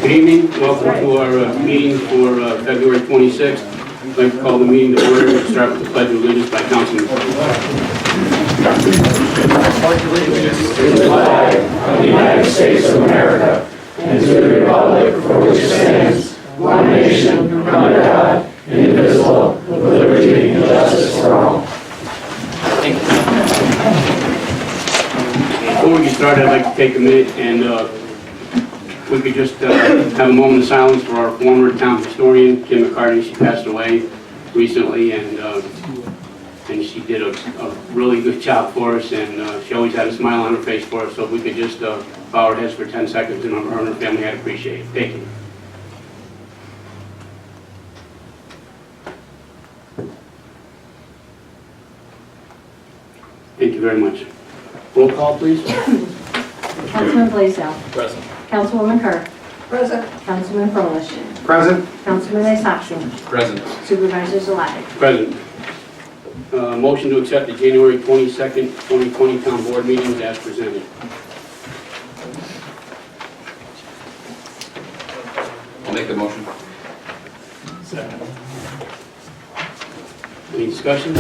Good evening. Welcome to our meeting for February 26th. I'd like to call the meeting to order. We'll start with the Pledge of Allegiance by Councilman. Pledge allegiance to the flag of the United States of America and to the republic for which it stands, one nation, under God, indivisible, with liberty and justice for all. Before we get started, I'd like to take a minute and we could just have a moment of silence for our former town historian, Kim McCartney. She passed away recently, and she did a really good job for us, and she always had a smile on her face for us. So if we could just bow our heads for 10 seconds and her and her family, I'd appreciate it. Thank you. Thank you very much. Roll call, please. Councilman Blaisdell. Present. Councilwoman Kerr. Present. Councilman Froelich. Present. Councilman Isakson. Present. Supervisor Zalati. Present. Motion to accept the January 22nd, 2020 town board meetings as presented. I'll make the motion. Any discussion?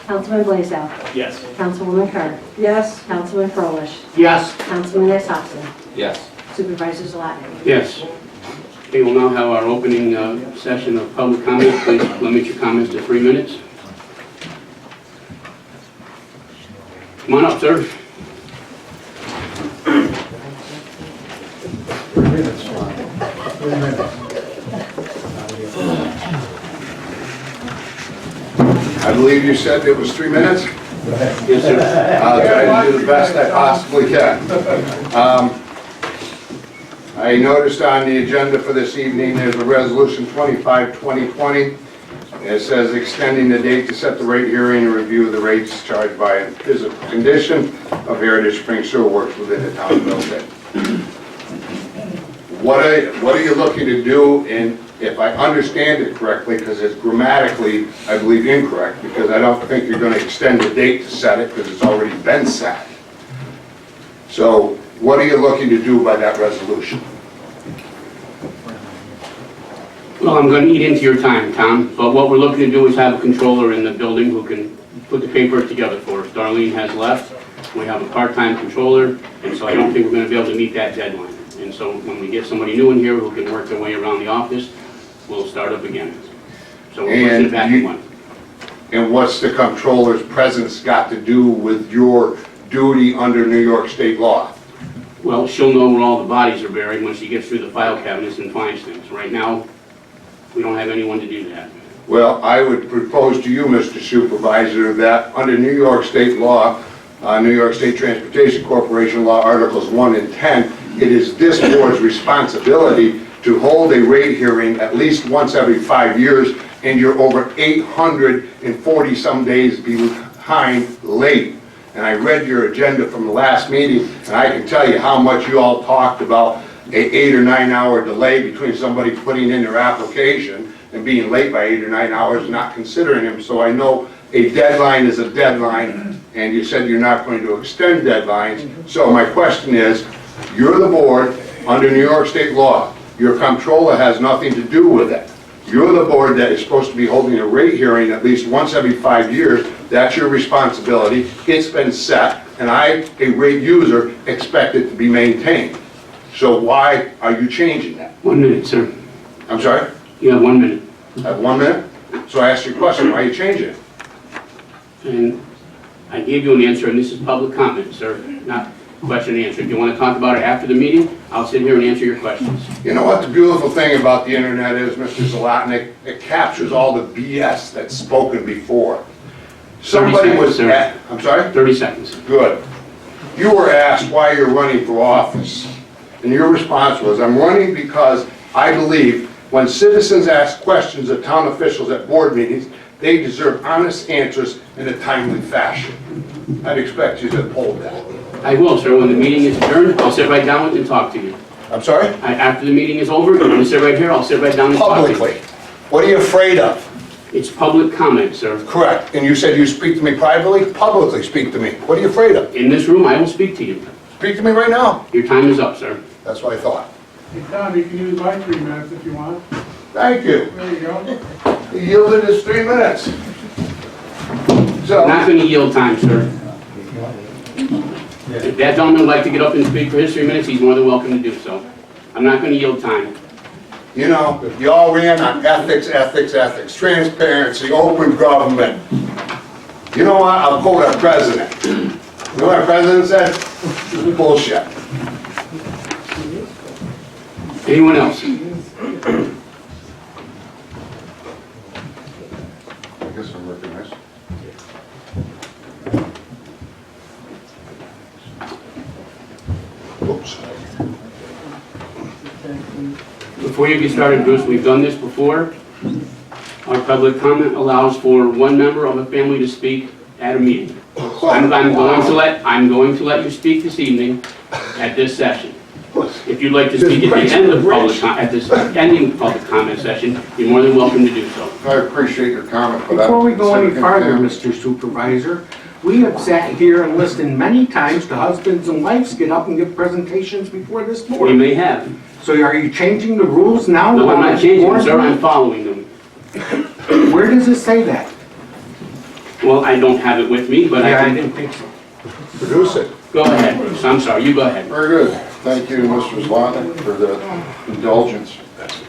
Councilman Blaisdell. Yes. Councilwoman Kerr. Yes. Councilman Froelich. Yes. Councilman Isakson. Yes. Supervisor Zalati. Yes. Okay, we'll now have our opening session of public comment. Please limit your comments to 3 minutes. Come on up, sir. 3 minutes, Sean. 3 minutes. I believe you said it was 3 minutes? Yes, sir. I'll try to do the best I possibly can. I noticed on the agenda for this evening, there's a resolution 25-2020. It says extending the date to set the rate hearing and review the rates charged by a physical condition of Heritage Spring Sewer Works within the town of Milton. What are you looking to do, and if I understand it correctly, because it's grammatically, I believe, incorrect, because I don't think you're going to extend the date to set it, because it's already been set. So, what are you looking to do by that resolution? Well, I'm going to eat into your time, Tom, but what we're looking to do is have a controller in the building who can put the paperwork together for us. Darlene has left. We have a part-time controller, and so I don't think we're going to be able to meet that deadline. And so when we get somebody new in here who can work their way around the office, we'll start up again. So we're pushing it back a month. And what's the controller's presence got to do with your duty under New York state law? Well, she'll know where all the bodies are buried when she gets through the file cabinets and finds things. Right now, we don't have anyone to do that. Well, I would propose to you, Mr. Supervisor, that under New York state law, New York State Transportation Corporation Law, Articles 1 and 10, it is this board's responsibility to hold a rate hearing at least once every 5 years, and you're over 840 some days behind late. And I read your agenda from the last meeting, and I can tell you how much you all talked about an 8 or 9 hour delay between somebody putting in their application and being late by 8 or 9 hours and not considering them. So I know a deadline is a deadline, and you said you're not going to extend deadlines. So my question is, you're the board under New York state law. Your comptroller has nothing to do with it. You're the board that is supposed to be holding a rate hearing at least once every 5 years. That's your responsibility. It's been set, and I, a rate user, expect it to be maintained. So why are you changing that? 1 minute, sir. I'm sorry? You have 1 minute. I have 1 minute? So I asked you a question, why are you changing it? And I gave you an answer, and this is public comment, sir, not question and answer. If you want to talk about it after the meeting, I'll sit here and answer your questions. You know what the beautiful thing about the internet is, Mr. Zalotnik? It captures all the BS that's spoken before. Somebody was at, I'm sorry? 30 seconds. Good. You were asked why you're running for office. And your response was, I'm running because I believe when citizens ask questions of town officials at board meetings, they deserve honest answers in a timely fashion. I'd expect you to uphold that. I will, sir. When the meeting is adjourned, I'll sit right down and talk to you. I'm sorry? After the meeting is over, you're going to sit right here, I'll sit right down and talk to you. Publicly. What are you afraid of? It's public comment, sir. Correct. And you said you speak to me privately? Publicly speak to me. What are you afraid of? In this room, I will speak to you. Speak to me right now. Your time is up, sir. That's what I thought. Hey, Tom, you can use my 3 minutes if you want. Thank you. There you go. You yielded us 3 minutes. I'm not So, going to yield time, sir. If that gentleman would like to get up and speak for his 3 minutes, he's more than welcome to do so. I'm not going to yield time. you know, you all ran on ethics, ethics, ethics, transparency, open government. You know what? I'll quote our president. You know what our president said? Bullshit. Anyone else? I guess I'm recognized. Oops. Before you get started, Bruce, we've done this before. Our public comment allows for one member of a family to speak at a meeting. I'm going to let you speak this evening at this session. If you'd like to speak at the end of ending the public comment session, you're more than welcome to do so. I appreciate your comment, but Before we go any farther, Mr. Supervisor, we have sat here and listened many times to husbands and wives get up and give presentations before this We board. may have. So are you changing the rules now? No, I'm not changing them, Board sir, I'm meeting? following them. Where does it say that? Well, I don't have it with me, but Yeah, I I can, didn't think so. Produce it. go ahead, Bruce, I'm sorry, you go ahead. Very good. Thank you, Mr. Zlotnick, for the indulgence.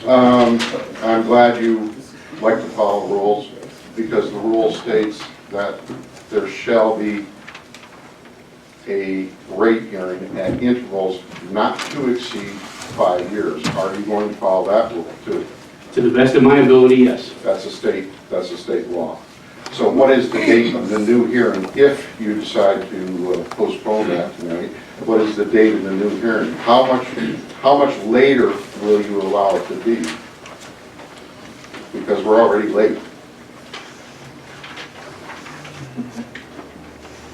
I'm glad you like to follow rules, because the rule states that there shall be a rate hearing at intervals not to exceed 5 years. Are you going to follow that rule too? To the best of my ability, yes. That's a state law. So what is the date of the new hearing? If you decide to postpone that tonight, what is the date of the new hearing? How much later will you allow it to be? Because we're already late.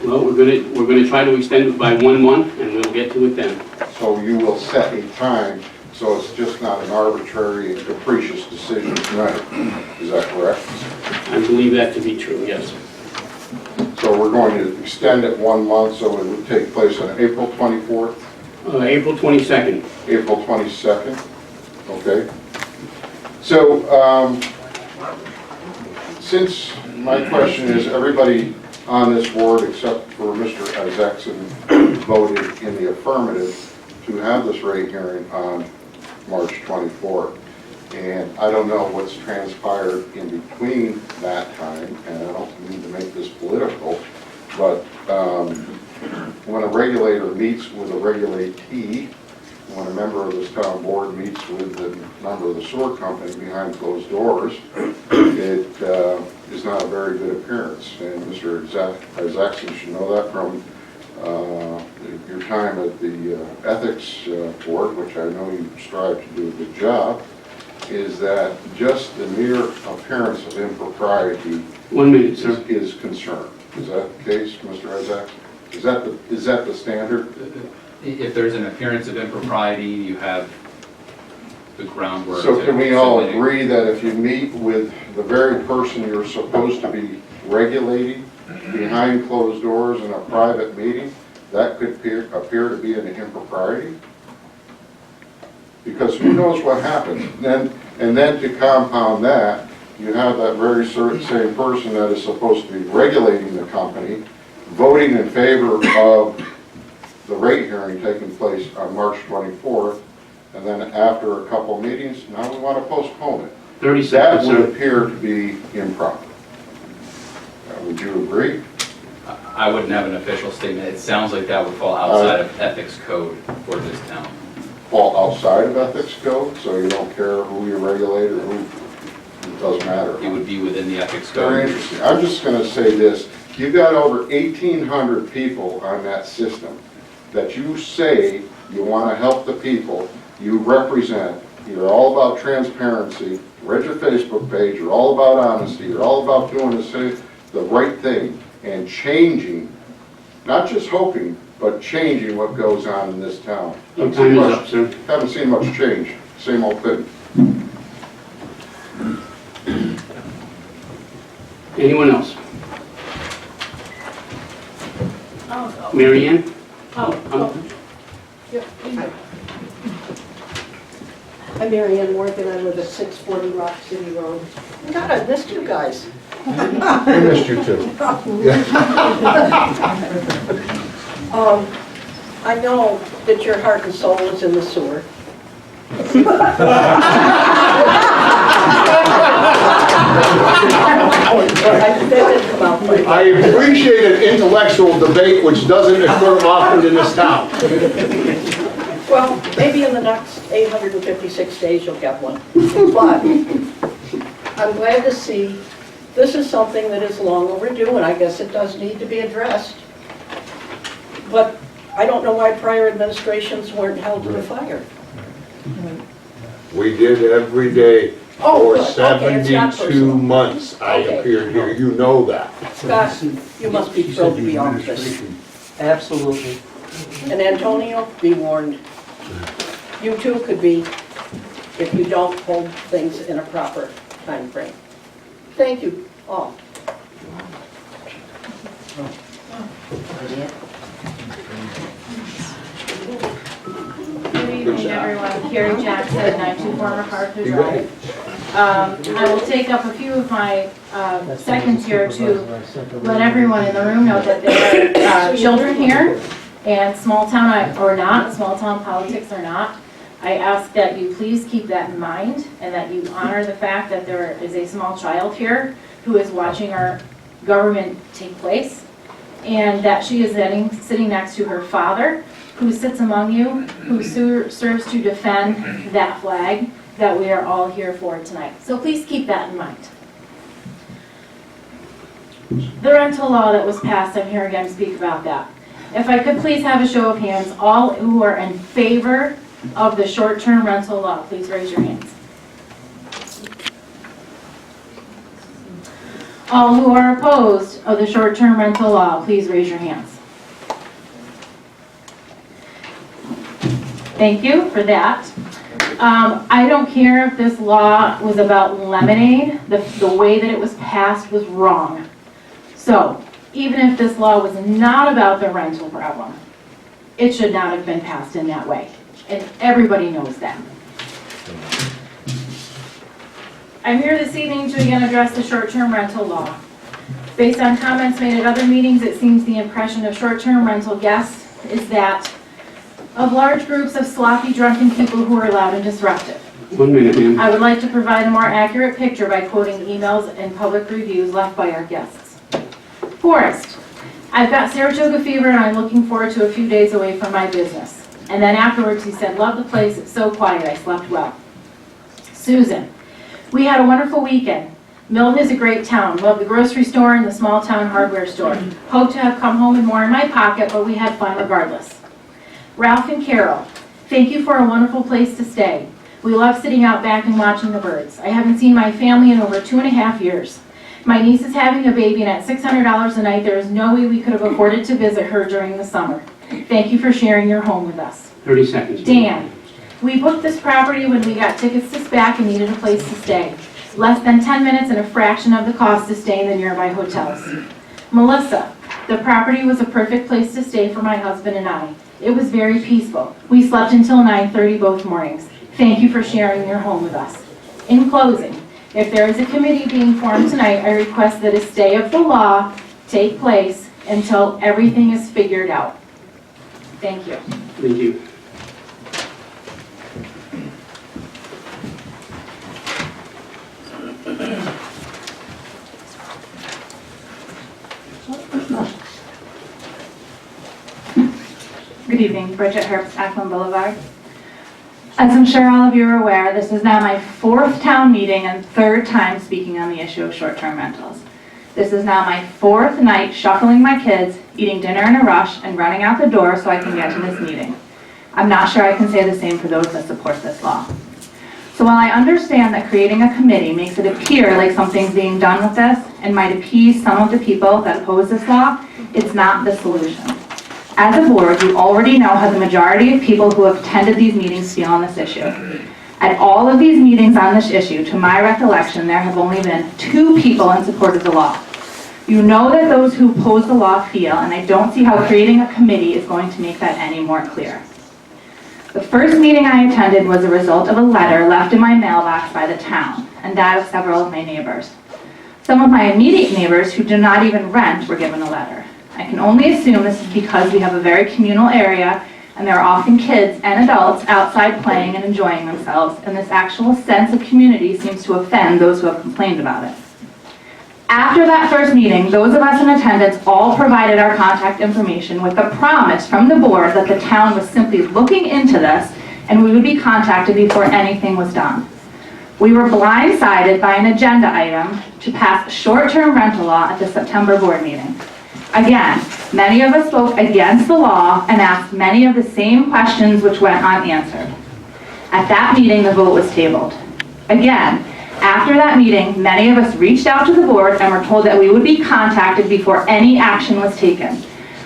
Well, we're gonna try to extend it by 1 month, and we'll get to it then. So you will set a time, so it's just not an arbitrary and capricious decision tonight. Is that correct? I believe that to be true, yes. So we're going to extend it 1 month, so it would take place on April 24th, April 22nd. April 22nd, okay? So, since my question is, everybody on this board except for Mr. Isaacson voted in the affirmative to have this rate hearing on March 24th. And I don't know what's transpired in between that time, and I don't mean to make this political, but when a regulator meets with a regulatee, when a member of this town board meets with a member of the sewer company behind closed doors, it is not a very good appearance. And Mr. Isaacson should know that from your time at the ethics board, which I know you strive to do a good job, is that just the mere appearance of impropriety 1 minute, sir. is concern. Is that the case, Mr. Isaacson? Is that the standard? If there's an appearance of impropriety, you have the groundwork. So to can we all submit it. agree that if you meet with the very person you're supposed to be regulating behind closed doors in a private meeting, that could appear to be an impropriety? Because who knows what happens? And then to compound that, you have that very same person that is supposed to be regulating the company, voting in favor of the rate hearing taking place on March 24th, and then after a couple meetings, now we want to postpone it. 30 That seconds, would sir. appear to be improper. Would you agree? I wouldn't have an official statement. It sounds like that would fall outside of ethics code for this town. Fall outside of ethics code, so you don't care who you regulate or who, it doesn't matter. It would be within the ethics Very code. interesting. I'm just going to say this. You've got over 1,800 people on that system that you say you want to help the people you represent. You're all about transparency. Read your Facebook page. You're all about honesty. You're all about doing the right thing and changing, not just hoping, but changing what goes on in this town. Your time is up, sir. Haven't seen much change. Same old thing. Anyone else? Mary Ann? I'm Mary Ann Morgan, I live at 640 Rock City Road. God, I missed you guys. We missed you too. I know that your heart and soul is in the sewer. That didn't come out very well. I appreciate an intellectual debate which doesn't occur often in this town. Well, maybe in the next 856 days you'll get one. But I'm glad to see this is something that is long overdue, and I guess it does need to be addressed. But I don't know why prior administrations weren't held to the fire. We did every day Oh, for good. Okay, it's not 72 personal. months I Okay. appeared here. You know that. Scott, you must be thrilled to be off this. Absolutely. And Antonio, be warned. You too could be, if you don't hold things in a proper time frame. Thank you all. Good evening, everyone. Carrie Jackson, 924 MacArthur Drive. I will take up a few of my seconds here to let everyone in the room know that there are children here, and small town or not, small town politics or not, I ask that you please keep that in mind and that you honor the fact that there is a small child here who is watching our government take place, and that she is sitting next to her father, who sits among you, who serves to defend that flag that we are all here for tonight. So please keep that in mind. The rental law that was passed, I'm here again to speak about that. If I could please have a show of hands, all who are in favor of the short-term rental law, please raise your hands. All who are opposed of the short-term rental law, please raise your hands. Thank you for that. I don't care if this law was about lemonade, the way that it was passed was wrong. So, even if this law was not about the rental problem, it should not have been passed in that way. And everybody knows that. I'm here this evening to again address the short-term rental law. Based on comments made at other meetings, it seems the impression of short-term rental guests is that of large groups of sloppy, drunken people who are loud and disruptive. 1 minute, ma'am. I would like to provide a more accurate picture by quoting emails and public reviews left by our guests. Forrest, I've got Saratoga fever and I'm looking forward to a few days away from my business. And then afterwards he said, love the place, it's so quiet, I slept well. Susan, we had a wonderful weekend. Milton is a great town. Love the grocery store and the small town hardware store. Hope to have come home with more in my pocket, but we had fun regardless. Ralph and Carol, thank you for a wonderful place to stay. We love sitting out back and watching the birds. I haven't seen my family in over 2.5 years. My niece is having a baby, and at $600 a night, there is no way we could have afforded to visit her during the summer. Thank you for sharing your home with us. 30 seconds. Dan, we booked this property when we got tickets to SPAC and needed a place to stay. Less than 10 minutes and a fraction of the cost to stay in the nearby hotels. Melissa, the property was a perfect place to stay for my husband and I. It was very peaceful. We slept until 9:30 both mornings. Thank you for sharing your home with us. In closing, if there is a committee being formed tonight, I request that a stay of the law take place until everything is figured out. Thank you. Thank you. Good evening, Bridget Herbst, Ackland Boulevard. As I'm sure all of you are aware, this is now my 4th town meeting and 3rd time speaking on the issue of short-term rentals. This is now my 4th night shuffling my kids, eating dinner in a rush, and running out the door so I can get to this meeting. I'm not sure I can say the same for those that support this law. So while I understand that creating a committee makes it appear like something's being done with this and might appease some of the people that oppose this law, it's not the solution. As a board, you already know how the majority of people who have attended these meetings feel on this issue. At all of these meetings on this issue, to my recollection, there have only been 2 people in support of the law. You know that those who oppose the law feel, and I don't see how creating a committee is going to make that any more clear. The first meeting I attended was a result of a letter left in my mailbox by the town and that of several of my neighbors. Some of my immediate neighbors who do not even rent were given a letter. I can only assume this is because we have a very communal area and there are often kids and adults outside playing and enjoying themselves, and this actual sense of community seems to offend those who have complained about it. After that first meeting, those of us in attendance all provided our contact information with the promise from the board that the town was simply looking into this and we would be contacted before anything was done. We were blindsided by an agenda item to pass a short-term rental law at the September board meeting. Again, many of us spoke against the law and asked many of the same questions which went unanswered. At that meeting, the vote was tabled. Again, after that meeting, many of us reached out to the board and were told that we would be contacted before any action was taken.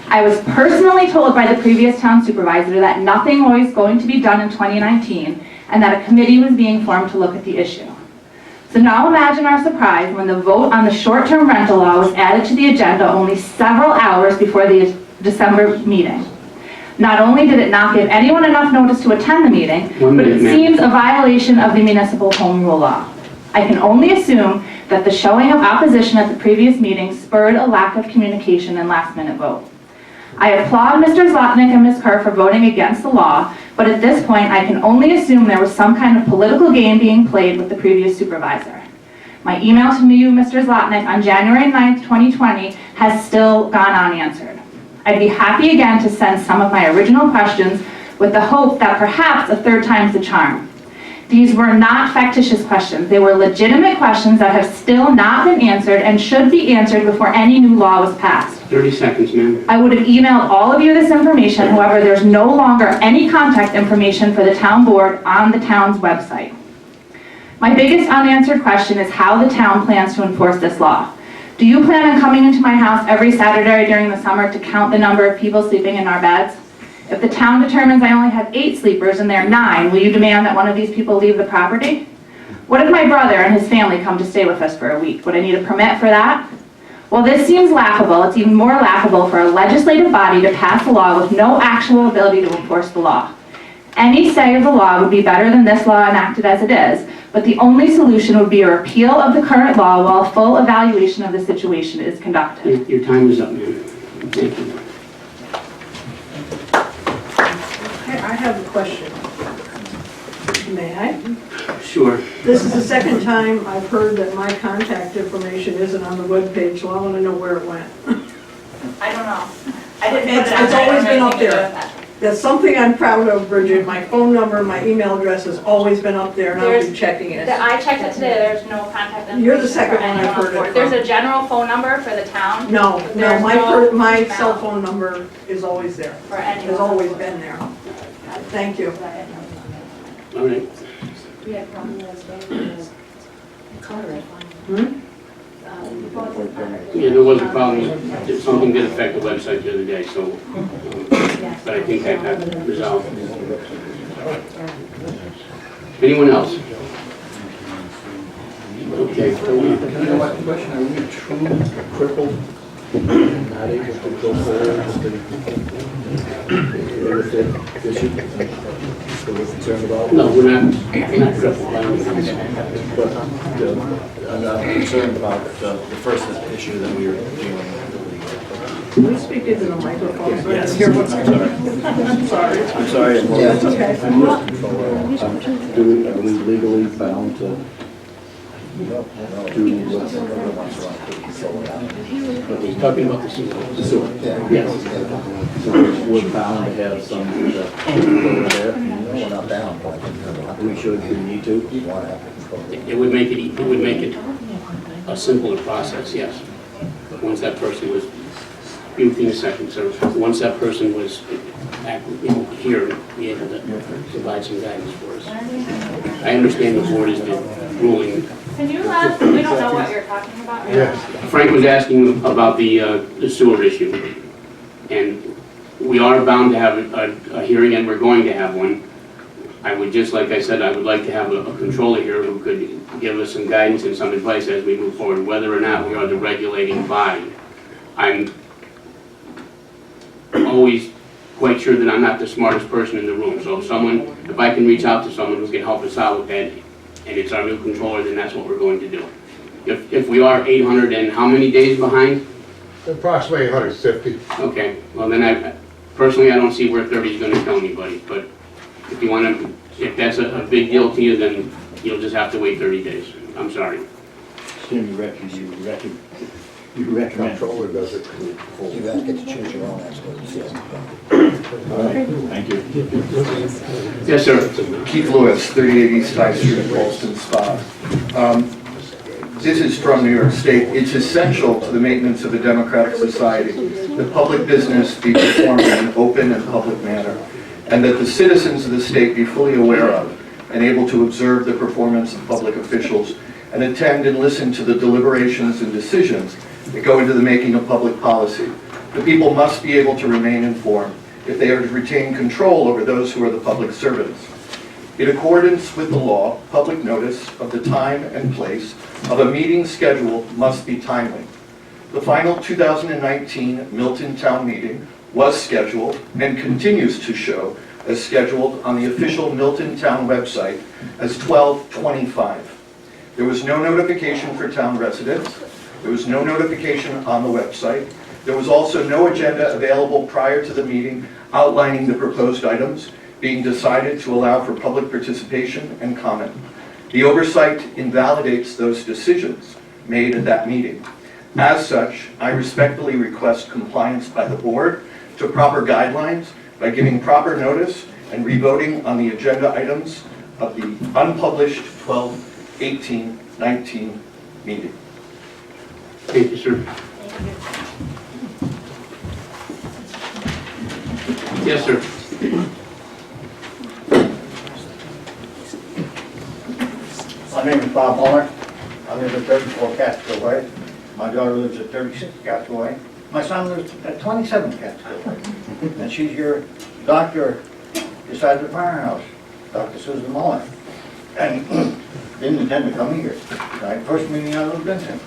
I was personally told by the previous town supervisor that nothing was going to be done in 2019 and that a committee was being formed to look at the issue. So now imagine our surprise when the vote on the short-term rental law was added to the agenda only several hours before the December meeting. Not only did it not give anyone enough notice to attend the meeting, but it seems a violation of the municipal home rule law. I can only assume that the showing of opposition at the previous meeting spurred a lack of communication and last-minute vote. I applaud Mr. Zlotnick and Ms. Kerr for voting against the law, but at this point I can only assume there was some kind of political game being played with the previous supervisor. My email to you, Mr. Zlotnick, on January 9th, 2020 has still gone unanswered. I'd be happy again to send some of my original questions with the hope that perhaps a third time's the charm. These were not factitious questions. They were legitimate questions that have still not been answered and should be answered before any new law was passed. 30 seconds, ma'am. I would have emailed all of you this information, however, there's no longer any contact information for the town board on the town's website. My biggest unanswered question is how the town plans to enforce this law. Do you plan on coming into my house every Saturday during the summer to count the number of people sleeping in our beds? If the town determines I only have 8 sleepers and there are 9, will you demand that one of these people leave the property? What if my brother and his family come to stay with us for a week? Would I need a permit for that? Well, this seems laughable. It's even more laughable for a legislative body to pass a law with no actual ability to enforce the law. Any say of the law would be better than this law enacted as it is, but the only solution would be a repeal of the current law while a full evaluation of the situation is conducted. Your time is up, ma'am. Thank you. I have a question. May I? Sure. This is the second time I've heard that my contact information isn't on the webpage, so I want to know where it went. I don't know. I didn't put it on It's there. always been up I don't know anything to do there. with that. That's something I'm proud of, Bridget. My phone number, my email address has always been up there, and I'll be checking it. I checked it today, there's no contact information. You're the second for one I've anyone on heard it board. from. There's a general phone number for the town. No, There's my no my email cell phone number is always there. For anyone. Has always been there. Thank you. All right. Yeah, there was a problem. Something did affect the website the other day, so, but I think that got resolved. Anyone else? Okay. Can I ask a question? Are we truly crippled? Not able to go forward with the issue that we're concerned about? No, we're not crippled. But I'm concerned about the first issue that we were dealing with. Can we speak into the microphone so I can hear what's going on? I'm sorry. I'm sorry. That's okay. Are we legally bound to do But he's talking about the sewer. the sewer? Yes. So we're bound to have some over there? We're not bound, but I think We should, we need to? we want to have to control it. It would make it a simpler process, yes. But once that person was, few things second, sir. Once that person was, here, be able to provide some guidance for us. I understand the board is ruling. Can you let, we don't know what you're talking about right now. Frank was asking about the sewer issue. And we are bound to have a hearing, and we're going to have one. I would just, like I said, I would like to have a controller here who could give us some guidance and some advice as we move forward, whether or not we are the regulating body. I'm always quite sure that I'm not the smartest person in the room. So if I can reach out to someone who can help us out with that, and it's our new controller, then that's what we're going to do. If we are 800 and how many days behind? Approximately 150. Okay, well then personally, I don't see where 30 is gonna kill anybody, but if you wanna, if that's a big deal to you, then you'll just have to wait 30 days. I'm sorry. Assume you recommend. Controller does it. You guys get to choose your own experts. Thank you. Yes, sir. Keith Lewis, 38 East High Street, Boston Spa. This is from New York State. It's essential to the maintenance of a democratic society that public business be performed in an open and public manner, and that the citizens of the state be fully aware of and able to observe the performance of public officials and attend and listen to the deliberations and decisions that go into the making of public policy. The people must be able to remain informed if they are to retain control over those who are the public servants. In accordance with the law, public notice of the time and place of a meeting schedule must be timely. The final 2019 Milton Town Meeting was scheduled and continues to show as scheduled on the official Milton Town website as 12/25. There was no notification for town residents. There was no notification on the website. There was also no agenda available prior to the meeting outlining the proposed items being decided to allow for public participation and comment. The oversight invalidates those decisions made at that meeting. As such, I respectfully request compliance by the board to proper guidelines by giving proper notice and revoting on the agenda items of the unpublished 12/18/19 meeting. Thank you, sir. Yes, sir. My name is Bob Muller. I live at 34 Catskill Way. My daughter lives at 36 Catskill Way. My son lives at 27 Catskill Way. And she's your doctor beside the firehouse, Dr. Susan Muller. And didn't intend to come here. Right? First meeting I ever been to.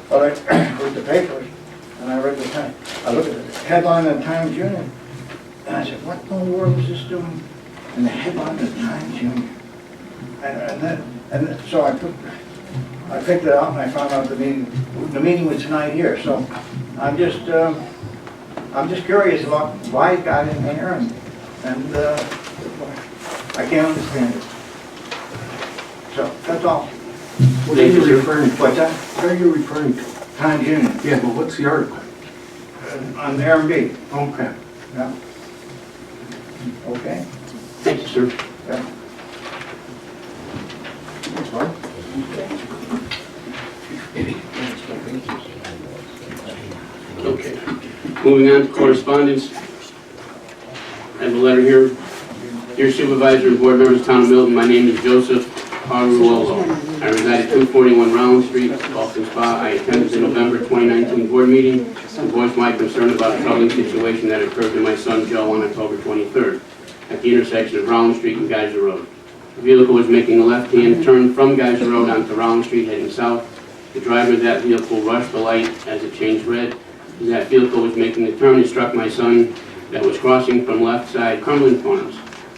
But I read the papers and I read the Times. I looked at the headline in Times Union and I said, what in the world is this doing? And the headline in Times Union. And so I picked it up and I found out the meeting was tonight here. So I'm just curious about why it got in there, and I can't understand it. So that's all. What are you referring to? What's that? What are you referring to? Times Union Yeah, but what's the article? on the R&B. Okay. Yeah. Okay. Thank you, sir. Yeah. Okay. Moving on to correspondence. I have a letter here. Dear Supervisor and Board members of Town of Milton, my name is Joseph Aruolo. I reside at 241 Round Street, Boston Spa. I attended the November 2019 board meeting to voice my concern about a troubling situation that occurred to my son Joe on October 23rd at the intersection of Round Street and Geyser Road. The vehicle was making a left-hand turn from Geyser Road onto Round Street heading south. The driver of that vehicle rushed the light as it changed red. As that vehicle was making the turn, it struck my son that was crossing from left side Cumberland Farms.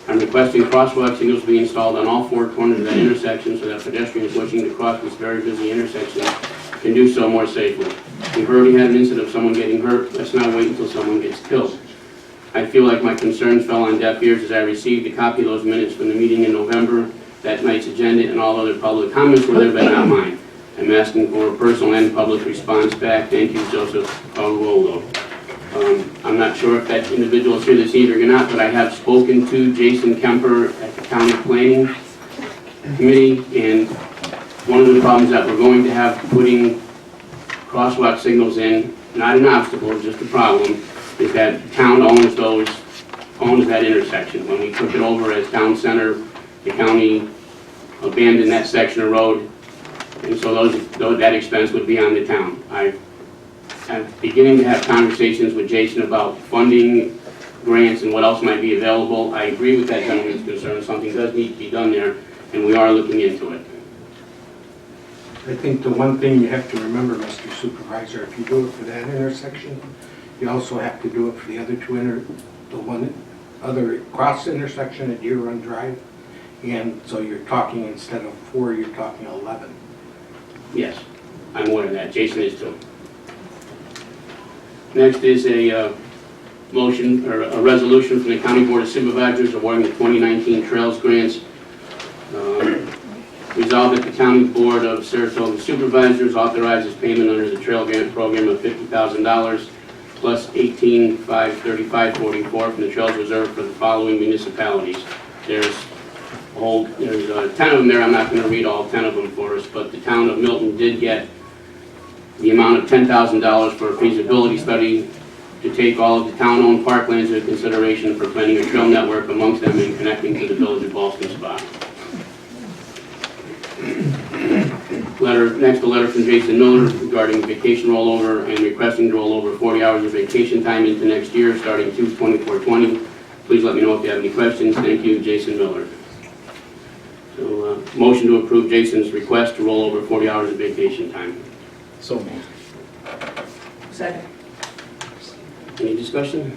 I'm requesting crosswalk signals be installed on all four corners of that intersection so that pedestrians wishing to cross this very busy intersection can do so more safely. We've already had an incident of someone getting hurt. Let's not wait until someone gets killed. I feel like my concerns fell on deaf ears as I received a copy of those minutes from the meeting in November, that night's agenda, and all other public comments were there, but not mine. I'm asking for a personal and public response back. Thank you, Joseph Aruolo. I'm not sure if that individual is here this evening or not, but I have spoken to Jason Kemper at the County Planning Committee, and one of the problems that we're going to have putting crosswalk signals in, not an obstacle, just a problem, is that the town owns that intersection. When we took it over as town center, the county abandoned that section of road, and so that expense would be on the town. I'm beginning to have conversations with Jason about funding, grants, and what else might be available. I agree with that gentleman's concern. Something does need to be done there, and we are looking into it. I think the one thing you have to remember, Mr. Supervisor, if you do it for that intersection, you also have to do it for the other the one other cross intersection at Deer Run Drive. And so you're talking, instead of 4, you're talking 11. Yes, I'm aware of that. Jason is too. Next is a motion, or a resolution from the County Board of Supervisors awarding the 2019 Trails Grants. Resolved that the County Board of Saratoga Supervisors authorizes payment under the Trail Grant Program of $50,000 plus $18,535.44 from the Trails Reserve for the following municipalities. There's 10 of them there. I'm not going to read all 10 of them for us, but the town of Milton did get the amount of $10,000 for a feasibility study to take all of the town-owned parklands into consideration for planning a trail network amongst them and connecting to the village of Ballston Spa. Next, a letter from Jason Miller regarding vacation rollover and requesting to roll over 40 hours of vacation time into next year, starting 2/24/20. Please let me know if you have any questions. Thank you, Jason Miller. So, motion to approve Jason's request to roll over 40 hours of vacation time. So moved. Second. Any discussion?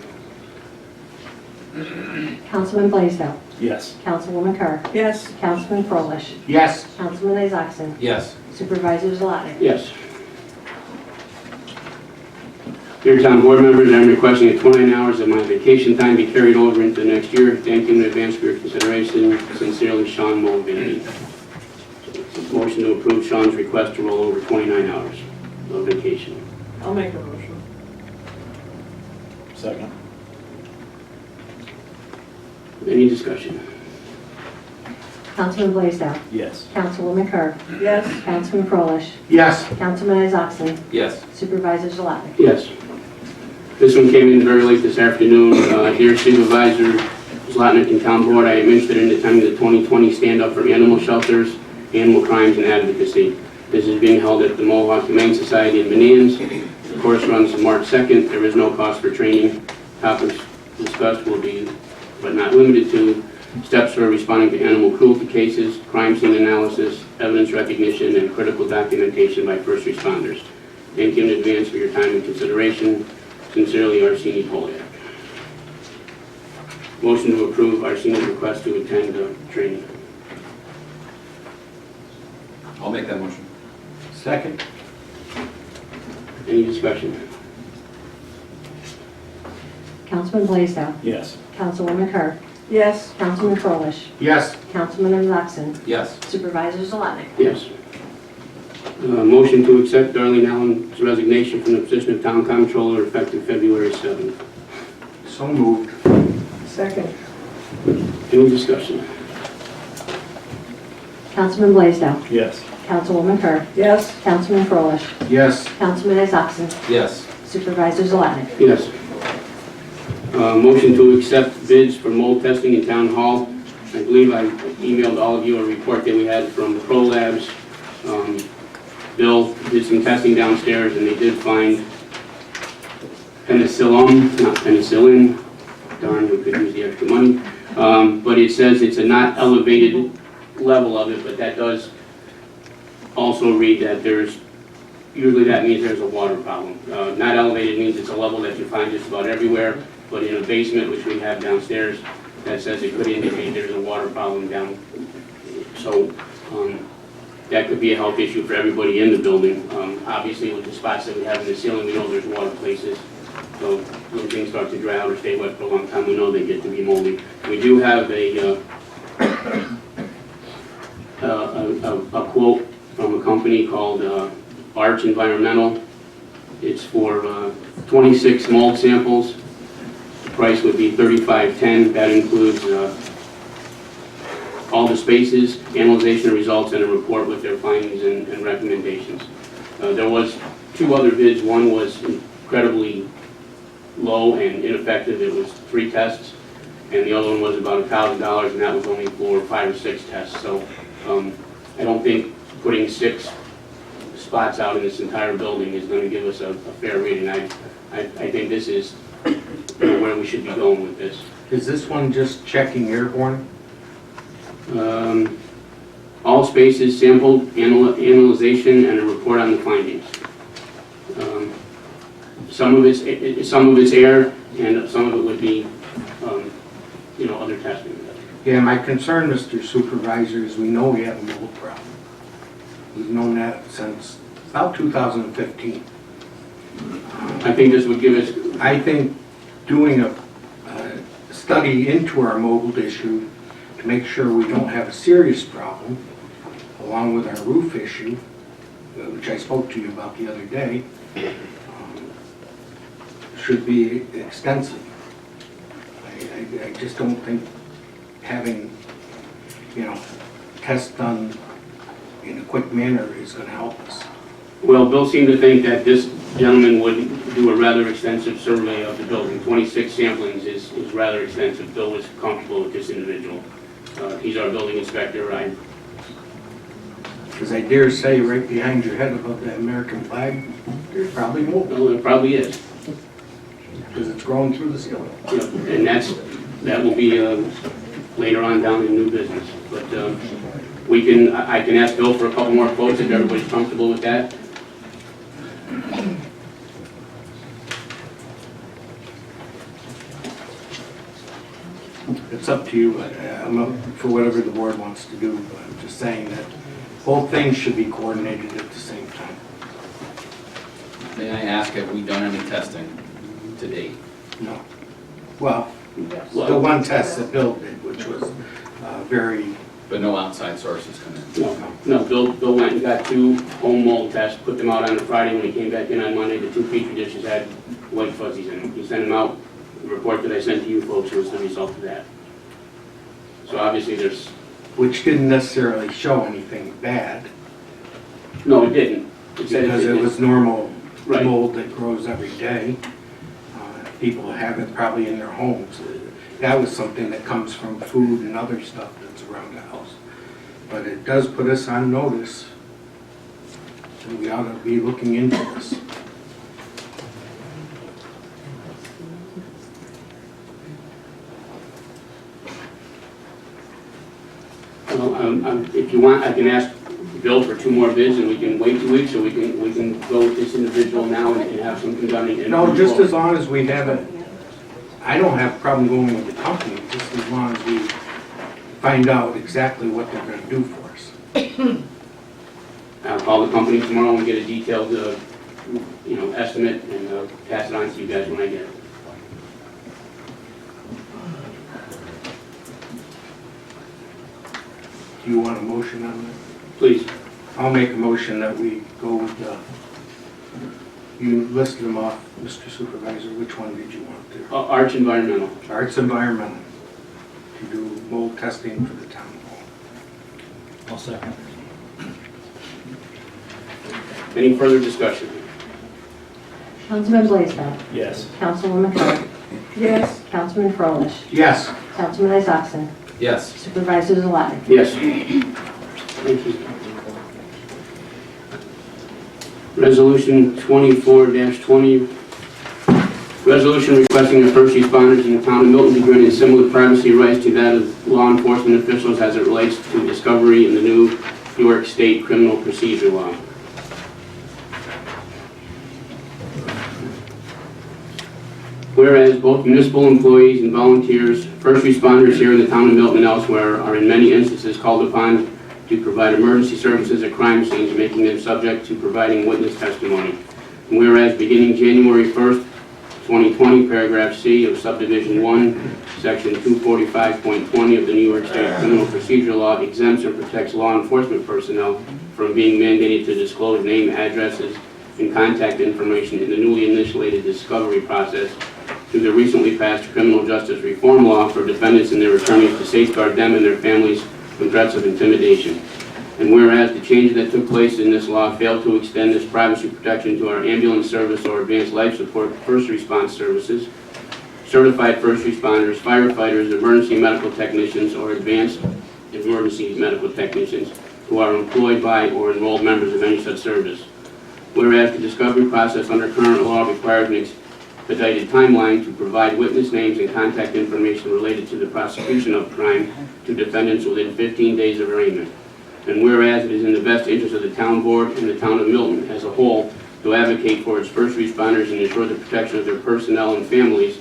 Councilman Blaisdell. Yes. Councilwoman Kerr. Yes. Councilman Froelich. Yes. Councilman Isakson. Yes. Supervisor Zalotnik. Yes. Dear town board members, I'm requesting that 29 hours of my vacation time be carried over into the next year. Thank you in advance for your consideration. Sincerely, Sean Mulvaney. Motion to approve Sean's request to roll over 29 hours of vacation. I'll make a motion. Second. Any discussion? Councilman Blaisdell. Yes. Councilwoman Kerr. Yes. Councilman Froelich. Yes. Councilman Isakson. Yes. Supervisor Zalotnik. Yes. This one came in very late this afternoon. Dear Supervisor Zlotnick and Town Board, I am interested in attending the 2020 Stand Up for Animal Shelters, Animal Crimes and Advocacy. This is being held at the Mohawk Humane Society in Manans. The course runs from March 2nd. There is no cost for training. Topics discussed will be, but not limited to, steps for responding to animal cruelty cases, crime scene analysis, evidence recognition, and critical documentation by first responders. Thank you in advance for your time and consideration. Sincerely, Arsene Poliak. Motion to approve Arsene's request to attend training. I'll make that motion. Second. Any discussion? Councilman Blaisdell. Yes. Councilwoman Kerr. Yes. Councilman Froelich. Yes. Councilman Isakson. Yes. Supervisor Zalotnik. Yes. Motion to accept Darlene Allen's resignation from the position of Town Comptroller effective February 7th. So moved. Second. Any discussion? Councilman Blaisdell. Yes. Councilwoman Kerr. Yes. Councilman Froelich. Yes. Councilman Isakson. Yes. Supervisor Zalotnik. Yes. Motion to accept bids for mold testing in Town Hall. I believe I emailed all of you a report that we had from Pro Labs. Bill did some testing downstairs and they did find penicillin, not penicillin. Darn, we could use the extra money. But it says it's a not elevated level of it, but that does also read that usually that means there's a water problem. Not elevated means it's a level that you find just about everywhere, but in a basement, which we have downstairs, that says it could indicate there's a water problem down. So that could be a health issue for everybody in the building. Obviously, with the spots that we have in the ceiling, we know there's water places. So when things start to dry out or stay wet for a long time, we know they get to be moldy. We do have a quote from a company called Arch Environmental. It's for 26 mold samples. The price would be $35.10. That includes all the spaces, analyzation of results, and a report with their findings and recommendations. There was 2 other bids. One was incredibly low and ineffective. It was 3 tests, and the other one was about $1,000, and that was only for 5 or 6 tests. So I don't think putting 6 spots out in this entire building is going to give us a fair reading. I think this is where we should be going with this. Is this one just checking airborne? All spaces sampled, analyzation, and a report on the findings. Some of it's air, and some of it would be other testing. Yeah, my concern, Mr. Supervisor, is we know we have a mold problem. We've known that since about 2015. I think this would give us, I think doing a study into our mold issue to make sure we don't have a serious problem, along with our roof issue, which I spoke to you about the other day, should be extensive. I just don't think having, tests done in a quick manner is going to help us. well, Bill seemed to think that this gentleman would do a rather extensive survey of the building. 26 samplings is rather extensive. Bill was comfortable with this individual. He's our building inspector. Because I dare say right behind your head above that American flag, there's probably mold, Well, it probably is. because it's growing through the ceiling. Yeah, and that will be later on down in new business. But I can ask Bill for a couple more quotes if everybody's comfortable with that. It's up to you. I'm up for whatever the board wants to do. But I'm just saying that both things should be coordinated at the same time. May I ask, have we done any testing to date? No. Well, the one test that Bill did, which was very, But no outside sources come in? No, Bill went and got 2 home mold tests, put them out on a Friday. When he came back in on Monday, the 2 petri dishes had white fuzzies in them. He sent them out. The report that I sent to you folks was the result of that. So obviously there's, which didn't necessarily show anything bad, no, it didn't. It said because it was normal Right. mold that grows every day. People have it probably in their homes. That was something that comes from food and other stuff that's around the house. But it does put us on notice, and we ought to be looking into this. Well, if you want, I can ask Bill for 2 more bids, and we can wait 2 weeks, or we can go with this individual now and have something done. No, just as long as we have it, I don't have a problem going with the company, just as long as we find out exactly what they're gonna do for us. I'll call the company tomorrow and get a detailed, estimate, and pass it on to you guys when I get it. Do you want a motion on that? Please. I'll make a motion that we go with you listed them off, Mr. Supervisor. Which one did you want there? Arch Environmental. Arts Environmental to do mold testing for the town hall. I'll second. Any further discussion? Councilman Blaisdell. Yes. Councilwoman Kerr. Yes. Councilman Froelich. Yes. Councilman Isakson. Yes. Supervisor Zalotnik. Yes. Thank you. Resolution 24-20. Resolution requesting the first responders in the town of Milton be granted similar privacy rights to that of law enforcement officials as it relates to discovery in the new New York State criminal procedure law. Whereas both municipal employees and volunteers, first responders here in the town of Milton and elsewhere are in many instances called upon to provide emergency services at crime scenes, making them subject to providing witness testimony. And whereas beginning January 1st, 2020, paragraph C of subdivision 1, section 245.20 of the New York State Criminal Procedure Law exempts and protects law enforcement personnel from being mandated to disclose name, addresses, and contact information in the newly initiated discovery process through the recently passed criminal justice reform law for defendants and their attorneys to safeguard them and their families from threats of intimidation. And whereas the change that took place in this law failed to extend this privacy protection to our ambulance service or advanced life support first response services, certified first responders, firefighters, emergency medical technicians, or advanced emergency medical technicians who are employed by or enrolled members of any such service. Whereas the discovery process under current law requires an expedited timeline to provide witness names and contact information related to the prosecution of crime to defendants within 15 days of arraignment. And whereas it is in the best interest of the town board and the town of Milton as a whole to advocate for its first responders and ensure the protection of their personnel and families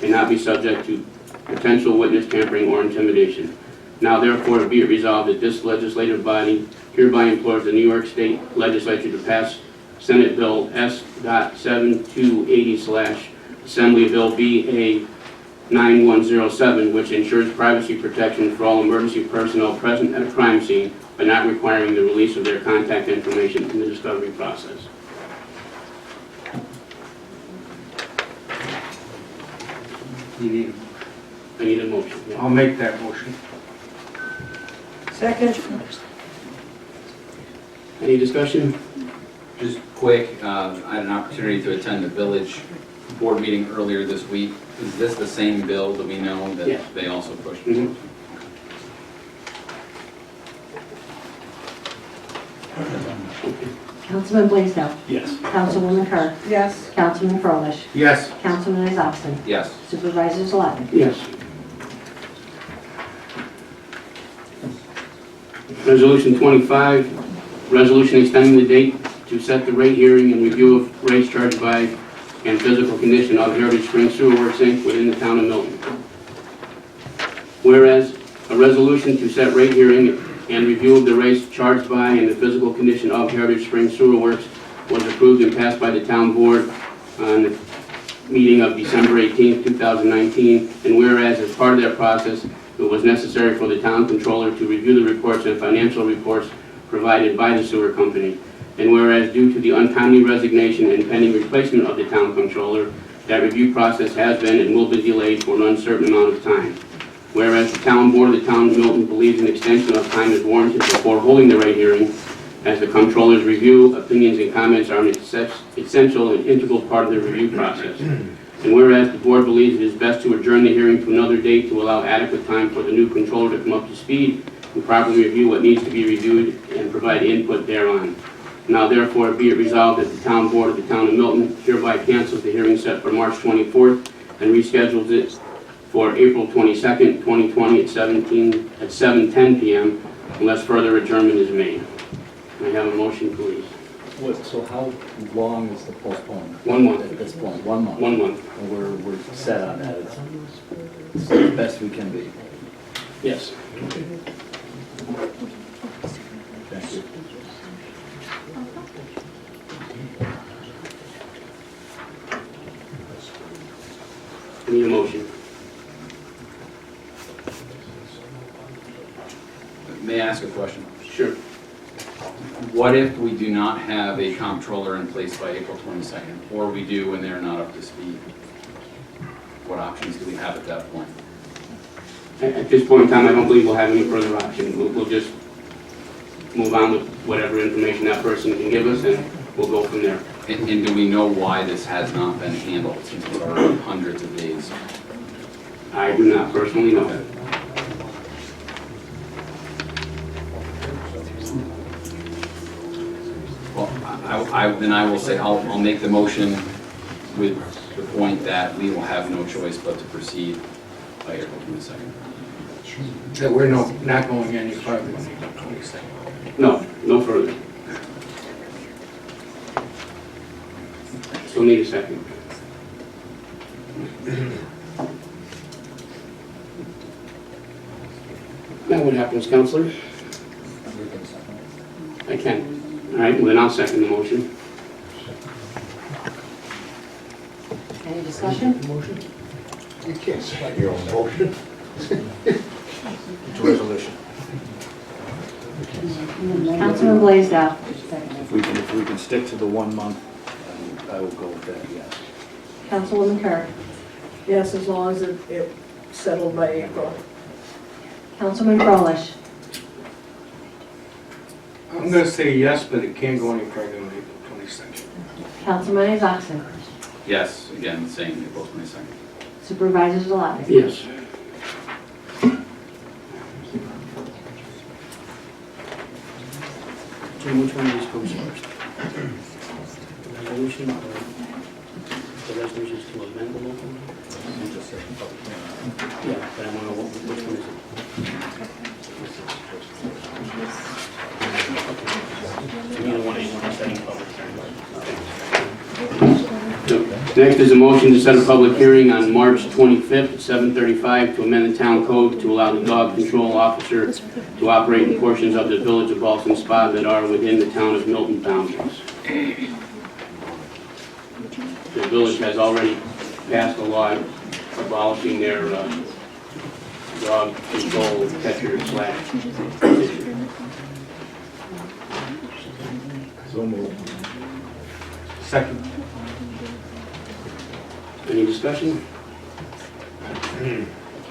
and not be subject to potential witness tampering, or intimidation. Now therefore be it resolved that this legislative body hereby implores the New York State Legislature to pass Senate Bill S.7280/Assembly Bill B.A. 9107, which ensures privacy protection for all emergency personnel present at a crime scene, but not requiring the release of their contact information in the discovery process. You need, I need a motion. Yeah. I'll make that motion. Second. Any discussion? Just quick, I had an opportunity to attend the village board meeting earlier this week. Is this the same bill that we know that Yes. they also pushed? Mhm. Councilman Blaisdell. Yes. Councilwoman Kerr. Yes. Councilman Froelich. Yes. Councilman Isakson. Yes. Supervisor Zalotnik. Yes. Resolution 25, resolution extending the date to set the rate hearing and review of rates charged by and physical condition of Heritage Springs Sewer Works, Inc. within the town of Milton. Whereas a resolution to set rate hearing and review of the rates charged by and the physical condition of Heritage Springs Sewer Works was approved and passed by the town board on the meeting of December 18, 2019, and whereas as part of that process, it was necessary for the town controller to review the reports and financial reports provided by the sewer company, and whereas due to the untimely resignation and pending replacement of the town controller, that review process has been and will be delayed for an uncertain amount of time. Whereas the town board of the town of Milton believes an extension of time is warranted before holding the rate hearing, as the controller's review, opinions, and comments are an essential and integral part of the review process. And whereas the board believes it is best to adjourn the hearing to another date to allow adequate time for the new controller to come up to speed and properly review what needs to be reviewed and provide input thereon. Now therefore be it resolved that the town board of the town of Milton hereby cancels the hearing set for March 24th and reschedules it for April 22nd, 2020 at 7:10 p.m. unless further adjournment is made. Can I have a motion, please? So how long is the postponement? 1 month. At this point, 1 month? 1 month. And we're set on that. It's the best we can be. Yes. Thank you. I need a motion. May I ask a question? Sure. What if we do not have a comptroller in place by April 22nd, or we do and they're not up to speed? What options do we have at that point? At this point in time, I don't believe we'll have any further option. We'll just move on with whatever information that person can give us, and we'll go from there. And do we know why this has not been handled since it's been hundreds of days? I do not personally know that. Well, then I will say, I'll make the motion with the point that we will have no choice but to proceed by April 22nd. That we're not going any further than April 22nd. No, no further. Still need a second. Now what happens, Counselor? I can. All right, well then I'll second the motion. Any discussion? You can't second your own motion. It's a resolution. Councilman Blaisdell. If we can stick to the 1 month, I will go with that, yes. Councilwoman Kerr. Yes, as long as it settled by April. Councilman Froelich. I'm going to say yes, but it can't go any further than April 22nd. Councilman Isakson. Yes, again, saying April 22nd. Supervisor Zalotnik. Yes. Jim, which one of these comes first? The resolution or the resolutions to amend the local law? Yeah, but I want to know which one is it? Neither one of you want to setting public hearing. Okay. Next is a motion to set a public hearing on March 25th at 7:35 to amend the town code to allow the dog control officer to operate in portions of the village of Ballston Spa that are within the town of Milton boundaries. The village has already passed a law abolishing their dog control catcher slash position. So moved. Second. Any discussion?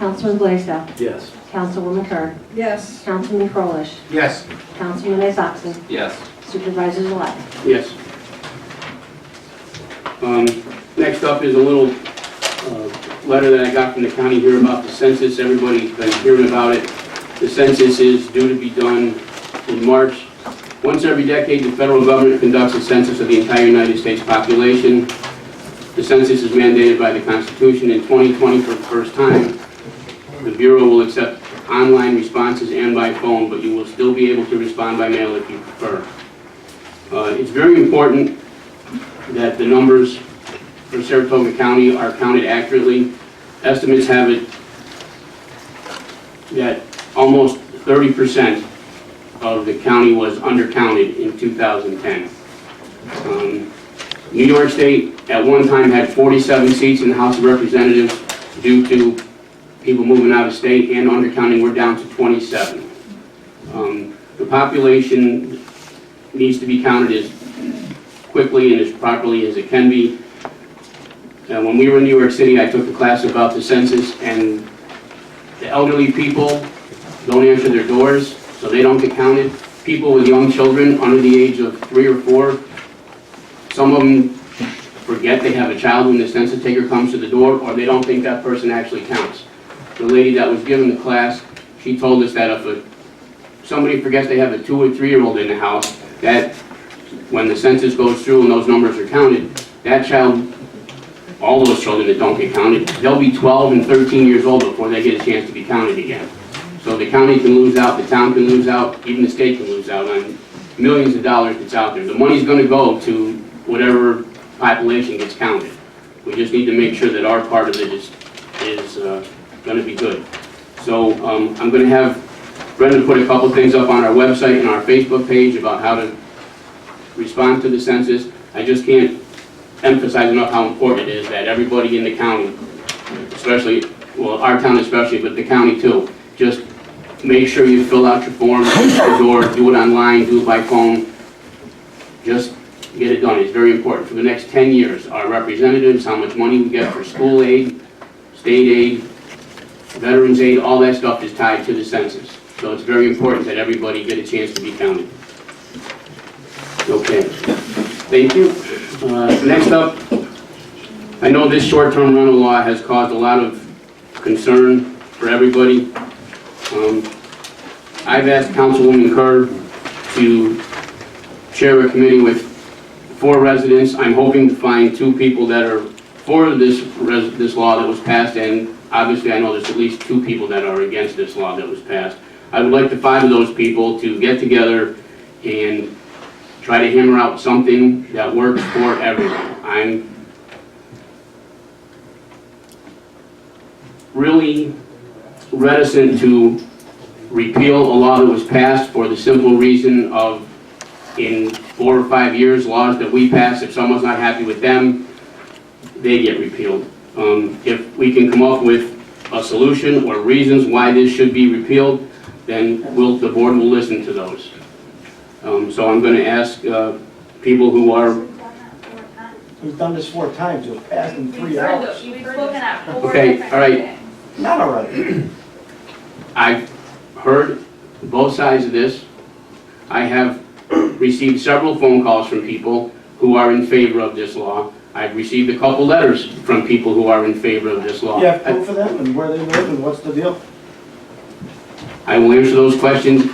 Councilman Blaisdell. Yes. Councilwoman Kerr. Yes. Councilman Frolich. Yes. Councilman Isakson. Yes. Supervisors-elect. Yes. Next up is a little letter that I got from the county here about the census. Everybody's been hearing about it. The census is due to be done in March. Once every decade, the federal government conducts a census of the entire United States population. The census is mandated by the Constitution. In 2020, for the first time, the Bureau will accept online responses and by phone, but you will still be able to respond by mail if you prefer. It's very important that the numbers for Saratoga County are counted accurately. Estimates have it that almost 30% of the county was undercounted in 2010. New York State at one time had 47 seats in the House of Representatives due to people moving out of state and undercounting. We're down to 27. The population needs to be counted as quickly and as properly as it can be. When we were in New York City, I took a class about the census, and the elderly people don't answer their doors, so they don't get counted. People with young children under the age of 3 or 4, some of them forget they have a child when the census taker comes to the door, or they don't think that person actually counts. The lady that was giving the class, she told us that if somebody forgets they have a 2 or 3-year-old in the house, that when the census goes through and those numbers are counted, that child, all those children that don't get counted, they'll be 12 and 13 years old before they get a chance to be counted again. So the county can lose out, the town can lose out, even the state can lose out on millions of dollars that's out there. The money's going to go to whatever population gets counted. We just need to make sure that our part of it is going to be good. So I'm going to have Brendan put a couple things up on our website and our Facebook page about how to respond to the census. I just can't emphasize enough how important it is that everybody in the county, especially, well, our town especially, but the county too, just make sure you fill out your form, or do it online, do it by phone. Just get it done. It's very important. For the next 10 years, our representatives, how much money we get for school aid, state aid, veterans aid, all that stuff is tied to the census. So it's very important that everybody get a chance to be counted. Okay. Thank you. Next up, I know this short-term rental law has caused a lot of concern for everybody. I've asked Councilwoman Kerr to chair a committee with 4 residents. I'm hoping to find 2 people that are for this law that was passed, and obviously I know there's at least 2 people that are against this law that was passed. I would like the 5 of those people to get together and try to hammer out something that works for everyone. I'm really reticent to repeal a law that was passed for the simple reason of, in 4 or 5 years, laws that we pass, if someone's not happy with them, they get repealed. If we can come up with a solution or reasons why this should be repealed, then the board will listen to those. So I'm going to ask people who are... We've done this 4 times, it was passed in 3 hours. We've spoken at 4 Okay, different all right. meetings. Not already. I've heard both sides of this. I have received several phone calls from people who are in favor of this law. I've received a couple letters from people who are in favor of this law. You have proof of them and where they live and what's the deal? I will answer those questions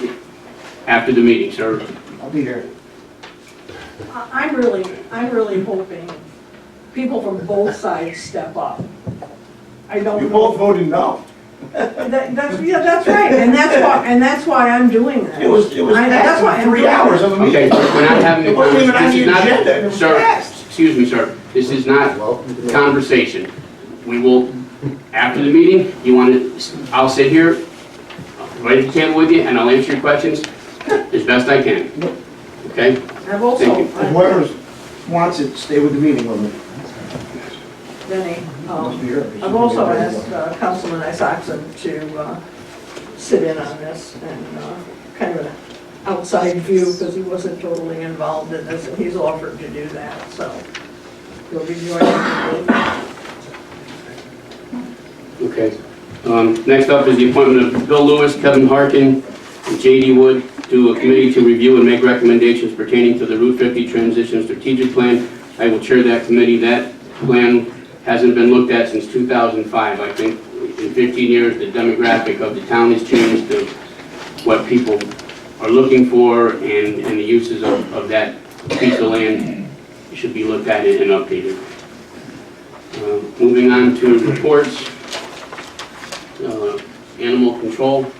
after the meeting, sir. I'll be here. I'm really hoping people from both sides step up. I don't. You both voted no. That's right, and that's why I'm doing this. It was passed in 3 hours of a meeting. Okay, we're not having It wasn't even on the agenda, and it was Sir, passed. excuse me, sir. This is not conversation. We will, after the meeting, you want to, I'll sit here, right at the table with you, and I'll answer your questions as best I can. Okay? I've also, Thank you. Whoever wants it, stay with the meeting with me. Vinnie, I've also asked Councilman Isaacson to sit in on this and kind of an outside view because he wasn't totally involved in this and he's offered to do that, so he'll be joining me. Okay. Next up is the appointment of Bill Lewis, Kevin Harkin, and J.D. Wood to a committee to review and make recommendations pertaining to the Route 50 Transition Strategic Plan. I will chair that committee. That plan hasn't been looked at since 2005. I think in 15 years, the demographic of the town has changed to what people are looking for, and the uses of that piece of land should be looked at and updated. Moving on to reports. Animal control.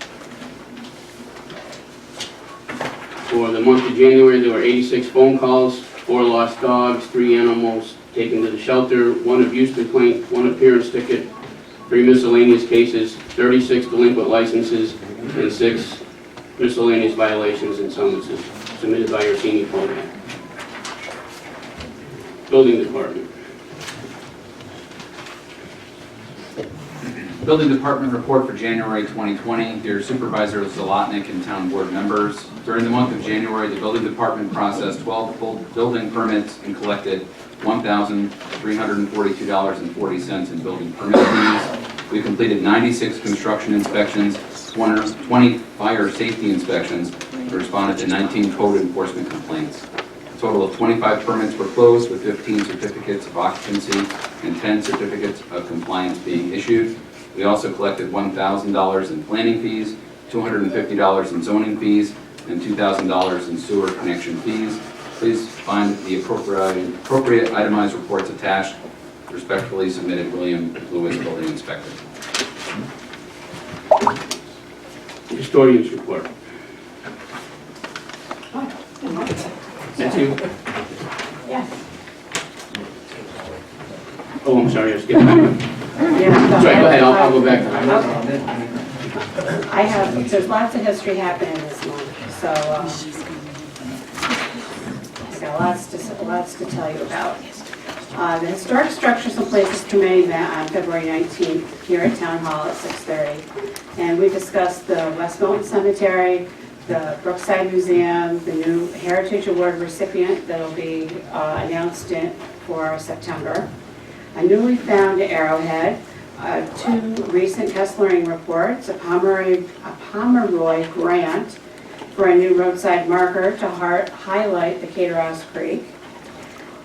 For the month of January, there were 86 phone calls, 4 lost dogs, 3 animals taken to the shelter, 1 abuse complaint, 1 appearance ticket, 3 miscellaneous cases, 36 delinquent licenses, and 6 miscellaneous violations and summonses submitted by our senior program. Building department. Building Department report for January 2020. Dear Supervisor Zalotnik and Town Board members, during the month of January, the Building Department processed 12 building permits and collected $1,342.40 in building permit fees. We completed 96 construction inspections, 20 fire safety inspections, and responded to 19 code enforcement complaints. A total of 25 permits were closed, with 15 certificates of occupancy and 10 certificates of compliance being issued. We also collected $1,000 in planning fees, $250 in zoning fees, and $2,000 in sewer connection fees. Please find the appropriate itemized reports attached. Respectfully submitted, William Lewis, Building Inspector. Historian's report. That's you? Yes. Oh, I'm sorry, I skipped that one. Yeah. Sorry, go ahead, I'll go back to that. There's lots of history happening this month, so I've got lots to tell you about. The Historic Structures and Places Committee met on February 19th here at Town Hall at 6:30. And we discussed the West Milton Cemetery, the Brookside Museum, the new Heritage Award recipient that'll be announced for September, a newly found arrowhead, 2 recent Kesslering reports, a Pomeroy grant for a new roadside marker to highlight the Caterhouse Creek.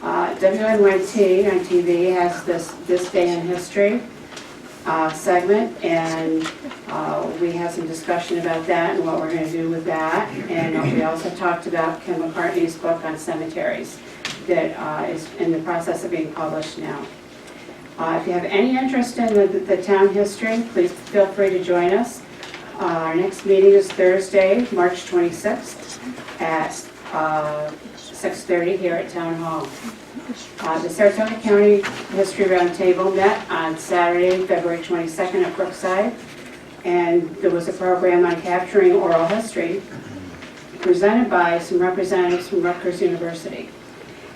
WNYT on TV has this Day in History segment, and we had some discussion about that and what we're going to do with that. And we also talked about Ken McCartney's book on cemeteries that is in the process of being published now. If you have any interest in the town history, please feel free to join us. Our next meeting is Thursday, March 26th at 6:30 here at Town Hall. The Saratoga County History Roundtable met on Saturday, February 22nd at Brookside, and there was a program on capturing oral history presented by some representatives from Rutgers University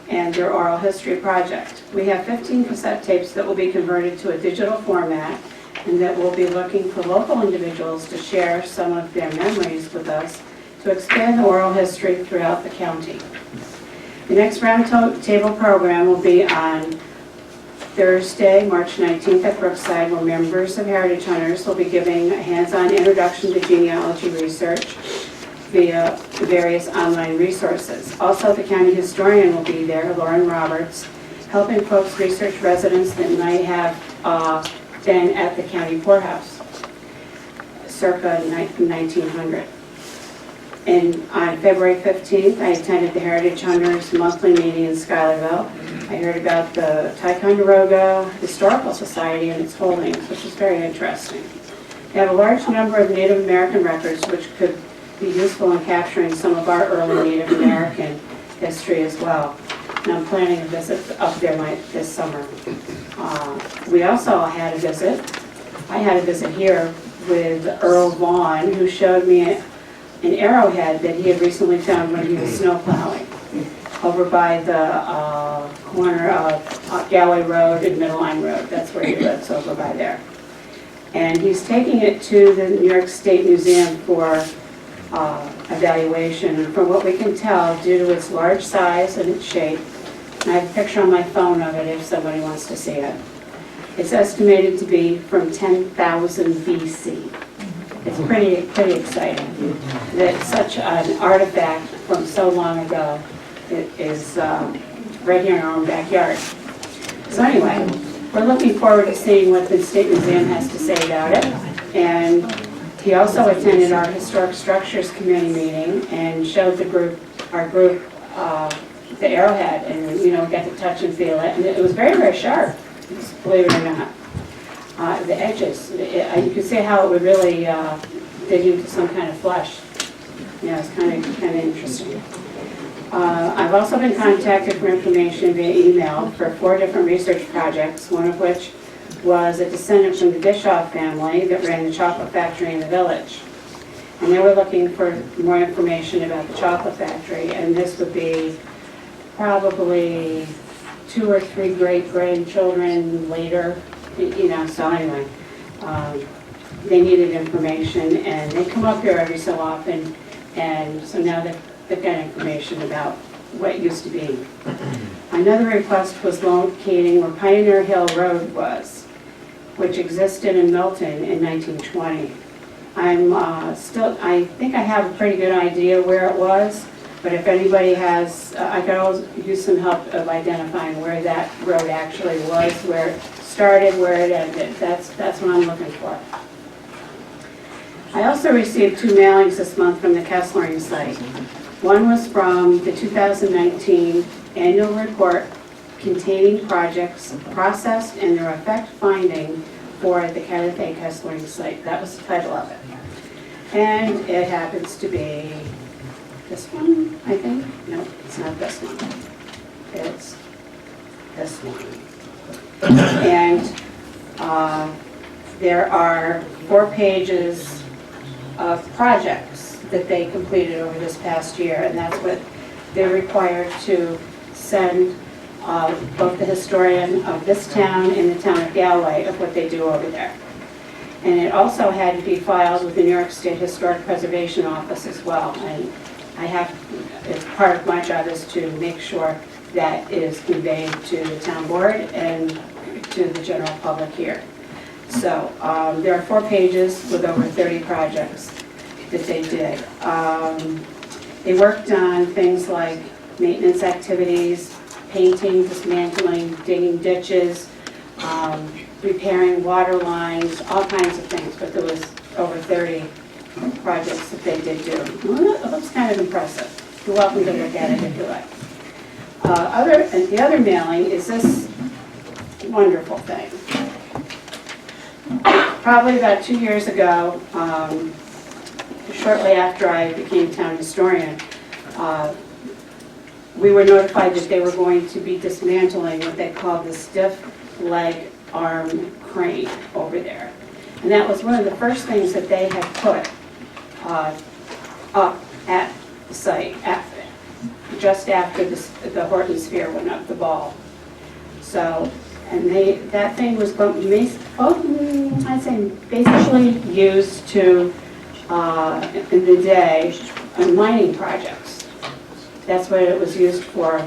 and their oral history project. We have 15 cassette tapes that will be converted to a digital format, and that we'll be looking for local individuals to share some of their memories with us to expand oral history throughout the county. The next roundtable program will be on Thursday, March 19th at Brookside, where members of Heritage Hunters will be giving a hands-on introduction to genealogy research via various online resources. Also, the county historian will be there, Lauren Roberts, helping folks research residents that might have been at the county poorhouse circa 1900. And on February 15th, I attended the Heritage Hunters monthly meeting in Schuylerville. I heard about the Ticonderoga Historical Society and its holdings, which is very interesting. They have a large number of Native American records which could be useful in capturing some of our early Native American history as well. and I'm planning a visit up there this summer. We also had a visit, I had a visit here with Earl Vaughn, who showed me an arrowhead that he had recently found when he was snow plowing over by the corner of Galway Road and Middle Line Road. That's where he lives, over by there. And he's taking it to the New York State Museum for evaluation. And from what we can tell, due to its large size and its shape, and I have a picture on my phone of it if somebody wants to see it, it's estimated to be from 10,000 BC. It's pretty exciting that such an artifact from so long ago is right here in our own backyard. So anyway, we're looking forward to seeing what the State Museum has to say about it. And he also attended our Historic Structures Committee meeting and showed our group, the arrowhead, and got to touch and feel it. And it was very, very sharp, believe it or not. The edges, you could see how it would really dig into some kind of flesh. Yeah, it's kind of interesting. I've also been contacted for information via email for 4 different research projects, one of which was a descendant from the Bischoff family that ran the chocolate factory in the village. And they were looking for more information about the chocolate factory, and this would be probably 2 or 3 great-grandchildren later, so anyway. They needed information, and they come up here every so often, and so now they've got information about what used to be. Another request was locating where Pioneer Hill Road was, which existed in Milton in 1920. I think I have a pretty good idea where it was, but if anybody has, I could always use some help of identifying where that road actually was, where it started, where it ended. That's what I'm looking for. I also received 2 mailings this month from the Kesslering site. One was from the 2019 annual report containing projects processed and their effect finding for the Cathay Kesslering site. That was the title of it. And it happens to be this one, I think. No, it's not this one. It's this one. And there are 4 pages of projects that they completed over this past year, and that's what they're required to send both the historian of this town and the town of Galway of what they do over there. And it also had to be filed with the New York State Historic Preservation Office as well. And it's part of my job is to make sure that is conveyed to the town board and to the general public here. So there are 4 pages with over 30 projects that they did. They worked on things like maintenance activities, painting, dismantling, digging ditches, repairing water lines, all kinds of things, but there was over 30 projects that they did do. Well, it looks kind of impressive. You're welcome to look at it if you like. The other mailing is this wonderful thing. Probably about 2 years ago, shortly after I became town historian, we were notified that they were going to be dismantling what they called the stiff leg arm crane over there. And that was one of the first things that they had put up at the site just after the Horton Sphere went up the ball. So, and that thing was I'd say basically used to, in the day, on mining projects. That's what it was used for.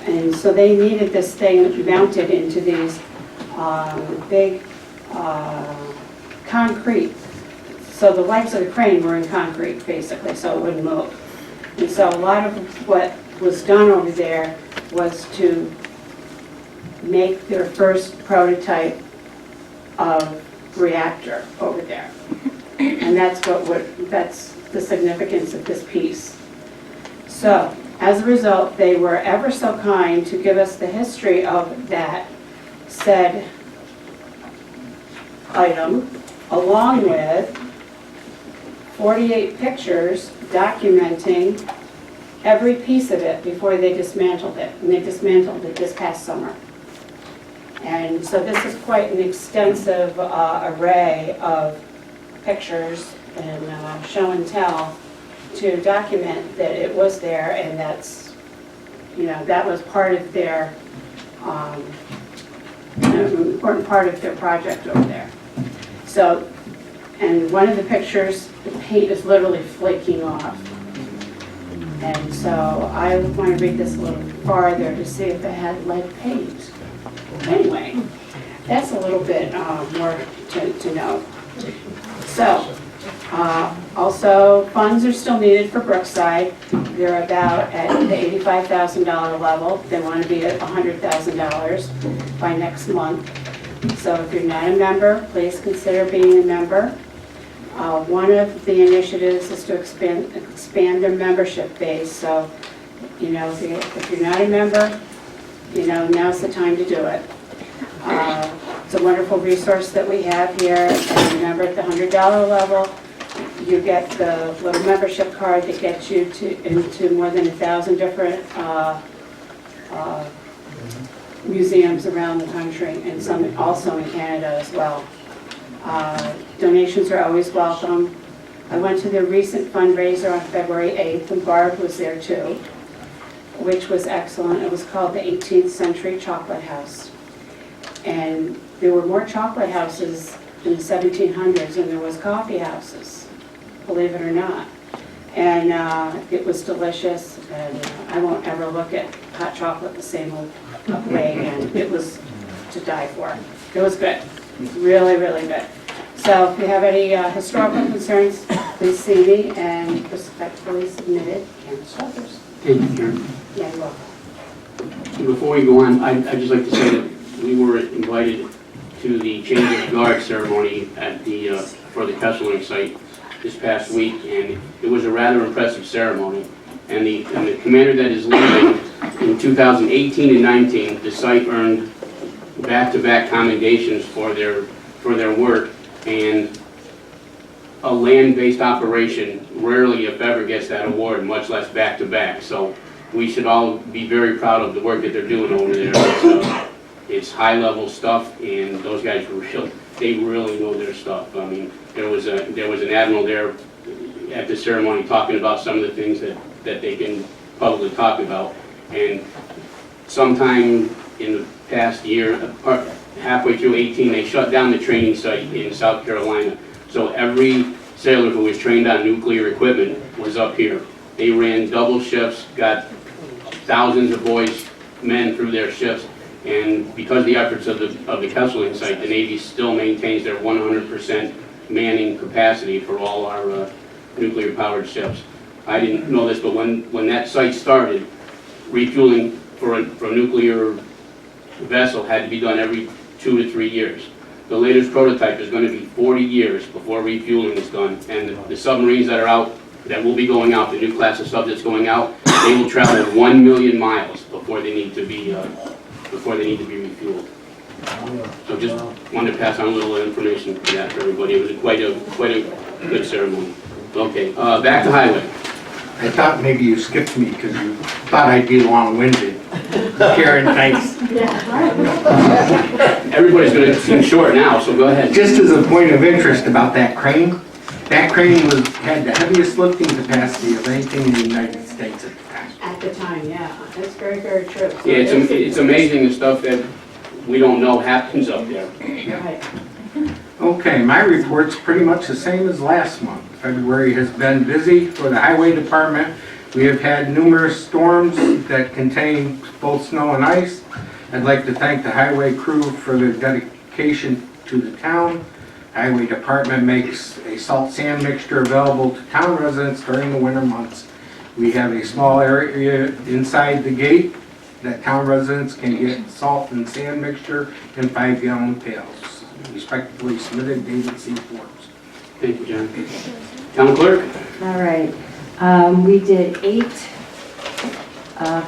And so they needed this thing mounted into these big concrete. So the legs of the crane were in concrete, basically, so it wouldn't move. And so a lot of what was done over there was to make their first prototype of reactor over there. And that's that's the significance of this piece. So, as a result, they were ever so kind to give us the history of that said item, along with 48 pictures documenting every piece of it before they dismantled it, and they dismantled it this past summer. And so this is quite an extensive array of pictures and show and tell to document that it was there, and that's, you know, that was part of their, an important part of their project over there. So, and one of the pictures, the paint is literally flaking off. And so I want to read this a little farther to see if it had lead paint. Anyway, that's a little bit more to know. So, also, funds are still needed for Brookside. They're about at the $85,000 level. They want to be at $100,000 by next month. So if you're not a member, please consider being a member. One of the initiatives is to expand their membership base. So, you know, if you're not a member, you know, now's the time to do it. It's a wonderful resource that we have here. And remember, at the $100 level, you get the little membership card that gets you into more than 1,000 different museums around the country, and some also in Canada as well. Donations are always welcome. I went to the recent fundraiser on February 8th, and Barb was there too, which was excellent. It was called the 18th Century Chocolate House. And there were more chocolate houses in the 1700s than there was coffee houses, believe it or not. And it was delicious, and I won't ever look at hot chocolate the same way again. It was to die for. It was good, really, really good. So if you have any historical concerns, please see me, and respectfully submitted, Karen Struthers. Thank you, Karen. Yeah, you're welcome. Before we go on, I'd just like to say that we were invited to the change of guard ceremony at the for the Kesselring site this past week, and it was a rather impressive ceremony. And the commander that is leaving in 2018 and 19, the site earned back-to-back commendations for their work, and a land-based operation rarely, if ever, gets that award, much less back-to-back. So we should all be very proud of the work that they're doing over there. It's high-level stuff, and those guys really know their stuff. I mean, there was an admiral there at the ceremony talking about some of the things that they can publicly talk about. And sometime in the past year, halfway through 18, they shut down the training site in South Carolina. So every sailor who was trained on nuclear equipment was up here. They ran double shifts, got thousands of boys, men through their shifts. And because of the efforts of the Kesselring site, the Navy still maintains their 100% manning capacity for all our nuclear-powered ships. I didn't know this, but when that site started, refueling for a nuclear vessel had to be done every 2 to 3 years. The latest prototype is going to be 40 years before refueling is done, and the submarines that are out, that will be going out, the new class of sub that's going out, they will travel 1 million miles before they need to be refueled. So just wanted to pass on a little information for that for everybody. It was quite a good ceremony. Okay, back to highway. I thought maybe you skipped me because you thought I'd be long-winded. Karen, thanks. Everybody's going to seem short now, so go ahead. Just as a point of interest about that crane had the heaviest lifting capacity of anything in the United States at the time. At the time, yeah, that's very, very true. So Yeah, it's amazing the stuff that we don't know happens up there. Right. Okay, my report's pretty much the same as last month. February has been busy for the highway department. We have had numerous storms that contain both snow and ice. I'd like to thank the highway crew for their dedication to the town. Highway department makes a salt sand mixture available to town residents during the winter months. We have a small area inside the gate that town residents can get salt and sand mixture in 5-gallon pails. Respectfully submitted, David C. Forbes. Thank you, John. Town clerk? All right. We did 8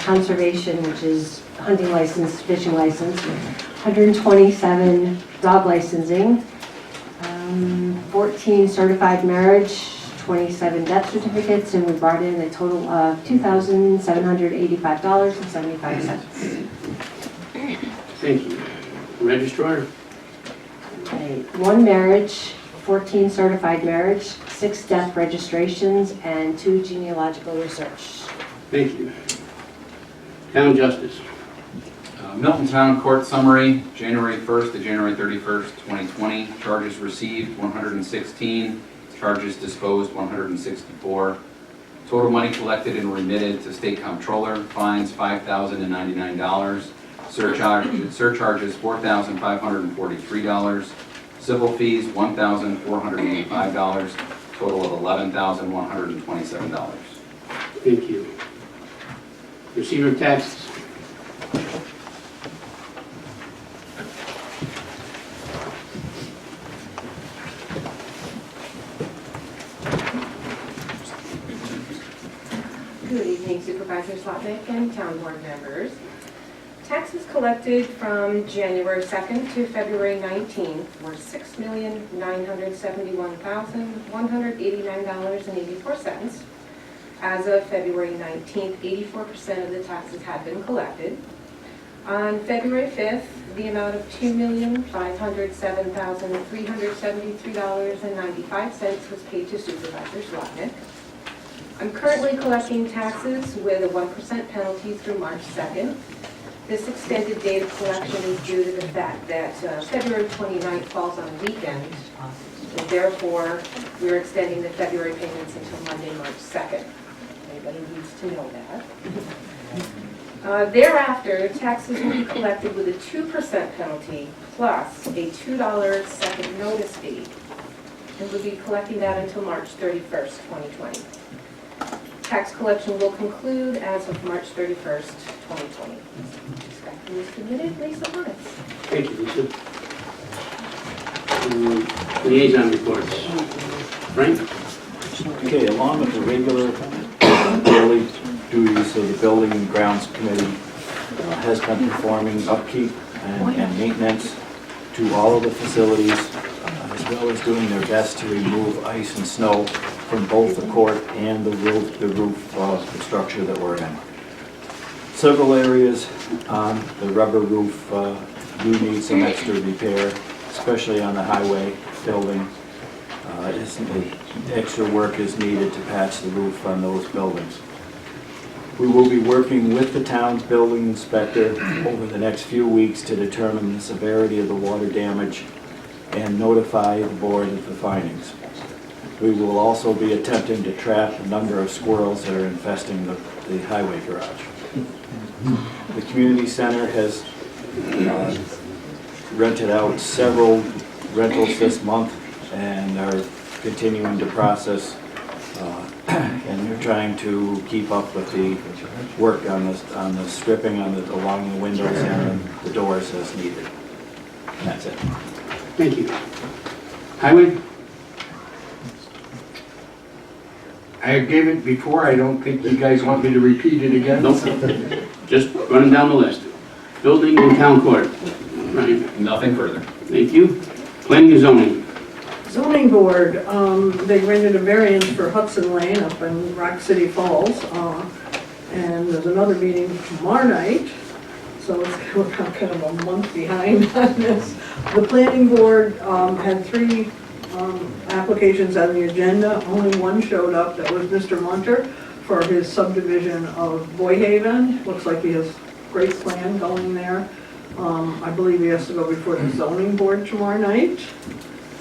conservation, which is hunting license, fishing license, 127 dog licensing, 14 certified marriage, 27 death certificates, and we brought in a total of $2,785.75. Thank you. Registrar? Okay, 1 marriage, 14 certified marriage, 6 death registrations, and 2 genealogical research. Thank you. Town Justice? Milton Town Court Summary, January 1st to January 31st, 2020. Charges received, 116. Charges disposed, 164. Total money collected and remitted to State Comptroller, fines $5,099. Surcharges $4,543. Civil fees $1,485. Total of $11,127. Thank you. Receiver taxes? Good evening, Supervisor Slotnick and Town Board members. Taxes collected from January 2nd to February 19th were $6,971,189.84. As of February 19th, 84% of the taxes had been collected. On February 5th, the amount of $2,507,373.95 was paid to Supervisor Slotnick. I'm currently collecting taxes with a 1% penalty through March 2nd. This extended date of collection is due to the fact that February 29th falls on a weekend, and therefore we're extending the February payments until Monday, March 2nd. Anybody needs to know that. Thereafter, taxes will be collected with a 2% penalty plus a $2 second notice fee, and we'll be collecting that until March 31st, 2020. Tax collection will conclude as of March 31st, 2020. Respectfully submitted, Lisa Hornets. Thank you, Lisa. Liaison reports. Frank? Okay, along with the regular daily duties of the Building and Grounds Committee, has been performing upkeep and maintenance to all of the facilities, as well as doing their best to remove ice and snow from both the court and the roof structure that we're in. Several areas on the rubber roof do need some extra repair, especially on the highway building. Extra work is needed to patch the roof on those buildings. We will be working with the town's building inspector over the next few weeks to determine the severity of the water damage and notify the board of the findings. We will also be attempting to trap a number of squirrels that are infesting the highway garage. The community center has rented out several rentals this month and are continuing to process, and they're trying to keep up with the work on the stripping along the windows and the doors as needed. And that's it. Thank you. Highway? I gave it before, I don't think you guys want me to repeat it again. Nope. Just running down the list. Building and Town Court. Right. Nothing further. Thank you. Planning and zoning. Zoning Board, they granted a variance for Hudson Lane up in Rock City Falls, and there's another meeting tomorrow night, so we're kind of a month behind on this. The Planning Board had 3 applications on the agenda. Only one showed up, that was Mr. Munter for his subdivision of Boyhaven. Looks like he has a great plan going there. I believe he has to go before the Zoning Board tomorrow night.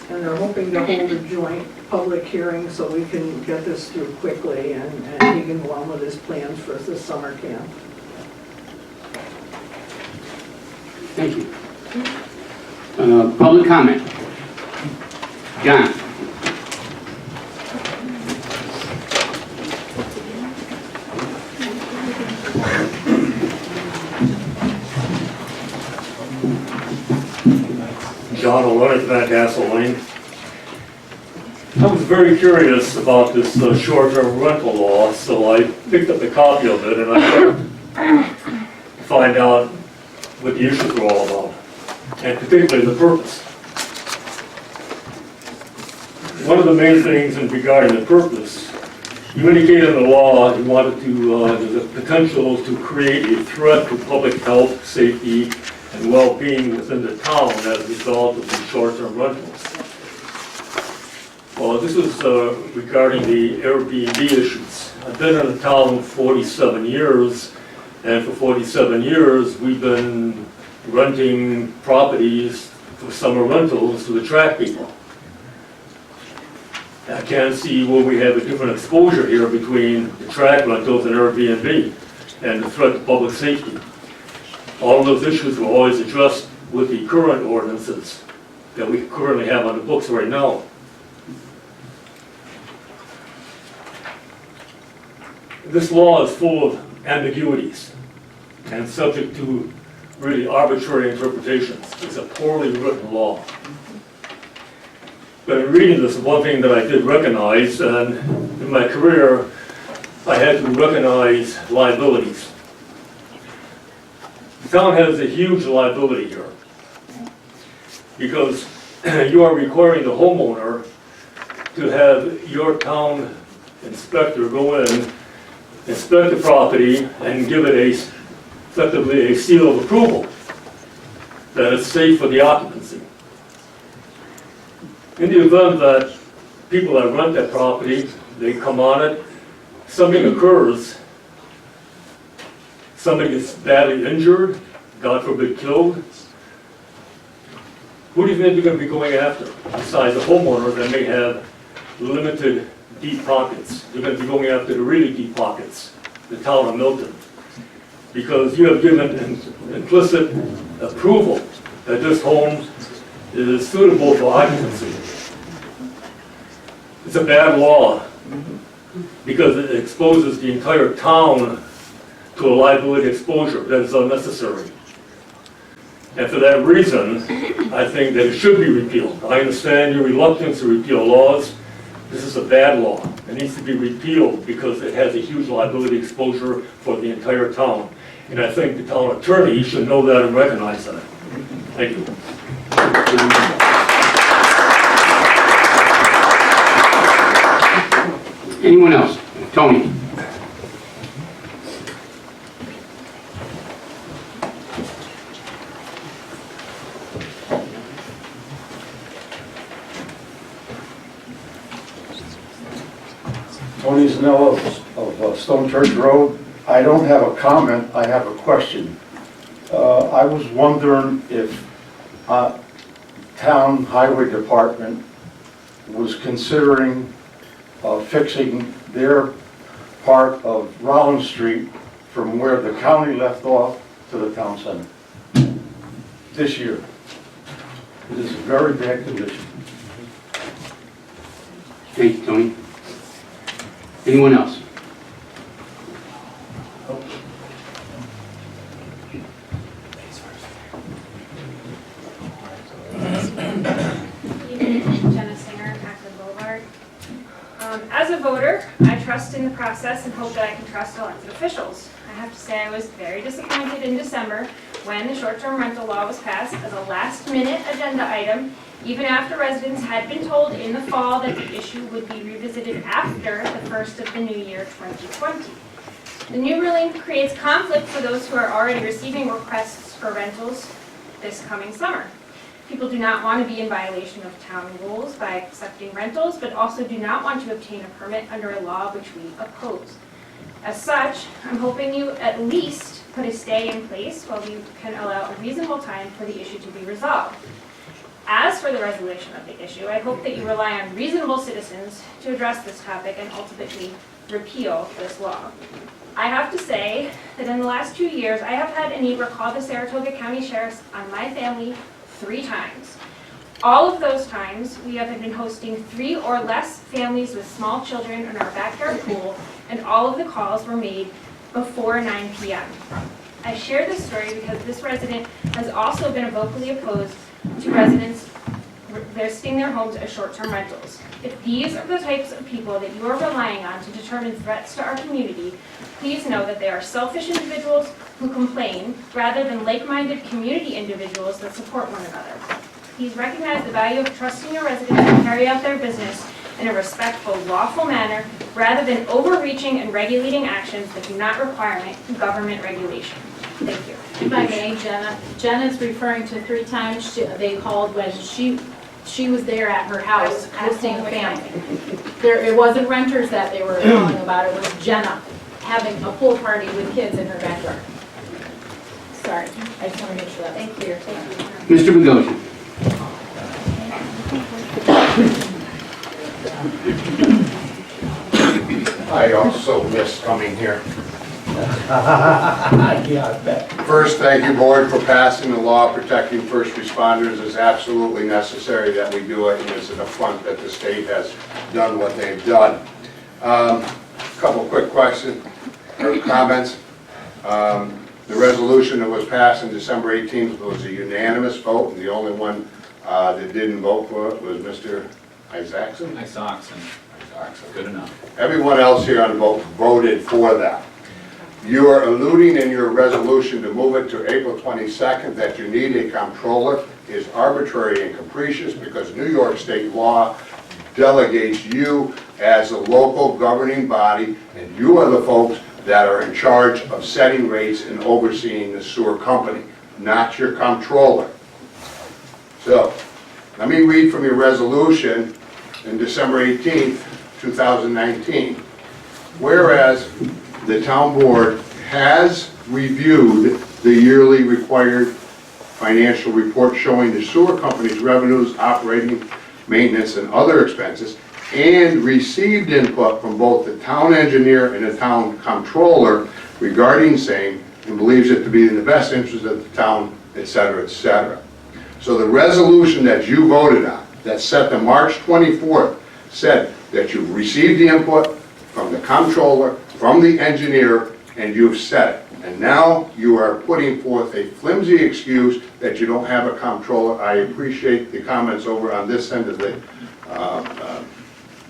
And they're hoping to hold a joint public hearing so we can get this through quickly and he can go on with his plans for this summer camp. Thank you. Public comment. John. John O'Leary, Van Castle Lane. I was very curious about this short-term rental law, so I picked up a copy of it and I tried to find out what the issues were all about, and particularly the purpose. one of the main things in regarding the purpose, you indicated in the law you wanted to, there's a potential to create a threat to public health, safety, and well-being within the town as a result of the short-term rentals. Well, this is regarding the Airbnb issues. I've been in the town 47 years, and for 47 years, we've been renting properties for summer rentals to attract people. I can't see where we have a different exposure here between the tract rentals and Airbnb and the threat to public safety. All of those issues were always addressed with the current ordinances that we currently have on the books right now. This law is full of ambiguities and subject to really arbitrary interpretations. It's a poorly written law. But in reading this, one thing that I did recognize, and in my career, I had to recognize liabilities. The town has a huge liability here because you are requiring the homeowner to have your town inspector go in, inspect the property, and give it effectively a seal of approval that it's safe for the occupancy. In the event that people that rent that property, they come on it, something occurs, somebody gets badly injured, God forbid killed, who do you think you're going to be going after besides the homeowner that may have limited deep pockets? You're going to be going after the really deep pockets, the town of Milton, because you have given implicit approval that this home is suitable for occupancy. It's a bad law because it exposes the entire town to a liability exposure that is unnecessary. And for that reason, I think that it should be repealed. I understand your reluctance to repeal laws. This is a bad law. It needs to be repealed because it has a huge liability exposure for the entire town. And I think the town attorney should know that and recognize that. Thank you. Anyone else? Tony? Tony Zanella of Stone Church Road. I don't have a comment, I have a question. I was wondering if town highway department was considering fixing their part of Rollins Street from where the county left off to the town center this year. It is in very bad condition. Thank you, Tony. Anyone else? Jenna Singer, Acton Boulevard. As a voter, I trust in the process and hope that I can trust elected officials. I have to say I was very disappointed in December when the short-term rental law was passed as a last-minute agenda item, even after residents had been told in the fall that the issue would be revisited after the first of the new year 2020. The new ruling creates conflict for those who are already receiving requests for rentals this coming summer. People do not want to be in violation of town rules by accepting rentals, but also do not want to obtain a permit under a law which we oppose. As such, I'm hoping you at least put a stay in place while we can allow a reasonable time for the issue to be resolved. As for the resolution of the issue, I hope that you rely on reasonable citizens to address this topic and ultimately repeal this law. I have to say that in the last 2 years, I have had a neighbor call the Saratoga County Sheriff's on my family 3 times. All of those times, we have been hosting 3 or less families with small children in our backyard pool, and all of the calls were made before 9 p.m. I share this story because this resident has also been vocally opposed to residents listing their homes as short-term rentals. If these are the types of people that you are relying on to determine threats to our community, please know that they are selfish individuals who complain rather than like-minded community individuals that support one another. Please recognize the value of trusting your residents to carry out their business in a respectful, lawful manner, rather than overreaching and regulating actions that do not require government regulation. Thank you. If I may, Jenna's referring to 3 times they called when she was there at her house hosting a family. It wasn't renters that they were calling about, it was Jenna having a pool party with kids in her backyard. Sorry, I just want to make sure that was clear. Thank you. Mr. Bogosian. I also miss coming here. Yeah, I bet. First, thank you, board, for passing the law protecting first responders. It's absolutely necessary that we do it, and it's an affront that the state has done what they've done. Couple quick questions or comments. The resolution that was passed on December 18th was a unanimous vote, and the only one that didn't vote for it was Mr. Isaacson. Good enough. Everyone else here on vote voted for that. You are alluding in your resolution to move it to April 22nd that you need a comptroller is arbitrary and capricious because New York state law delegates you as a local governing body, and you are the folks that are in charge of setting rates and overseeing the sewer company, not your comptroller. So, let me read from your resolution in December 18th, 2019. Whereas the town board has reviewed the yearly required financial report showing the sewer company's revenues, operating, maintenance, and other expenses, and received input from both the town engineer and the town comptroller regarding same, and believes it to be in the best interest of the town, etc., etc. So the resolution that you voted on, that set to March 24th, said that you've received the input from the comptroller, from the engineer, and you've said it. And now you are putting forth a flimsy excuse that you don't have a comptroller. I appreciate the comments over on this end of the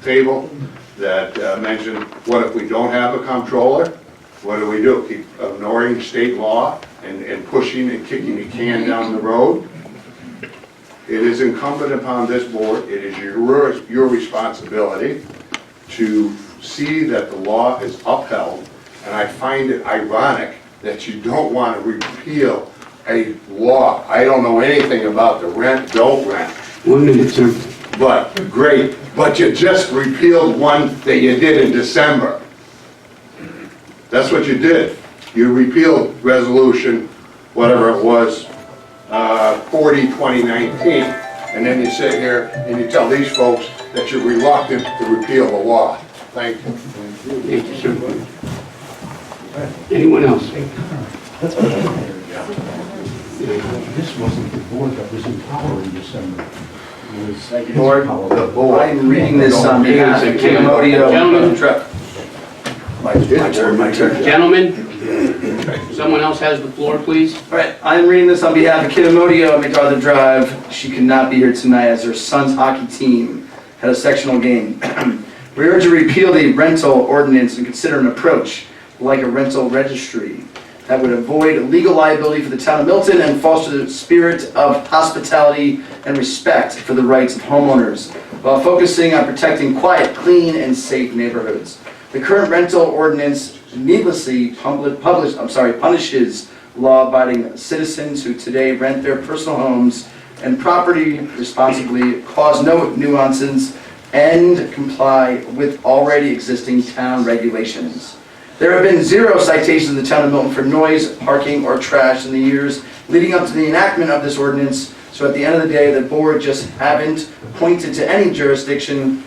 table that mentioned, what if we don't have a comptroller? What do? Keep ignoring state law and pushing and kicking the can down the road? It is incumbent upon this board, it is your responsibility to see that the law is upheld, and I find it ironic that you don't want to repeal a law. I don't know anything about the rent, don't rent. 1 minute, sir. But, great, but you just repealed one that you did in December. That's what you did. You repealed resolution, whatever it was, 40/2019, and then you sit here and you tell these folks that you're reluctant to repeal the law. Thank you. Thank you, sir. Anyone else? This wasn't the board that was in power in December. Board, I'm reading this on behalf of Kim Gentlemen. My turn. Gentlemen, someone else has the floor, please. All right, I'm reading this on behalf of Kitamodio of MacArthur Drive. She could not be here tonight as her son's hockey team had a sectional game. We urge to repeal the rental ordinance and consider an approach like a rental registry that would avoid legal liability for the town of Milton and foster the spirit of hospitality and respect for the rights of homeowners, while focusing on protecting quiet, clean, and safe neighborhoods. The current rental ordinance needlessly punishes law-abiding citizens who today rent their personal homes and property responsibly, cause no nuances, and comply with already existing town regulations. There have been 0 citations in the town of Milton for noise, parking, or trash in the years leading up to the enactment of this ordinance, so at the end of the day, the board just haven't pointed to any jurisdiction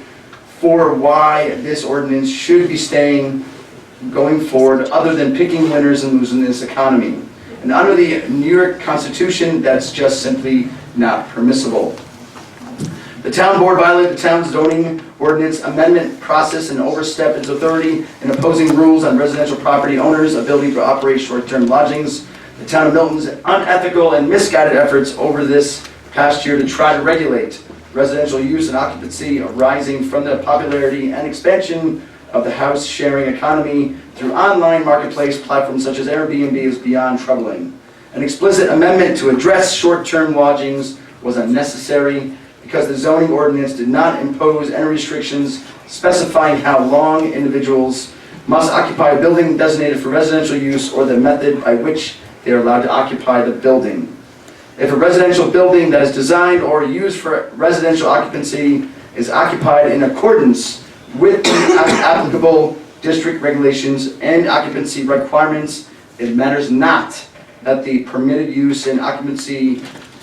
for why this ordinance should be staying going forward other than picking winners and losing this economy. And under the New York Constitution, that's just simply not permissible. The town board violated the town's zoning ordinance amendment process and overstepped its authority in opposing rules on residential property owners' ability to operate short-term lodgings. The town of Milton's unethical and misguided efforts over this past year to try to regulate residential use and occupancy arising from the popularity and expansion of the house sharing economy through online marketplace platforms such as Airbnb is beyond troubling. An explicit amendment to address short-term lodgings was unnecessary. The because the zoning ordinance did not impose any restrictions specifying how long individuals must occupy a building designated for residential use or the method by which they are allowed to occupy the building. If a residential building that is designed or used for residential occupancy is occupied in accordance with the applicable district regulations and occupancy requirements, it matters not that the permitted use and occupancy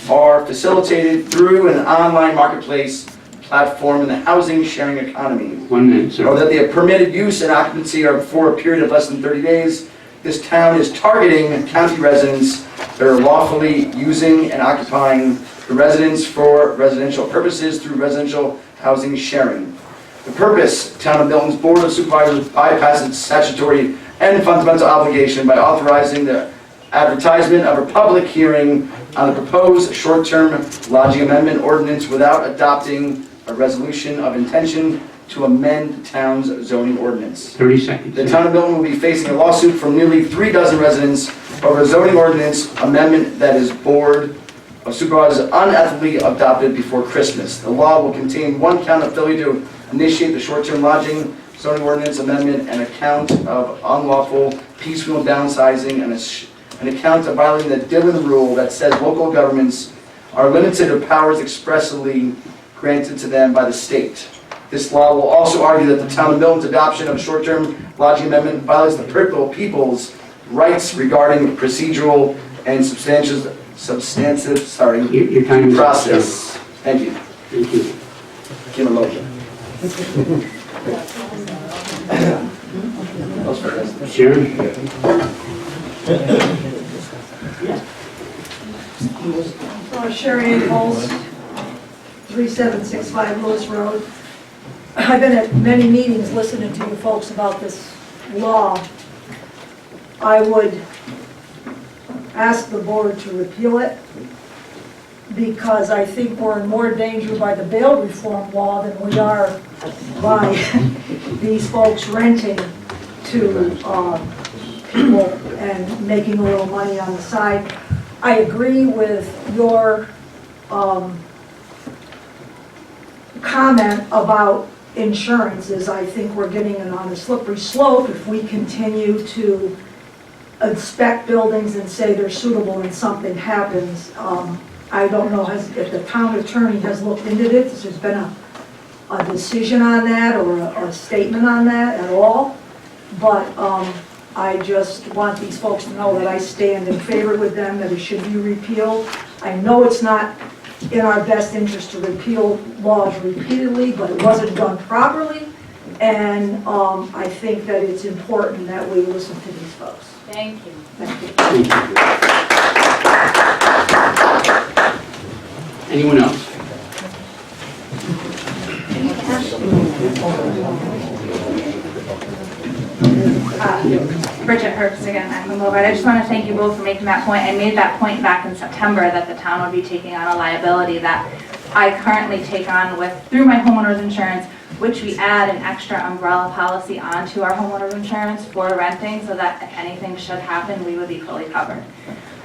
are facilitated through an online marketplace platform in the housing sharing economy. 1 minute, sir. Or that the permitted use and occupancy are for a period of less than 30 days. This town is targeting county residents that are lawfully using and occupying the residence for residential purposes through residential housing sharing. The purpose, Town of Milton's Board of Supervisors bypassed its statutory and fundamental obligation by authorizing the advertisement of a public hearing on the proposed short-term lodging amendment ordinance without adopting a resolution of intention to amend the town's zoning ordinance. 30 seconds. The Town of Milton will be facing a lawsuit from nearly 36 residents over a zoning ordinance amendment that is Board of Supervisors unethically adopted before Christmas. The law will contain 1 count of failure to initiate the short-term lodging zoning ordinance amendment, an account of unlawful piecemeal downsizing, and an account of violating the Dillon rule that says local governments are limited to powers expressly granted to them by the state. This law will also argue that the Town of Milton's adoption of a short-term lodging amendment violates the people's rights regarding procedural and substantive Your time is up, process. sir. Thank you. Thank you. Give a motion. Sharon? Sherry Ann Bowles, 3765 Lewis Road. I've been at many meetings listening to you folks about this law. I would ask the board to repeal it because I think we're in more danger by the bail reform law than we are by these folks renting to people and making a little money on the side. I agree with your comment about insurances. I think we're getting on a slippery slope if we continue to inspect buildings and say they're suitable and something happens. I don't know if the town attorney has looked into this, if there's been a decision on that or a statement on that at all, but I just want these folks to know that I stand in favor with them, that it should be repealed. I know it's not in our best interest to repeal laws repeatedly, but it wasn't done properly, and I think that it's important that we listen to these folks. Thank you. Thank you. Thank you. Anyone else? Bridget Herbst again, I'm Boulevard. I just want to thank you both for making that point. I made that point back in September that the town would be taking on a liability that I currently take on through my homeowner's insurance, which we add an extra umbrella policy onto our homeowner's insurance for renting so that if anything should happen, we would be fully covered.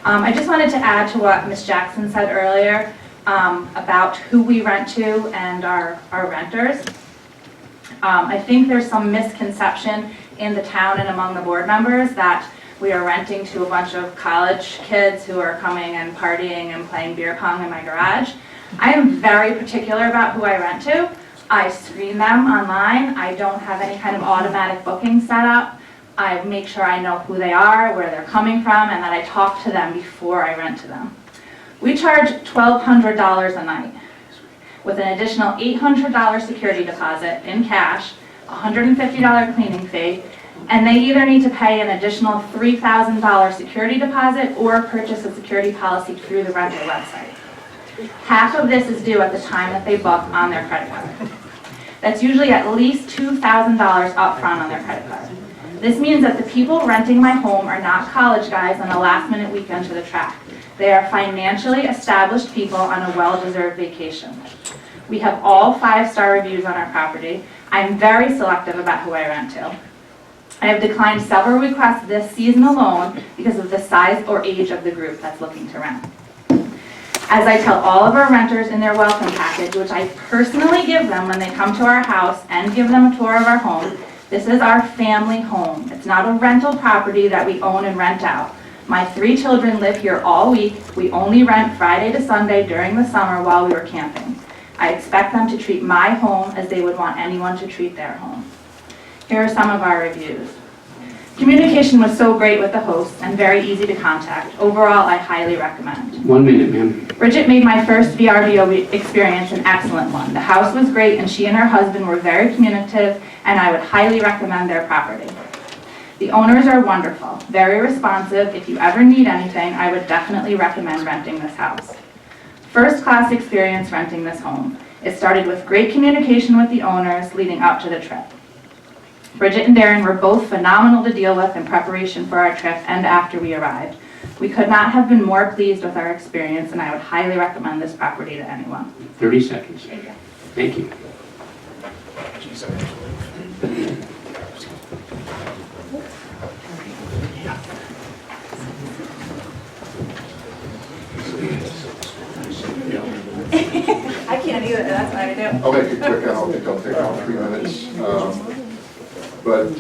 I just wanted to add to what Ms. Jackson said earlier about who we rent to and our renters. I think there's some misconception in the town and among the board members that we are renting to a bunch of college kids who are coming and partying and playing beer pong in my garage. I am very particular about who I rent to. I screen them online. I don't have any kind of automatic booking set up. I make sure I know who they are, where they're coming from, and that I talk to them before I rent to them. We charge $1,200 a night with an additional $800 security deposit in cash, $150 cleaning fee, and they either need to pay an additional $3,000 security deposit or purchase a security policy through the rental website. Half of this is due at the time that they book on their credit card. That's usually at least $2,000 upfront on their credit card. This means that the people renting my home are not college guys on a last-minute weekend to the track. They are financially established people on a well-deserved vacation. We have all 5-star reviews on our property. I'm very selective about who I rent to. I have declined several requests this season alone because of the size or age of the group that's looking to rent. As I tell all of our renters in their welcome package, which I personally give them when they come to our house and give them a tour of our home, this is our family home. It's not a rental property that we own and rent out. My 3 children live here all week. We only rent Friday to Sunday during the summer while we were camping. I expect them to treat my home as they would want anyone to treat their home. Here are some of our reviews. Communication was so great with the hosts and very easy to contact. Overall, I highly recommend. 1 minute, ma'am. Bridget made my first VRBO experience an excellent one. The house was great and she and her husband were very communicative, and I would highly recommend their property. The owners are wonderful, very responsive. If you ever need anything, I would definitely recommend renting this house. First class experience renting this home. It started with great communication with the owners leading up to the trip. Bridget and Darren were both phenomenal to deal with in preparation for our trip and after we arrived. We could not have been more pleased with our experience, and I would highly recommend this property to anyone. 30 seconds. Thank you. I can't either, that's what I do. I'll make it quick, I don't think I'll take all 3 minutes. But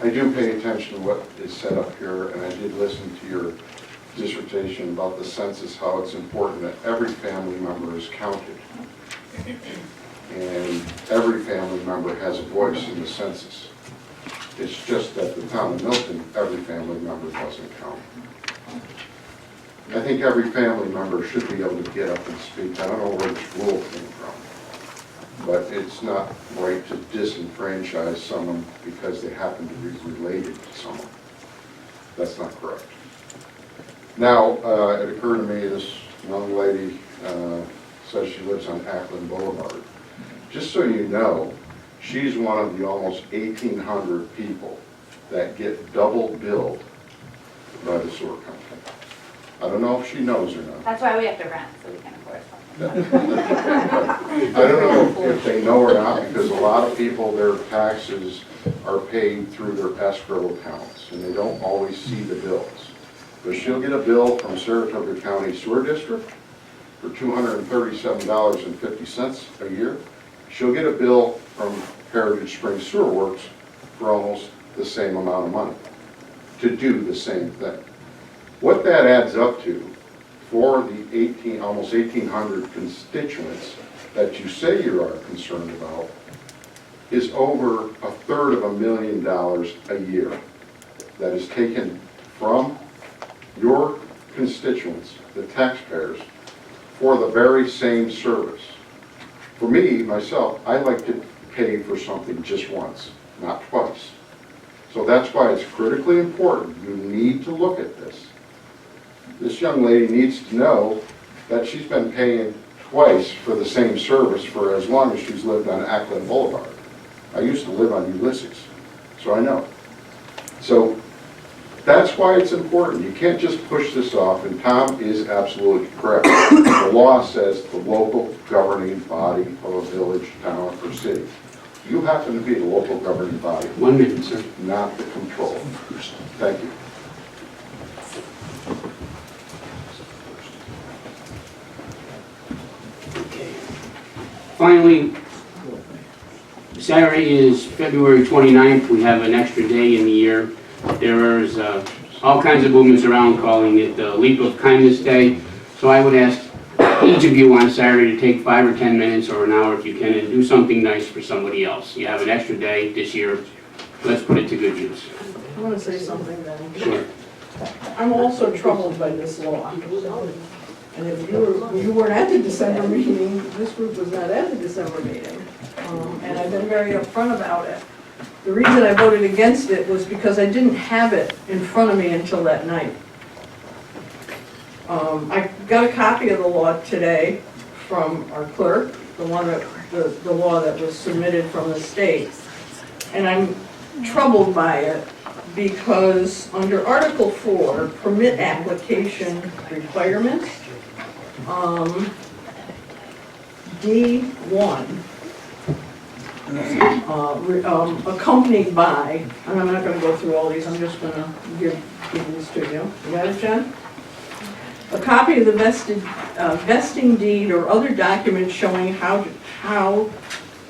I do pay attention to what is set up here, and I did listen to your dissertation about the census, how it's important that every family member is counted. And every family member has a voice in the census. It's just that the town of Milton, every family member doesn't count. I think every family member should be able to get up and speak. I don't know where this rule came from, but it's not right to disenfranchise someone because they happen to be related to someone. That's not correct. Now, it occurred to me, this young lady says she lives on Ackland Boulevard. Just so you know, she's one of the almost 1,800 people that get double billed by the sewer company. I don't know if she knows or not. That's why we have to rent, so we can afford something. I don't know if they know or not, because a lot of people, their taxes are paid through their escrow accounts, and they don't always see the bills. But she'll get a bill from Saratoga County Sewer District for $237.50 a year. She'll get a bill from Heritage Springs Sewer Works for almost the same amount of money to do the same thing. What that adds up to for the almost 1,800 constituents that you say you are concerned about is over $250,000 a year that is taken from your constituents, the taxpayers, for the very same service. For me, myself, I like to pay for something just once, not twice. So that's why it's critically important. You need to look at this. This young lady needs to know that she's been paying twice for the same service for as long as she's lived on Ackland Boulevard. I used to live on Ulysses, so I know. So that's why it's important. You can't just push this off, and Tom is absolutely correct. The law says the local governing body of a village, town, or city. You happen to be the local governing body. 1 minute, sir. Not the control. Thank you. Finally, Saturday is February 29th. We have an extra day in the year. There is all kinds of movements around calling it the Leap of Kindness Day. So I would ask each of you on Saturday to take 5 or 10 minutes or an hour if you can and do something nice for somebody else. You have an extra day this year. Let's put it to good use. I want to say something then. Sure. I'm also troubled by this law. And if you weren't at the December meeting, this group was not at the December meeting. And I've been very upfront about it. The reason I voted against it was because I didn't have it in front of me until that night. I got a copy of the law today from our clerk, the law that was submitted from the state. And I'm troubled by it because under Article 4, permit application requirements, D1, accompanied by, and I'm not going to go through all these, I'm just going to give these to you. You got it, John? A copy of the vesting deed or other document showing how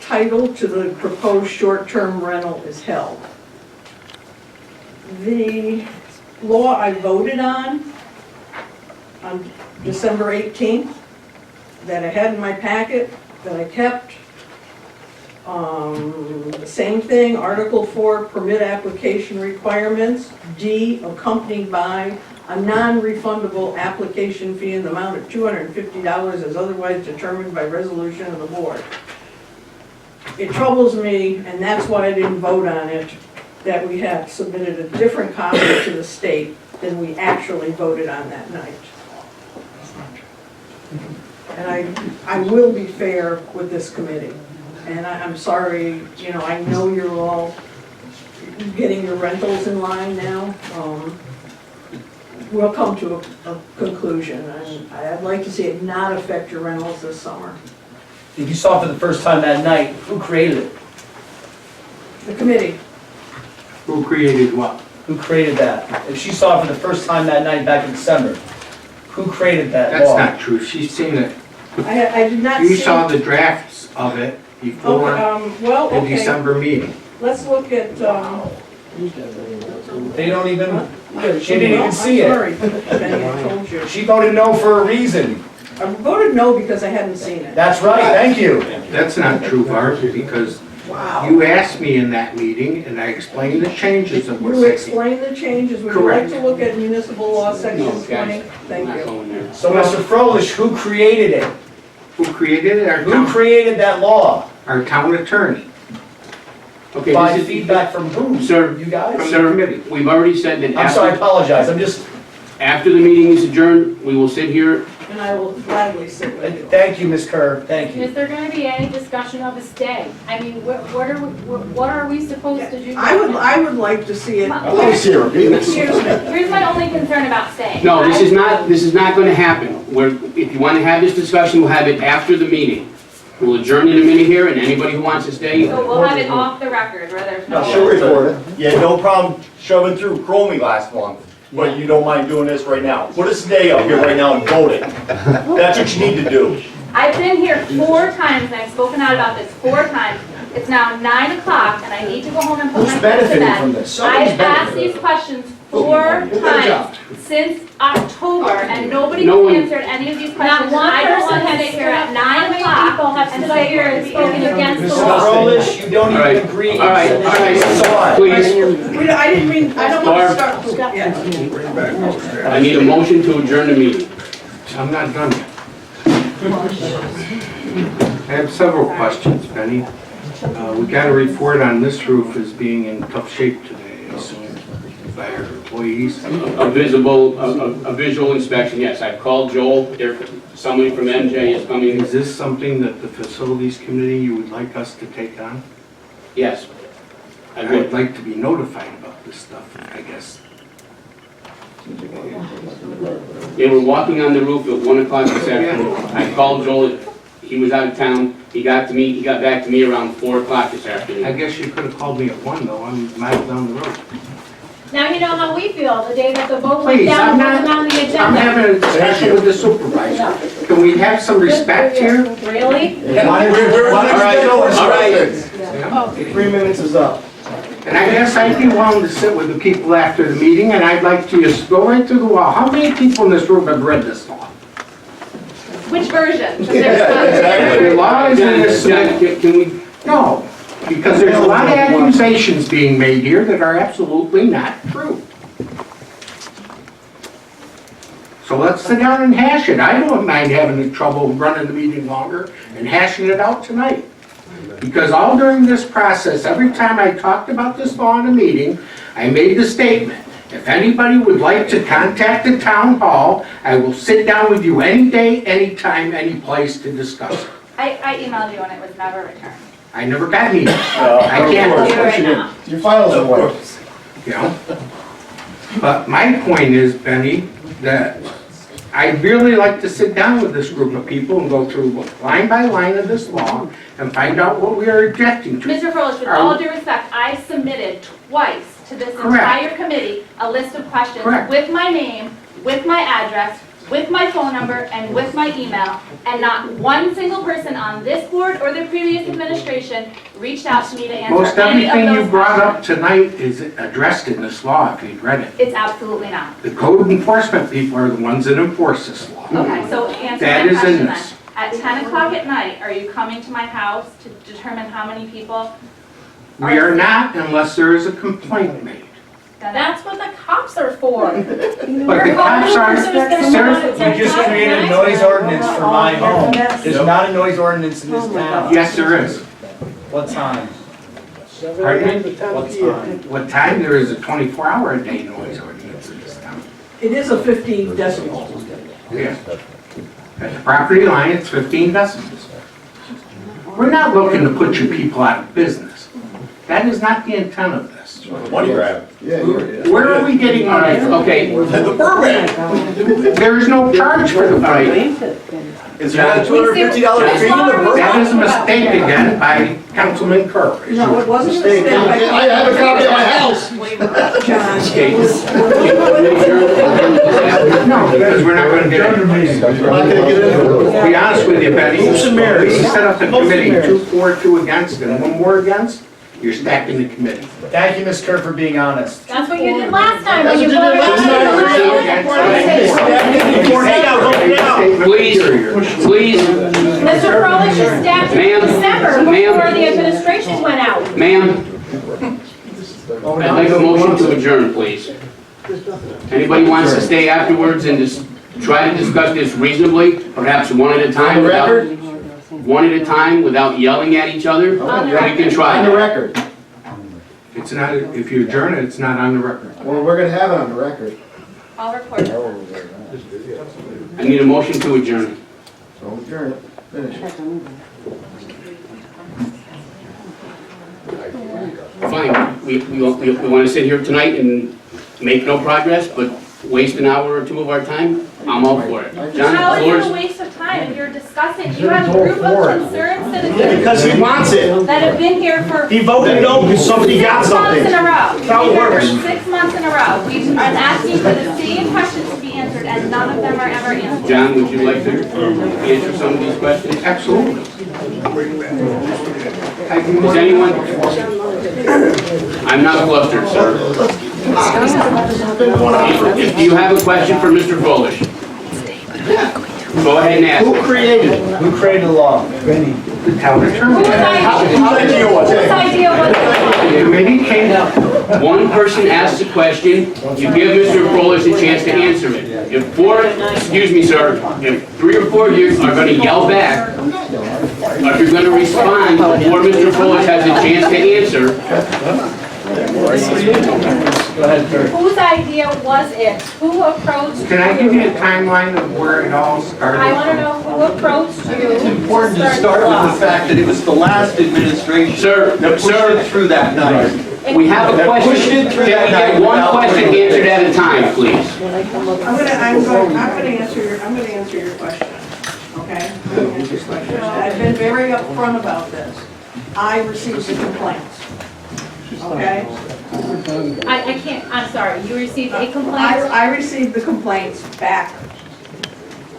title to the proposed short-term rental is held. The law I voted on December 18th, that I had in my packet, that I kept, same thing, Article 4, permit application requirements, D, accompanied by a non-refundable application fee in the amount of $250 as otherwise determined by resolution of the board. It troubles me, and that's why I didn't vote on it, that we had submitted a different copy to the state than we actually voted on that night. And I will be fair with this committee. And I'm sorry, you know, I know you're all getting your rentals in line now. We'll come to a conclusion, and I'd like to see it not affect your rentals this summer. If you saw it for the first time that night, who created it? The committee. Who created what? Who created that? If she saw it for the first time that night back in December, who created that That's law? not true. She's seen it. I did not see. You saw the drafts of it before well, the okay. December meeting. Let's look at, They don't even, she didn't No, even see I'm sorry, it. Benny, I told you. She voted no for a reason. I voted no because I hadn't seen it. That's right, thank you. That's not true, Barb, because you asked me in that meeting, and I explained the changes that we're You seeking. explained the changes. Would you like Correct. to look at municipal law section No, 20? guys, Thank not you. going there. So, Mr. Froelich, who created it? Who created it? Who created that law? Our town attorney. Okay, By this is feedback from who? Sir, You guys? sir, we've already said that I'm sorry, I after, apologize, I'm just, after the meeting is adjourned, we will sit here. And I will gladly sit with you. thank you, Ms. Kerr, thank you. Is there going to be any discussion of a stay? I mean, what are we supposed to do? I would like to see it. Excuse me. Here's my only concern about staying. No, this is not going to happen. If you want to have this discussion, we'll have it after the meeting. We'll adjourn in a minute here, and anybody who wants to stay. So we'll have it off the record where there's no. She'll record it. You had no problem shoving through Chromie last month, but you don't mind doing this right now. Put a stay up here right now and vote it. That's what you need to do. I've been here 4 times and I've spoken out about this 4 times. It's now 9 o'clock and I need to go home and put my Who's kids to benefiting bed. from this? Somebody's I've asked benefiting. these questions 4 times since October and nobody No one- has answered any of these questions. Not one I don't want person to has sit here at stood 9 up. o'clock and sit here and spoken against the Mr. law. Froelich, you don't All right, even agree. all right, all right. Please. I didn't mean, I don't want Barb. to start. Yeah. I need a motion to adjourn the meeting. I'm not done yet. I have several questions, Benny. We got a report on this roof as being in tough shape today, I assume, by our employees. A visual inspection, yes. I've called Joel. Somebody from MJ is coming. Is this something that the facilities committee, you would like us to take on? Yes. I I would. would like to be notified about this stuff, I guess. They were walking on the roof at 1 o'clock this afternoon. I called Joel. He was out of town. He got back to me around 4 o'clock this I afternoon. guess you could have called me at 1 though, I'm miles down the road. Now you know how we feel the day that the vote went Please, down, I'm wasn't on the agenda. I'm having a discussion with the supervisor. Can we have some respect here? Really? All right, all right. 3 minutes is up. And I guess I'd be willing to sit with the people after the meeting, and I'd like to just go right through the wall. How many people in this room have read this law? Which version? The law is in this, Can we, no, because there's a lot of accusations being made here that are absolutely not true. So let's sit down and hash it. I don't mind having trouble running the meeting longer and hashing it out tonight. Because all during this process, every time I talked about this law in a meeting, I made the statement, if anybody would like to contact the town hall, I will sit down with you any day, anytime, any place to discuss it. I emailed you and it was never returned. I never got any. I can't. Do it right now. Your files are away. You know? But my point is, Benny, that I'd really like to sit down with this group of people and go through line by line of this law and find out what we are objecting to. Mr. Froelich, with all due respect, I submitted twice to this Correct. entire committee a list of questions Correct. with my name, with my address, with my phone number and with my email, and not one single person on this board or the previous administration reached out to me to answer Most any of everything you those brought up questions. tonight is addressed in this law, if you've read it. It's absolutely not. The code enforcement people are the ones that enforce this law. Okay, so answer That my is in question then. this. At 10 o'clock at night, are you coming to my house to determine how many people? We are not unless there is a complaint made. That's what the cops are for. But the cops are, You just created a noise ordinance for my home. There's not a noise ordinance in this town. yes, there is. What time? Pardon me? What time? What time? There is a 24-hour-a-day noise ordinance in this town. It is a 15 decibel. Yeah. At the property line, it's 15 decibels. We're not looking to put your people out of business. That is not the intent of this. Money grab. Where are we getting money from? Okay, The Burbank. There is no charge for the bike. Is there a $250 fee in the Burbank? That is a mistake again by Councilman Kerr. No, it wasn't a mistake. I have a copy at my house. okay. No, because we're not gonna get it. We're not gonna get into it. To be honest with you, Betty, Motion we carries. set up the Motion committee, carries. 2 for, 2 against, and 1 more against, you're stacking the committee. Thank you, Ms. Kerr, for being honest. That's what you did last time. That's when what you did last time. Please, please, Mr. Froelich is stacked in Ma'am. December Ma'am. before the administration went out. ma'am, I'd like a motion to adjourn, please. Anybody wants to stay afterwards and just try to discuss this reasonably, perhaps one at a time On the without, record? one at a time without yelling at each other? We can try On the that. record. It's not, if you adjourn it, it's not on the record. Well, we're gonna have it on the record. I'll record it. I need a motion to adjourn. So adjourn it. Finish it. Fine, we want to sit here tonight and make no progress, but waste an hour or 2 of our time? I'm all for it. John, How the is floor it a is... waste of time if you're discussing, you have a group of concerned citizens Because he wants it. that have been here for He voted no because somebody got 6 months something. in a row. That's how it We've been works. here for 6 months in a row. We've been asking for the same questions to be answered, and none of them are ever answered. John, would you like to answer some of these questions? Absolutely. Is anyone... I'm not flustered, sir. If you have a question for Mr. Froelich, go ahead and ask. Who created the law? The town attorney. Whose idea was it? The committee came up. One person asks a question, you give Mr. Froelich a chance to answer it. If 4, excuse me, sir, if 3 or 4 of you are going to yell back, or if you're going to respond before Mr. Froelich has a chance to answer, Go ahead, Kurt. Whose idea was it? Who approached you? Can I give you a timeline of where it all started? I want to know who approached you. It's important to start with the fact that it was the last administration that pushed it through that night. we have a question. Pushed it through Can we that get night one without question bringing it. answered at a time, please? I'm gonna answer your question, okay? I'm gonna answer your question. I've been very upfront about this. I received the complaints, okay? I can't, I'm sorry, you received a complaint? I received the complaints back.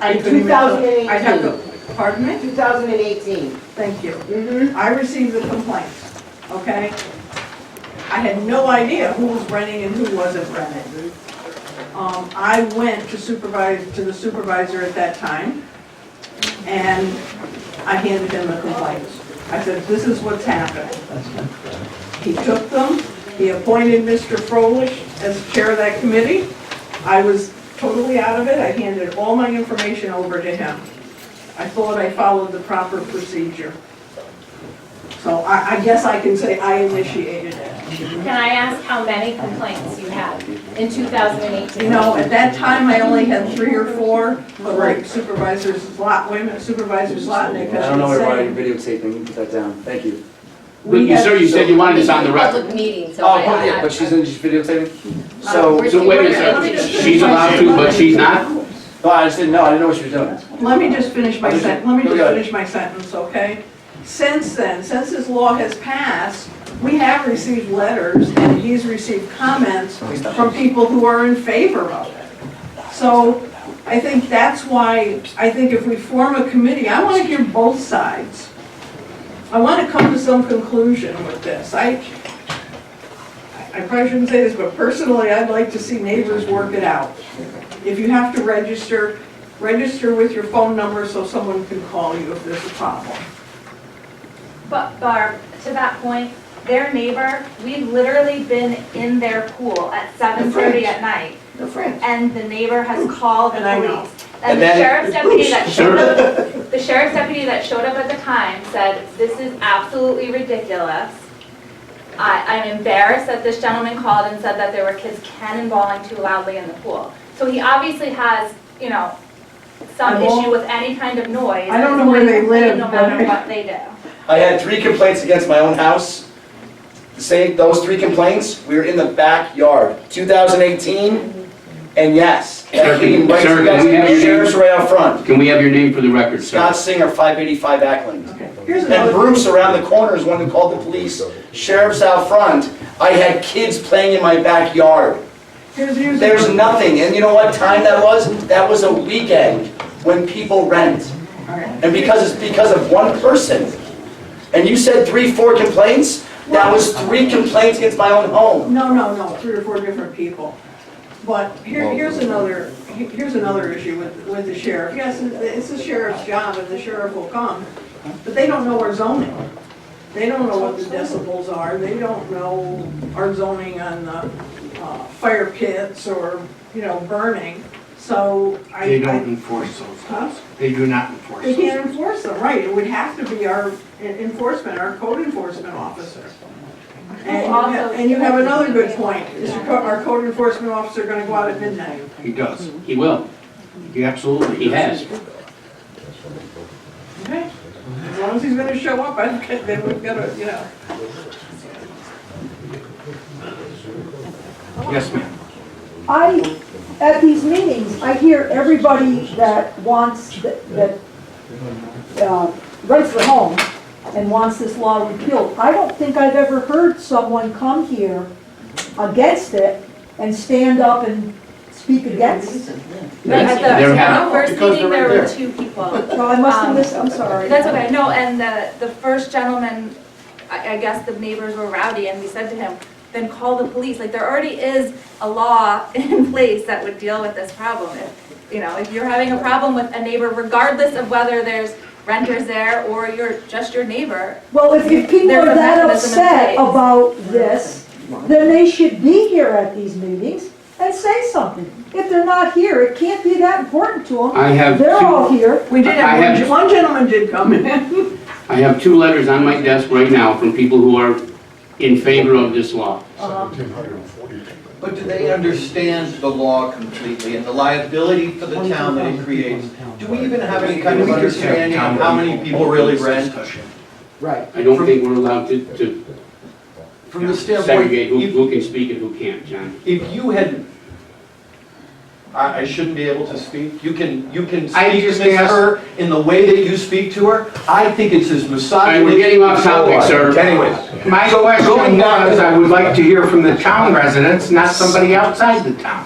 In 2018. I have the, pardon me? 2018. Thank you. I received the complaints, okay? I had no idea who was renting and who wasn't renting. I went to the supervisor at that time, and I handed him the complaints. I said, this is what's happening. He took them, he appointed Mr. Froelich as chair of that committee. I was totally out of it, I handed all my information over to him. I thought I followed the proper procedure. So I guess I can say I initiated it. Can I ask how many complaints you had in 2018? You know, at that time, I only had 3 or 4, but like Supervisor Zlotnick I don't know has why been you're saying. videotaping, you put that down, thank you. Sir, you said you wanted this on the record. Public meeting, so Oh, I... yeah, but she's videotaping? So wait a minute, sir. She's allowed to, but she's not? No, I just didn't know, I didn't know what she was doing. Let me just finish my sentence, Go ahead. okay? Since then, since this law has passed, we have received letters and he's received comments from people who are in favor of it. So I think that's why, I think if we form a committee, I want to hear both sides. I want to come to some conclusion with this. I probably shouldn't say this, but personally, I'd like to see neighbors work it out. If you have to register, register with your phone number so someone can call you if there's a problem. But Barb, to that point, their neighbor, we've literally been in their pool at 7:30 at night. They're friends. And the neighbor has called the And I know. police. And the then- sheriff's deputy that showed up, the sheriff's deputy that showed up at the time said, this is absolutely ridiculous. I'm embarrassed that this gentleman called and said that there were kids cannonballing too loudly in the pool. So he obviously has, you know, some I won't- issue with any kind of noise. I don't know where they live, No but matter what they do. I had 3 complaints against my own house. Those 3 complaints, we were in the backyard. 2018, and yes, that came right Sir, to can we have the your sheriff's name? right out front. Can we have your name for the record, sir? Scott Singer, 585 Ackland. Here's And another, Bruce around the corner is one who called the police. Sheriff's out front. I had kids playing in my backyard. here's There's nothing, and you know what time that was? That was a weekend when people rent. And because it's because of one person. And you said 3, 4 complaints? That was 3 complaints against my own home. No, 3 or 4 different people. But here's another issue with the sheriff. Yes, it's the sheriff's job and the sheriff will come, but they don't know our zoning. They don't know what the decibels are. They don't know our zoning on the fire pits or, you know, burning. So They don't enforce those Huh? laws. They do not enforce They those. can't enforce them, right. It would have to be our enforcement, our code enforcement officer. And you have another good point. Is our code enforcement officer gonna go out at midnight? He does. He will. He absolutely He does. has. Okay. As long as he's gonna show up, then we've gotta, you know. Yes, ma'am. At these meetings, I hear everybody that wants, that rents their home and wants this law repealed. I don't think I've ever heard someone come here against it and stand up and speak against it. At the first meeting, there were 2 people. So I must have missed, I'm sorry. That's okay, no, and the first gentleman, I guess the neighbors were rowdy, and we said to him, then call the police. Like, there already is a law in place that would deal with this problem. If you're having a problem with a neighbor, regardless of whether there's renters there or you're just your neighbor. Well, if people there's are a that mechanism in upset place. about this, then they should be here at these meetings and say something. If they're not here, it can't be that important to them. I have They're two- all here. We did I have, have- one gentleman did come in. I have 2 letters on my desk right now from people who are in favor of this law. But do they understand the law completely and the liability for the town that it creates? Do we even have any kind of understanding of how many people really rent? Right. I don't think we're allowed to From the standpoint, segregate who can speak and who can't, John. if you had, I shouldn't be able to speak. You can I speak to just Ms. asked- Kerr in the way that you speak to her. I think it's as misogynistic. All right, we're getting off topic, sir. Anyways, My question was, I would like to hear from the town residents, not somebody outside the town.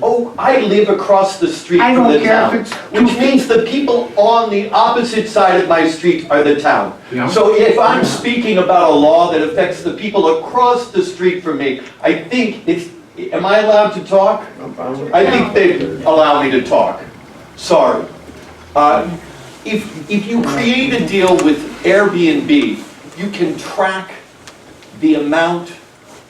oh, I live across the street I from don't the care town. if it's Which means the people on the opposite side of my street are the town. Yeah. So if I'm speaking about a law that affects the people across the street from me, I think it's, am I allowed to talk? I think they allow me to talk. Sorry. If you create a deal with Airbnb, you can track the amount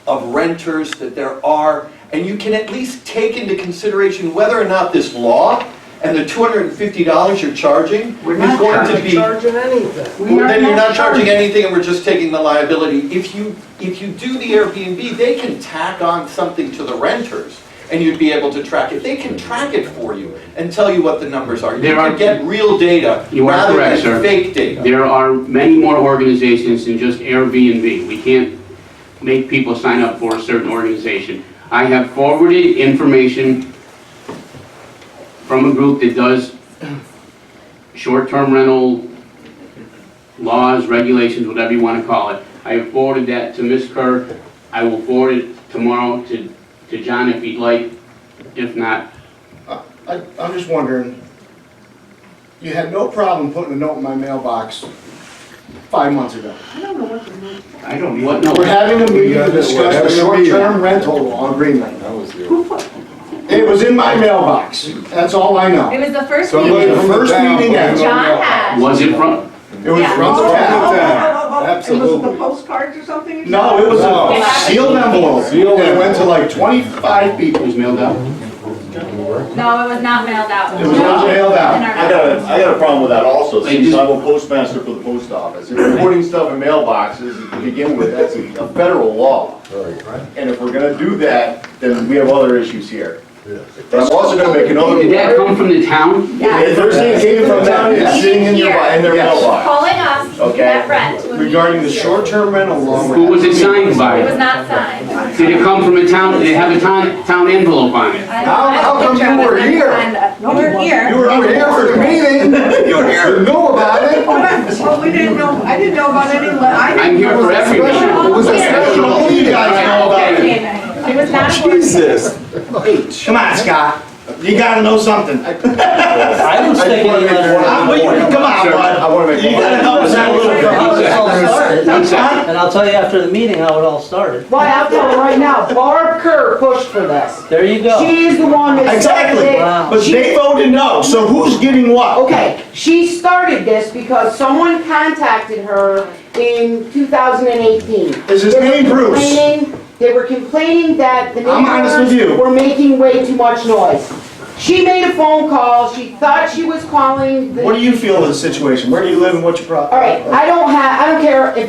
of renters that there are, and you can at least take into consideration whether or not this law and the $250 you're charging is going to be... charging anything. Well, then you're not charging anything and we're just taking the liability. If you do the Airbnb, they can tack on something to the renters and you'd be able to track it. They can track it for you and tell you what the numbers are. You can get real data You are rather correct, than sir. fake data. There are many more organizations than just Airbnb. We can't make people sign up for a certain organization. I have forwarded information from a group that does short-term rental laws, regulations, whatever you want to call it. I have forwarded that to Ms. Kerr. I will forward it tomorrow to John if he'd like. If not, I'm just wondering, you had no problem putting a note in my mailbox 5 months ago. I don't know what to do. I don't even. What, no? We're having a meeting to discuss the short-term rental agreement. It was in my mailbox, that's all I know. It was the first Somebody meeting from the First town, meeting ever. John had. Was it from, It was Yeah. from the town. And was it the postcards or something? you No, said? it was No. a sealed envelope, and it went to like 25 people. was mailed out? No, it was not mailed out. It was not mailed out. In our I got a problem with that also, Ladies. since I'm a postmaster for the post office. If we're putting stuff in mailboxes to begin with, that's a federal law. And if we're gonna do that, then we have other issues here. But I'm also gonna make another. Did that come from the town? If they're saying it came from town, it's sitting in their mailbox. Calling us Okay. at rent. when we Regarding the were here. short-term rental law. Who was it signed It was by? not signed. Did it come from a town, did it have a town envelope on it? How come you were here? You were here. You were here for the meeting, you were here to know about it. Well, we didn't know, I didn't know about any, I'm here for every meeting. It was a special, all you guys know about it. It was not a board meeting. Come on, Scott, you gotta know something. I was thinking Come on, bud. I wanna make. You gotta help us out a little bit. how it all started. One second. And I'll tell you after the meeting how it all started. Well, I'll tell you right now, Barb Kerr pushed for this. There you go. She is the one that started Exactly, it. Wow. but they voted no, so who's getting what? Okay, she started this because someone contacted her in 2018. Is his name Bruce? They were complaining that the I'm honest with neighbors you. were making way too much noise. She made a phone call, she thought she was calling the... What do you feel of the situation? Where do you live and what's your problem? All right, I don't care if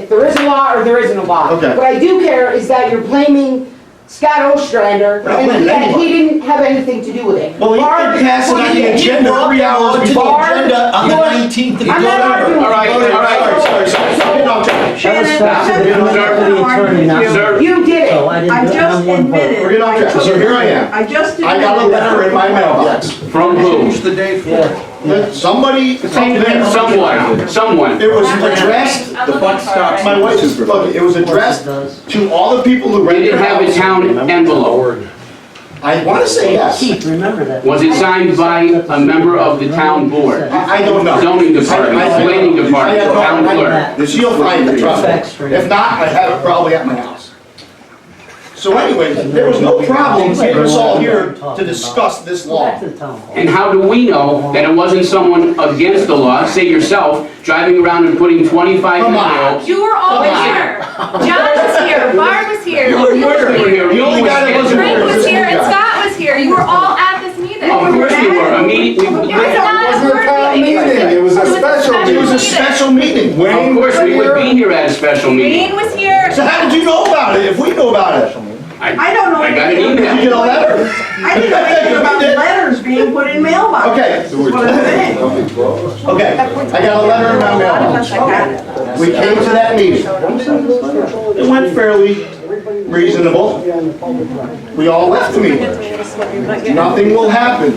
there is a law or there isn't a law. Okay. What I do care is that you're blaming Scott Ostrander, We're not and blaming that anybody. he didn't have anything to do with it. Well, he Barb- passed it on the agenda 3 hours before. Barb, On the Barb- 19th of I'm not arguing. All right, all right. Sorry. Get off track. Shannon, Sir, You did it. So I didn't I do it just on one vote. admitted. We're getting off track, so here I am. I just I got a admitted. letter in my mailbox. from who? Change the date for it. Somebody, Someone. it was addressed, I'm looking for it. my wife, look, it was addressed to all the people who Did rented it their have a house. town envelope? I wanna say yes. Keith, remember that. Was it signed by a member of the town board? I don't know. Zoning department, planning department, town clerk? She'll find it, trust me. If not, I have it probably at my house. So anyways, there was no problem getting us all here to discuss this law. Back to the town hall. And how do we know that it wasn't someone against the law, say yourself, driving around and putting 25 Come on. envelopes? You were all here. John was here, Barb was here. You were here. The only guy that wasn't Frank here was was this here and guy. Scott was here. You were all at this meeting. Of course we were, a meeting, It was not a board meeting. It was a special meeting. of course we would be here at a special meeting. Wayne was here. So how did you know about it, if we know about it? I don't know I got an anything. Did you get a email. letter? I didn't know anything about letters being put in mailboxes. Okay. That's what I'm saying. Okay, I got a letter in my mailbox. We came to that meeting. It went fairly reasonable. We all left the meeting. Nothing will happen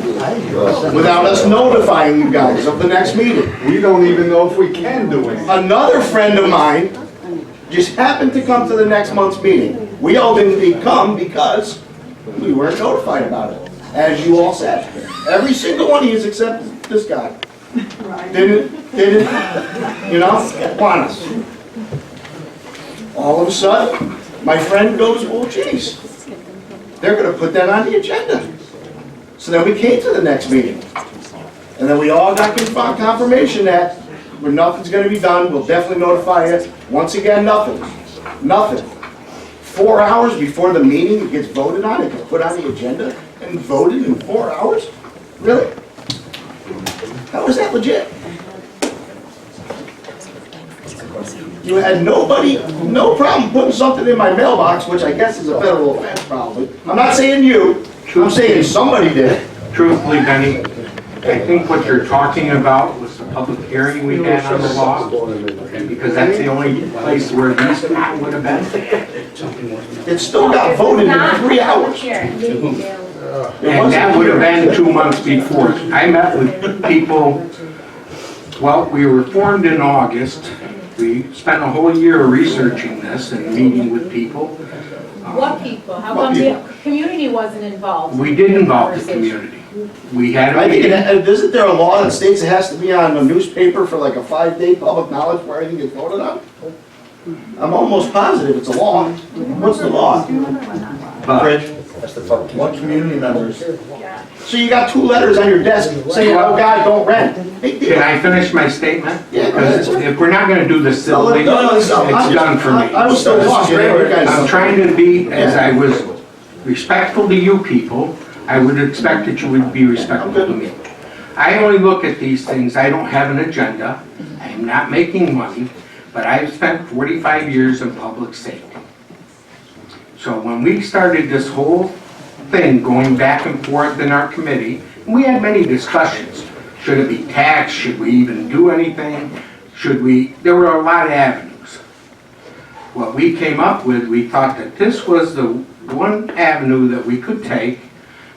without us notifying you guys of the next meeting. We don't even know if we can do it. Another friend of mine just happened to come to the next month's meeting. We all didn't come because we weren't notified about it, as you all said. Every single one of you except this guy. Didn't, you know, want us. All of a sudden, my friend goes, well, geez, they're gonna put that on the agenda. So then we came to the next meeting. And then we all got confirmation that when nothing's gonna be done, we'll definitely notify you. Once again, nothing. 4 hours before the meeting, it gets voted on, it gets put on the agenda and voted in 4 hours? Really? How is that legit? You had no problem putting something in my mailbox, which I guess is a federal offense probably. I'm not saying you, I'm saying somebody did. Truthfully, Benny, I think what you're talking about was the public hearing we had on the law, because that's the only place where these people would have been. It still got voted in 3 hours. And that would have been 2 months before. I met with people, well, we were formed in August. We spent a whole year researching this and meeting with people. What people? How come the community wasn't involved? We did involve the community. We had a I think, meeting. isn't there a law that states it has to be on a newspaper for like a 5-day public knowledge where everything gets voted on? I'm almost positive it's a law. What's the law? But What community members? So you got 2 letters on your desk saying, oh God, don't rent. Big deal. can I finish my statement? Yeah, go ahead, Because sir. if we're not gonna do this civilly, No, it's done for me. I was still talking. I'm trying to be, as I was respectful to you people, I would expect that you would be respectful to me. I only look at these things, I don't have an agenda, I am not making money, but I've spent 45 years in public safety. So when we started this whole thing going back and forth in our committee, we had many discussions. Should it be taxed? Should we even do anything? There were a lot of avenues. What we came up with, we thought that this was the one avenue that we could take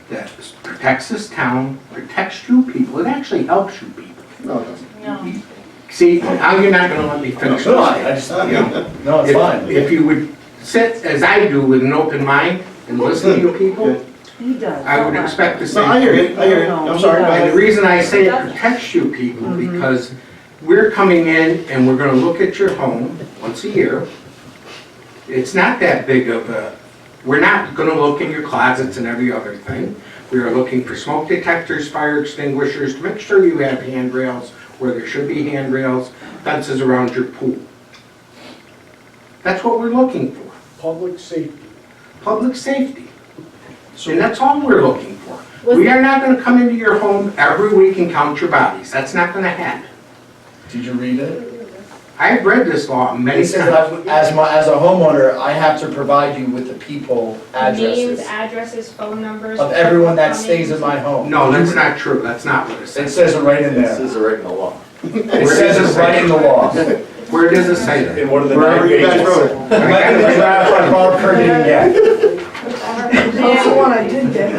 that protects this town, protects you people. It actually helps you people. No, it doesn't. No. See, now you're not gonna let me finish. No, I just, no, it's fine. If you would sit as I do with an open mind and listen to you people, He does. I would expect the No, same. I hear you, I'm sorry. And the reason I say it protects you people, because we're coming in and we're gonna look at your home once a year. It's not that big of a, we're not gonna look in your closets and every other thing. We are looking for smoke detectors, fire extinguishers, to make sure you have handrails where there should be handrails, fences around your pool. That's what we're looking for. Public safety. Public safety. And that's all we're looking for. We are not gonna come into your home every week and count your bodies. That's not gonna happen. Did you read it? I've read this law many It says times. that as a homeowner, I have to provide you with the people Names, addresses addresses, phone numbers. of everyone that stays in my home. No, that's not true. That's not what it It says. says it right in It there. says it right in the law. It says it right in the law. Where does it say that? In one of the Wherever 9 you guys pages. wrote it. The draft that Bob Kerr didn't get. That's the one I did get.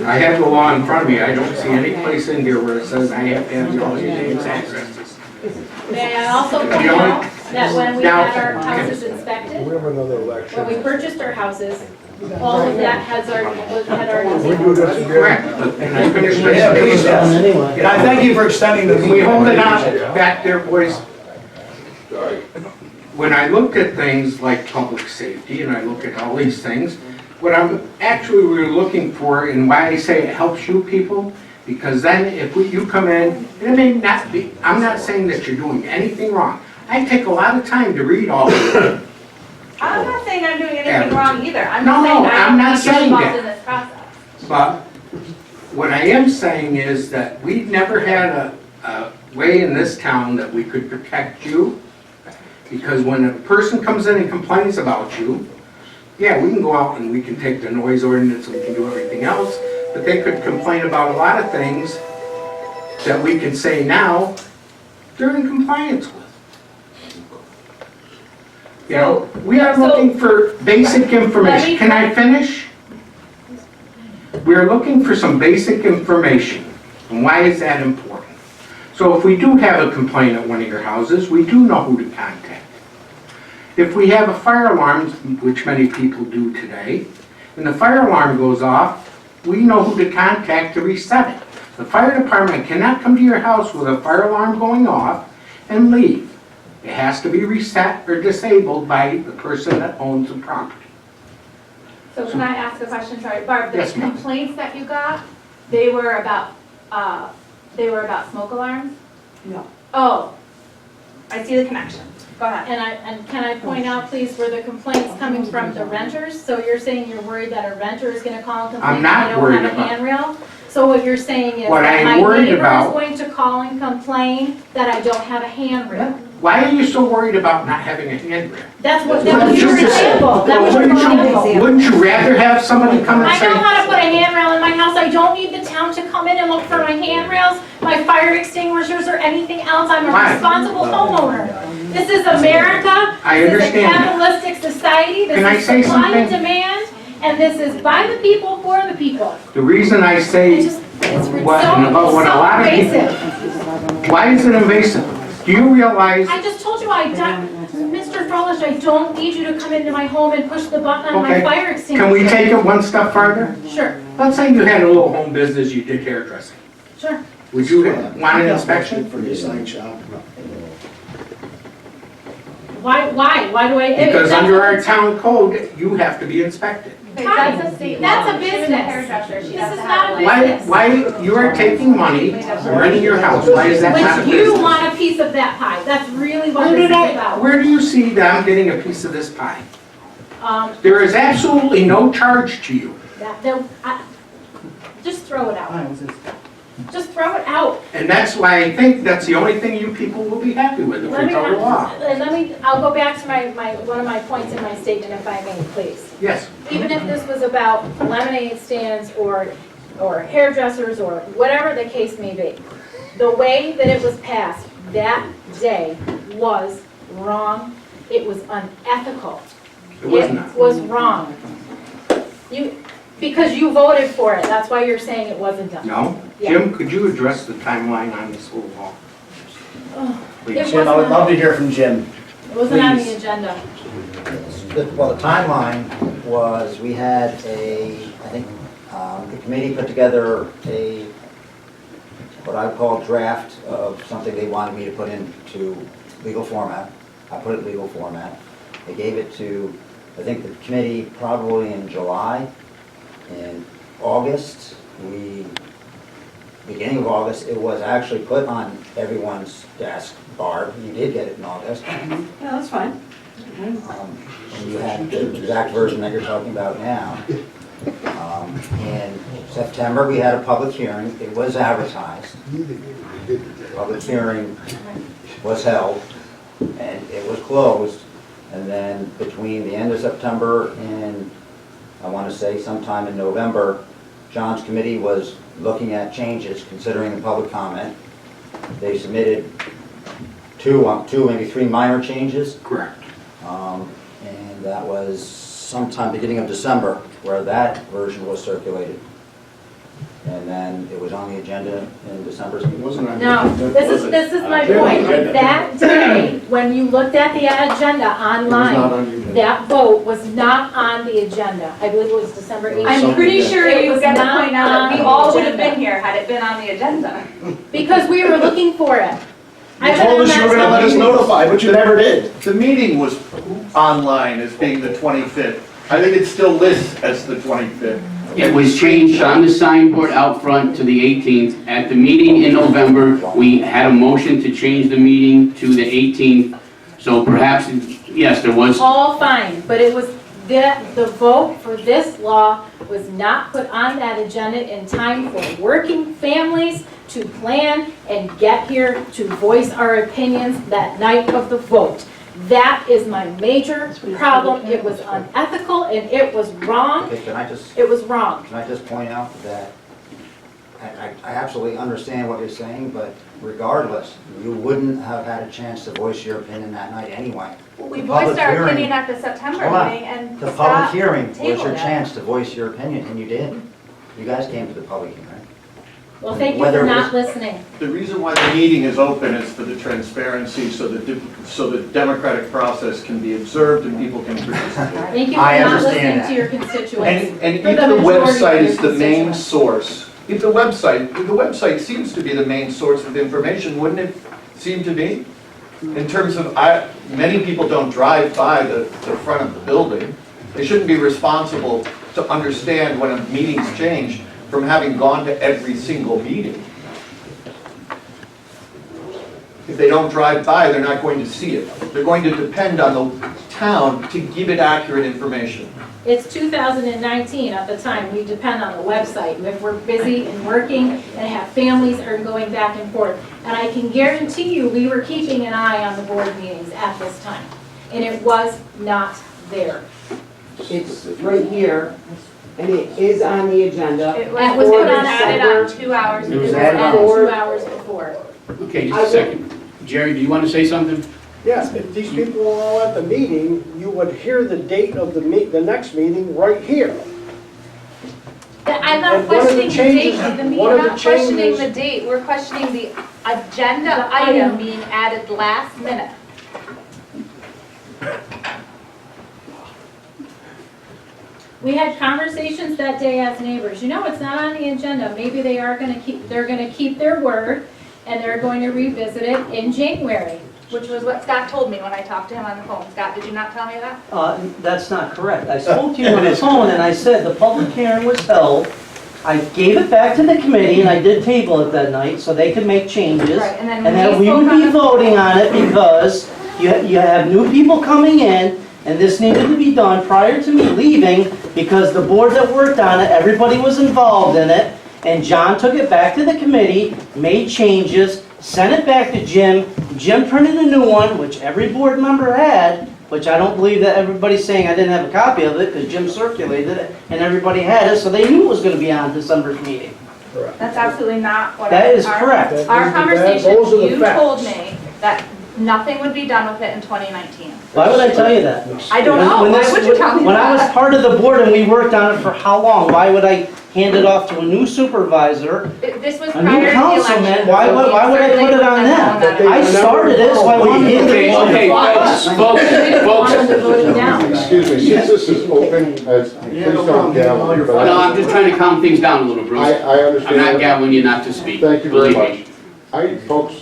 I have the law in front of me. I don't see any place in here where it says I have to have all your names, addresses. May I also point out that when we had our houses inspected, We have another election. when we purchased our houses, all of that had already We do this again. Correct, but can I finish my Yeah, please, statement? yes. And I thank you for extending the. Can we hold it on back there, boys? When I looked at things like public safety and I look at all these things, what I'm actually we're looking for and why I say it helps you people, because then if you come in, and it may not be, I'm not saying that you're doing anything wrong. I take a lot of time to read all of it. I'm not saying I'm doing anything Average. wrong either. I'm No, just saying no, I I'm don't not need to get saying involved that. in this process. But what I am saying is that we've never had a way in this town that we could protect you. Because when a person comes in and complains about you, yeah, we can go out and we can take the noise ordinance and we can do everything else, but they could complain about a lot of things that we can say now they're in compliance with. You know, we are looking for basic information. Can I finish? We're looking for some basic information. And why is that important? So if we do have a complaint at one of your houses, we do know who to contact. If we have a fire alarm, which many people do today, and the fire alarm goes off, we know who to contact to reset it. The fire department cannot come to your house with a fire alarm going off and leave. It has to be reset or disabled by the person that owns the property. So can I ask a question, sorry, Barb, the Yes, ma'am. complaints that you got, they were about smoke alarms? No. Oh, I see the connection. Go ahead. and can I point out, please, were the complaints coming from the renters? So you're saying you're worried that a renter is gonna call and complain I'm that not they worried don't have a about- handrail? So what you're saying is What that I'm my worried neighbor is about- going to call and complain that I don't have a handrail? Why are you so worried about not having a handrail? That was your example, that was your Wouldn't example. you- Wouldn't you rather have somebody come and I say? know how to put a handrail in my house. I don't need the town to come in and look for my handrails, my fire extinguishers, or anything else. I'm a Why? responsible homeowner. This is America. I This is a understand that. capitalistic society. Can I This say is supply and something? demand, and this is by the people, for the people. The reason I say It's what, so about what a lot of people, basic. why is it invasive? Do you realize, I just told you Mr. Froelich, I don't need you to come into my home and push the button on my okay, fire extinguisher. can we take it one step farther? Sure, Let's say you had a little home business, you did hairdressing. sure. Would you want an inspection? For your sign shop. Why do I? Because under our town code, you have to be inspected. That's a state law. That's a She was business. hairdresser. She This has is to not have a license. Why you are taking money, renting your house, why is that not a Which you business? want a piece of that pie. That's really what Where this is did about. where do you see them getting a piece of this pie? There is absolutely no charge to you. Just throw it out. Just throw it out. And that's why I think that's the only thing you people will be happy with if we tell the law. I'll go back to one of my points in my statement, if I may, please. Yes. Even if this was about lemonade stands or hairdressers or whatever the case may be, the way that it was passed that day was wrong. It was unethical. It was not. It was wrong. Because you voted for it, that's why you're saying it wasn't done. No? Yeah. Jim, could you address the timeline on this whole law? It Jim, I would love to hear from Jim. It wasn't on the Please. agenda. Well, the timeline was, we had I think, the committee put together what I would call draft of something they wanted me to put into legal format. I put it in legal format. They gave it to, I think, the committee probably in July. In August, beginning of August, it was actually put on everyone's desk. Barb, you did get it in August. Yeah, that's fine. And you had the exact version that you're talking about now. In September, we had a public hearing. It was advertised. Public hearing was held, and it was closed. And then between the end of September and, I want to say sometime in November, John's committee was looking at changes, considering the public comment. They submitted two, maybe three minor changes. Correct. And that was sometime beginning of December where that version was circulated. And then it was on the agenda in December. No, this is my point. That day, when you looked at the agenda online, that vote was not on the agenda. I believe it was December 18th. I'm pretty sure It you was get the not point now that we on all the would have agenda. been here had it been on the agenda. Because we were looking for it. You told us you were going to let us notify, but you never did. The meeting was online as being the 25th. I think it still lists as the 25th. It was changed on the signboard out front to the 18th. At the meeting in November, we had a motion to change the meeting to the 18th. So perhaps, yes, there was. All fine, but it was, the vote for this law was not put on that agenda in time for working families to plan and get here to voice our opinions that night of the vote. That is my major problem. It was unethical and it was wrong. Okay, It was wrong. Can I just point out that I absolutely understand what you're saying, but regardless, you wouldn't have had a chance to voice your opinion that night anyway. We The voiced public our hearing- opinion at the September Hold on. meeting and The public stopped hearing was your tabling it. chance to voice your opinion, and you did. You guys came to the public hearing. Well, thank you Whether for it not was- listening. The reason why the meeting is open is for the transparency, so the democratic process can be observed and people can participate. Thank you for I not understand listening that. to your constituents. And For if the majority of website your is the main constituents. source, if the website seems to be the main source of information, wouldn't it seem to be? In terms of, many people don't drive by the front of the building. They shouldn't be responsible to understand when a meeting's changed from having gone to every single meeting. If they don't drive by, they're not going to see it. They're going to depend on the town to give it accurate information. It's 2019 at the time. We depend on the website. If we're busy and working and have families that are going back and forth. And I can guarantee you, we were keeping an eye on the board meetings at this time. And it was not there. It's right here, and it is on the agenda. It That was was put put on, added on 2 hours. It was before. added on. 2 hours before. Okay, just a second. Jerry, do you want to say something? Yes, if these people were all at the meeting, you would hear the date of the next meeting right here. I'm not And what are the questioning the date changes- of the meeting, what are we're the not questioning changes? the date, we're questioning the agenda item being added last minute. We had conversations that day as neighbors. You know, it's not on the agenda. Maybe they are gonna keep, they're gonna keep their word and they're going to revisit it in January. Which was what Scott told me when I talked to him on the phone. Scott, did you not tell me that? That's not correct. I spoke to you on the phone and I said the public hearing was held. I gave it back to the committee and I did table it that night so they could make changes. Right, and then And when that we we would spoke on be the- voting on it because you have new people coming in and this needed to be done prior to me leaving because the board that worked on it, everybody was involved in it. And John took it back to the committee, made changes, sent it back to Jim. Jim printed a new one, which every board member had, which I don't believe that everybody's saying I didn't have a copy of it because Jim circulated it and everybody had it, so they knew it was going to be on December's meeting. That's absolutely not what That is correct. Our conversation, Those are the you facts. told me that nothing would be done with it in 2019. Why would I tell you that? I don't know. When Why this- would you tell me When I was that? part of the board and we worked on it for how long, why would I hand it off to a new supervisor? This was A prior new to the councilman, election. why would I put it on them? I started it, so I wanted to. Okay, folks, Excuse me, since this is open, please don't gavel. no, I'm just trying to calm things down a little, Bruce. I understand. I'm not gaveling you not to speak. Thank you very believe me. much. Folks,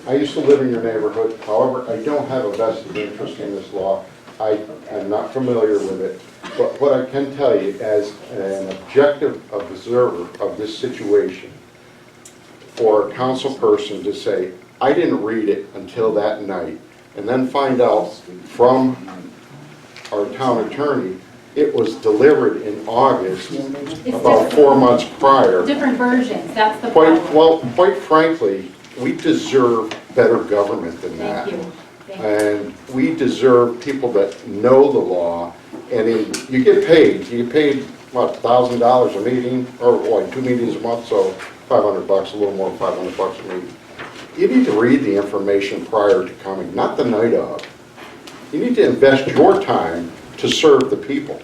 I used to live in your neighborhood, however, I don't have a vested interest in this law. I am not familiar with it, but what I can tell you as an objective observer of this situation, for a council person to say, I didn't read it until that night, and then find out from our town attorney, it was delivered in August, about 4 months prior. Different versions, that's the problem. Quite frankly, we deserve better government than that. Thank you. And we deserve people that know the law, and you get paid, what, $1,000 a meeting, or what, 2 meetings a month, so $500, a little more than $500 a meeting. You need to read the information prior to coming, not the night of. You need to invest your time to serve the people.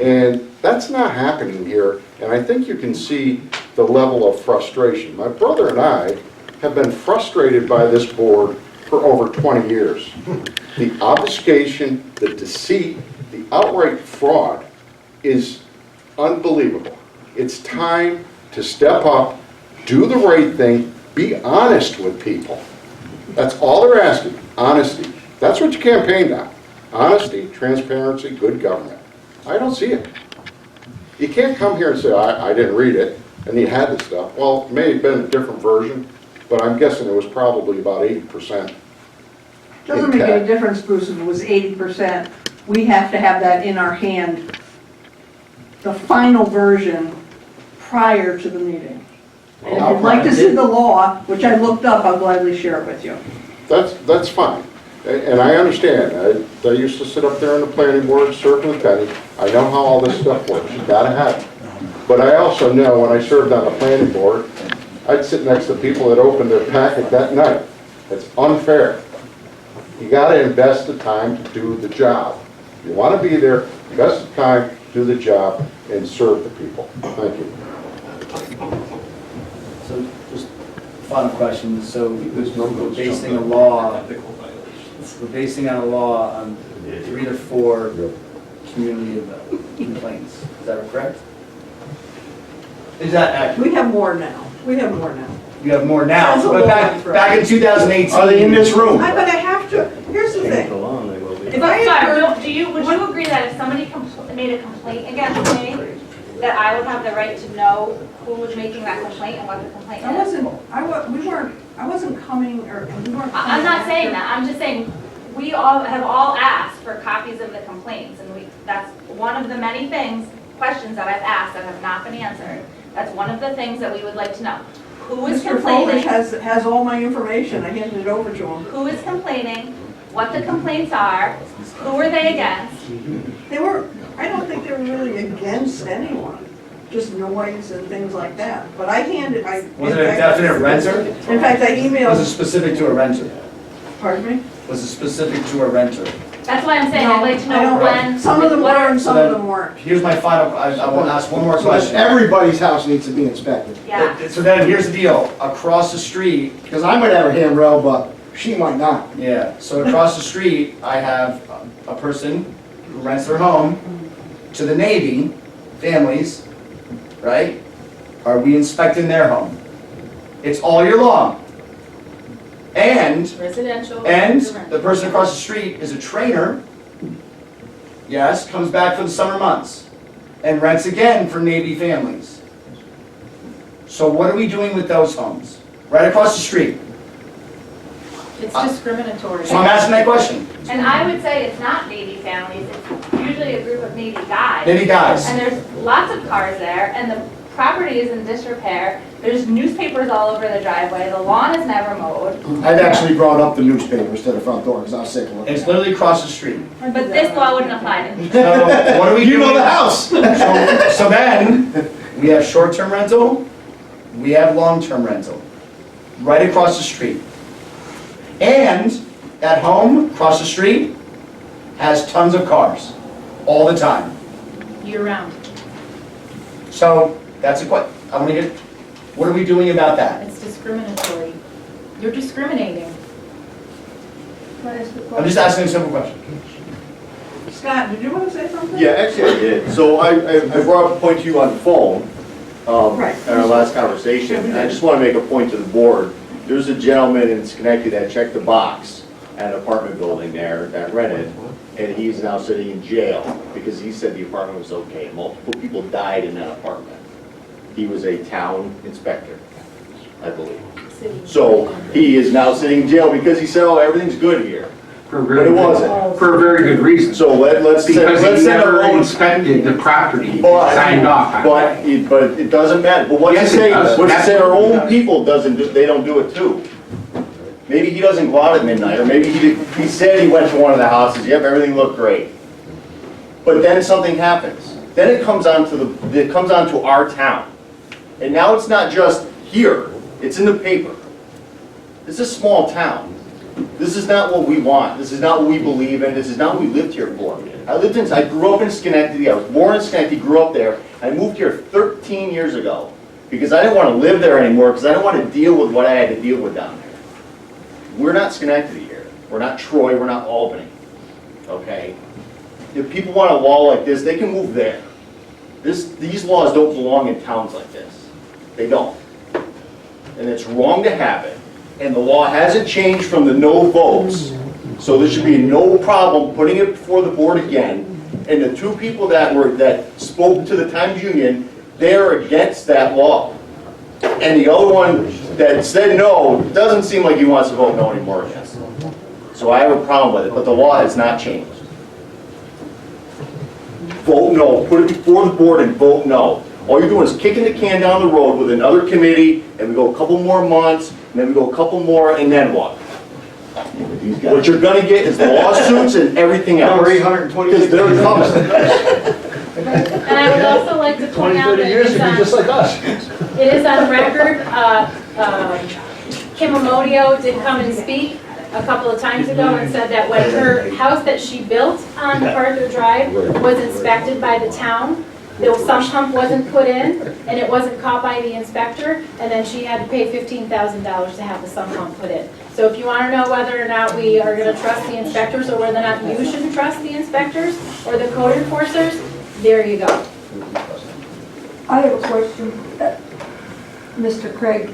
And that's not happening here, and I think you can see the level of frustration. My brother and I have been frustrated by this board for over 20 years. The obfuscation, the deceit, the outright fraud is unbelievable. It's time to step up, do the right thing, be honest with people. That's all they're asking, honesty. That's what you campaigned on. Honesty, transparency, good government. I don't see it. You can't come here and say, I didn't read it, and you had the stuff. Well, it may have been a different version, but I'm guessing it was probably about 80%. Doesn't make any difference, Bruce, if it was 80%. We have to have that in our hand, the final version, prior to the meeting. And if you'd like to see the law, which I looked up, I'll gladly share it with you. That's fine. And I understand. I used to sit up there on the planning board, serve with Penny. I know how all this stuff works. You gotta have it. But I also know when I served on the planning board, I'd sit next to people that opened their packet that night. It's unfair. You gotta invest the time to do the job. You wanna be there, invest the time, do the job, and serve the people. Thank you. So, just final question, so we're basing a law, we're basing on a law on 3 to 4 community complaints, is that correct? Is that accurate? We have more now. We have more now. You have more now, That's a but lot. back in 2018. Are they in this room? But I have to, here's the thing. If I But had Scott, heard, would you agree that if somebody made a complaint against me, that I would have the right to know who was making that complaint and what the complaint I is? I wasn't coming, or we weren't. I'm not saying that, I'm just saying, we all have all asked for copies of the complaints, and that's one of the many questions that I've asked that have not been answered. That's one of the things that we would like to know. Who is Mr. complaining? Folish has all my information, I handed it over to him. Who is complaining? What the complaints are? Who are they against? I don't think they were really against anyone, just noise and things like that. But I handed, Was it a definite renter? In fact, I emailed. Was it specific to a renter? Pardon me? Was it specific to a renter? That's why I'm saying I'd like to No, I know don't- when. Some of them what were are- and some of them weren't. Here's my final, I want to ask one more So question. everybody's house needs to be inspected. Yeah. So then, here's the deal, across the street, Because I might have a handrail, but she might not. yeah, so across the street, I have a person who rents their home to the Navy, families, right? Are we inspecting their home? It's all year long. And Residential. the person across the street is a trainer, yes, comes back for the summer months, and rents again for Navy families. So what are we doing with those homes? Right across the street. It's discriminatory. So I'm asking that question. And I would say it's not Navy families, it's usually a group of Navy guys. Navy guys. And there's lots of cars there, and the property is in disrepair. There's newspapers all over the driveway, the lawn is never mowed. I've actually brought up the newspapers to the front door because I was sick of looking. It's literally across the street. But this law wouldn't apply to me. So what are we You doing? know the house. So then, we have short-term rental, we have long-term rental, right across the street. And that home across the street has tons of cars, all the time. Year round. So, that's a question. I want to get, what are we doing about that? It's discriminatory. You're discriminating. I'm just asking a simple question. Scott, did you want to say something? Yeah, actually I did. So I brought up a point to you on the phone, Right. in our last conversation, and I just want to make a point to the board. There's a gentleman in Schenectady that checked the box at an apartment building there that rented, and he's now sitting in jail because he said the apartment was okay. Multiple people died in that apartment. He was a town inspector, I believe. So he is now sitting in jail because he said, oh, everything's good here. But it wasn't. For a very good reason. So let's Because he send a never loan. inspected the property, he But- signed off on it. But it doesn't matter. But what's to Yes, it say, does. what's to say our Absolutely own does. people they don't do it too? Maybe he doesn't go out at midnight, or maybe he said he went to one of the houses, yep, everything looked great. But then something happens. Then it comes onto our town. And now it's not just here, it's in the paper. This is a small town. This is not what we want. This is not what we believe in. This is not what we lived here for. I grew up in Schenectady. I was born in Schenectady, grew up there. I moved here 13 years ago because I didn't want to live there anymore because I didn't want to deal with what I had to deal with down there. We're not Schenectady here. We're not Troy. We're not Albany. Okay? If people want a law like this, they can move there. These laws don't belong in towns like this. They don't. And it's wrong to have it. And the law hasn't changed from the no votes. So there should be no problem putting it before the board again. And the two people that spoke to the Times Union, they're against that law. And the other one that said no, doesn't seem like he wants to vote no anymore against it. So I have a problem with it, but the law has not changed. Vote no, put it before the board and vote no. All you're doing is kicking the can down the road with another committee, and we go a couple more months, and then we go a couple more, and then what? What you're gonna get is lawsuits and everything else. Number 826. Because they're coming. And I would also like to point out that years, it'd be just like us. it is on record, Kim Amodio did come and speak a couple of times ago and said that when her house that she built on MacArthur Drive was inspected by the town, the sump pump wasn't put in, and it wasn't caught by the inspector, and then she had to pay $15,000 to have the sump pump put in. So if you want to know whether or not we are going to trust the inspectors, or whether or not you should trust the inspectors or the code enforcers, there you go. I have a question, Mr. Craig.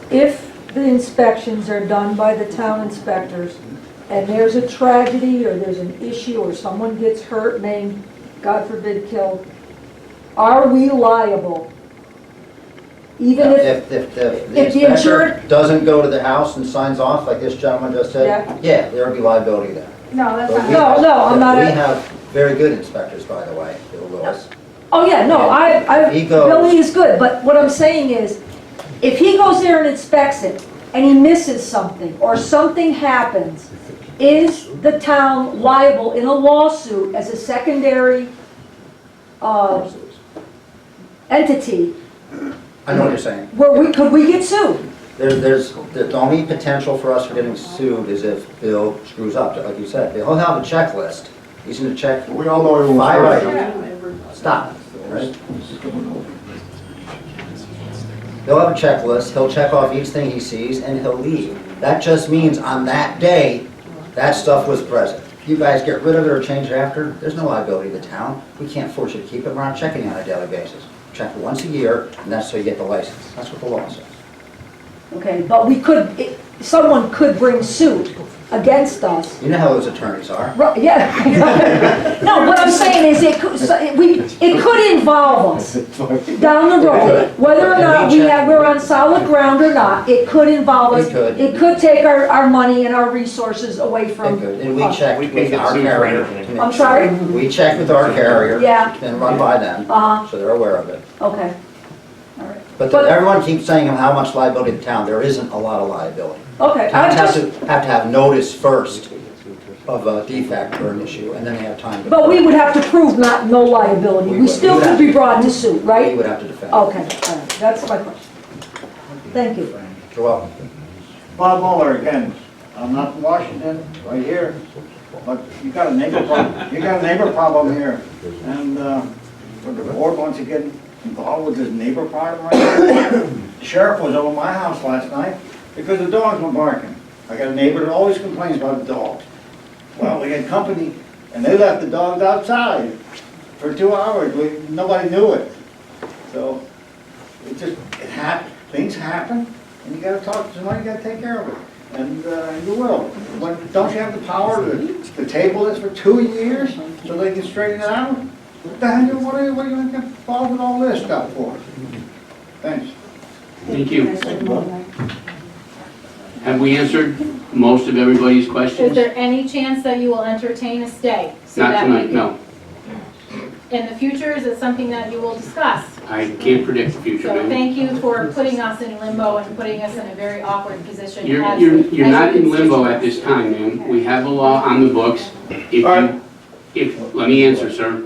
If the inspections are done by the town inspectors, and there's a tragedy, or there's an issue, or someone gets hurt, named, God forbid, killed, are we liable? Even if the if the inspector insured- doesn't go to the house and signs off like this gentleman just said, yeah, there would be liability there. No, that's But not, we- no, I'm not. We have very good inspectors, by the way, Bill Lewis. Oh, yeah, no, He goes- Billy is good, but what I'm saying is, if he goes there and inspects it, and he misses something, or something happens, is the town liable in a lawsuit as a secondary entity? I know what you're saying. Where could we get sued? The only potential for us for getting sued is if Bill screws up, like you said. He'll have a checklist. He's gonna check We all know everyone's 5 right. items. Stop, right? He'll have a checklist, he'll check off each thing he sees, and he'll leave. That just means on that day, that stuff was present. You guys get rid of it or change it after, there's no liability to the town. We can't force you to keep it, we're not checking it on a daily basis. Check it once a year, and that's so you get the license. That's what the law says. Okay, but we could, someone could bring suit against us. You know how those attorneys are. Right, yeah. No, what I'm saying is it could involve us down the road, whether or not we're on solid ground or not, it could involve us. It could. It could take our money and our resources away from us. And we checked with our carrier. to make I'm sorry? sure. We checked with our carrier. Yeah. And run by them, so they're aware of it. Okay, all right. But everyone keeps saying how much liability to the town. There isn't a lot of liability. Okay, Towns I have just, to have notice first of a defect or an issue, and then they have time to. but we would have to prove no liability. We still could be brought to suit, We right? would have to defend. Okay, all right, that's my question. Thank you. You're welcome. Bob Mueller again. I'm not from Washington, right here. But you got a neighbor problem. You got a neighbor problem here. And the board wants to get involved with this neighbor problem right here. The sheriff was over my house last night because the dogs were barking. I got a neighbor that always complains about the dogs. Well, we had company and they left the dogs outside for 2 hours. Nobody knew it. So things happen and you gotta talk to somebody, you gotta take care of it. And you will. Don't you have the power to table this for 2 years so they can straighten it out? What the hell, what are you gonna get involved with all this stuff for? Thanks. Thank you. Have we answered most of everybody's Is questions? there any chance that you will entertain a stay? so Not that we tonight, can- no. In the future, is it something that you will discuss? I can't predict the future, So ma'am. thank you for putting us in limbo and putting us in a very awkward position. You're as not in limbo constituents. at this time, ma'am. We have a law on the books. Let me answer, sir.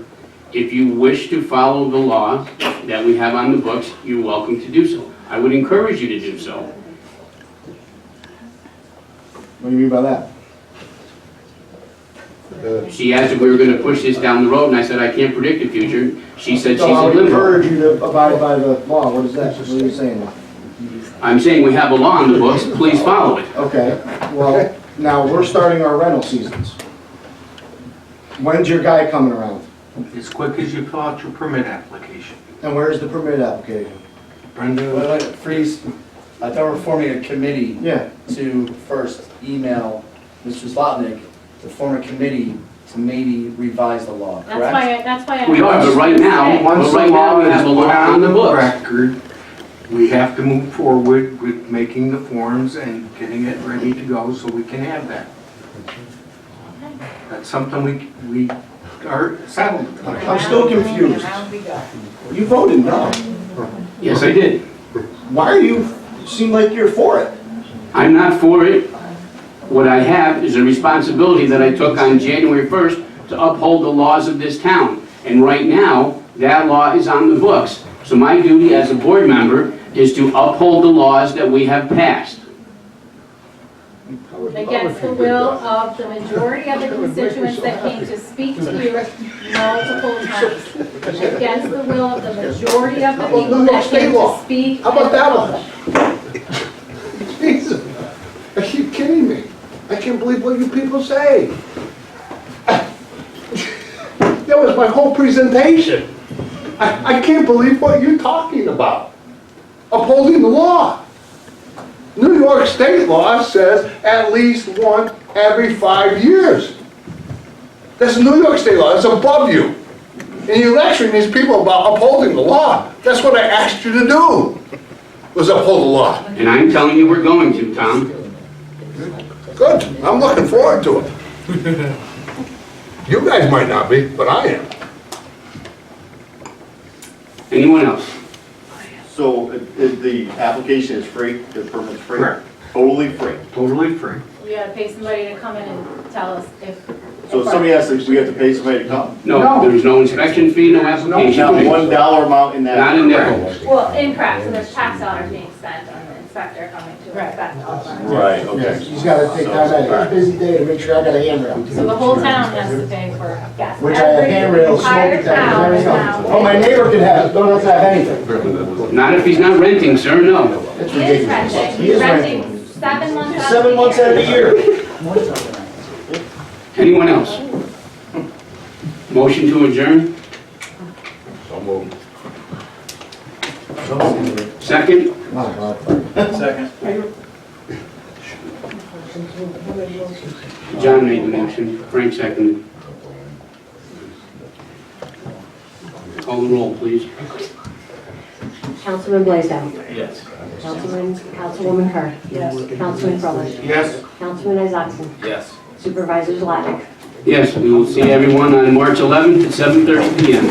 If you wish to follow the law that we have on the books, you're welcome to do so. I would encourage you to do so. What do you mean by that? She asked if we were gonna push this down the road, and I said, I can't predict the future. She said she's So I in would limbo. encourage you to abide by the law. What is that? What are you saying? I'm saying we have a law on the books, please follow it. Okay, well, now we're starting our rental seasons. When's your guy coming around? As quick as you fill out your permit application. And where's the permit application? Wait, freeze. I thought we were forming a committee Yeah. to first email Mr. Zlotnick to form a committee to maybe revise the law, correct? That's why I. We are, but right now, Once the we law is have a put law on on the the books. record, we have to move forward with making the forms and getting it ready to go so we can have that. That's something we are settled. I'm still confused. You voted no. Yes, I did. Why are you, seem like you're for it? I'm not for it. What I have is a responsibility that I took on January 1st to uphold the laws of this town. And right now, that law is on the books. So my duty as a board member is to uphold the laws that we have passed. Against the will of the majority of the constituents that came to speak to you multiple times. Against the will of the majority of the people that came to speak. How about that one? Jesus, are you kidding me? I can't believe what you people say. That was my whole presentation. I can't believe what you're talking about. Upholding the law. New York state law says at least one every 5 years. That's New York state law, that's above you. And you're lecturing these people about upholding the law. That's what I asked you to do, was uphold the law. And I'm telling you we're going to, Tom. Good, I'm looking forward to it. You guys might not be, but I am. Anyone else? So the application is free, the permit's free? Correct. Totally free? Totally free. We gotta pay somebody to come in and tell us if. So somebody has to, we have to pay somebody to come? No, there's no inspection fee, no application Not fee. $1 amount in that? Not in nickel. Well, incorrect, so there's tax dollars being spent on the inspector coming to Right. Right, Yeah, he's gotta take time out of his busy day to make sure I got a handrail. So the whole town has to pay for gas. Which I have handrails, smoke Entire detectors, town is everything now else. Oh, my neighbor can have it, don't have to have anything. Not if he's not renting, sir, no. It's He is ridiculous. renting. He He's is renting renting. 7 months out of the year. 7 months out of the year. Anyone else? Motion to adjourn? So moved. Second? Second. John made the motion, Frank seconded. Call the roll, please. Councilman Blaisdell. Yes. Councilwoman Kerr. Yes. Councilman Froelich. Yes. Councilman Isakson. Yes. Supervisor Zlatnik. Yes, we will see everyone on March 11th at 7:30 PM.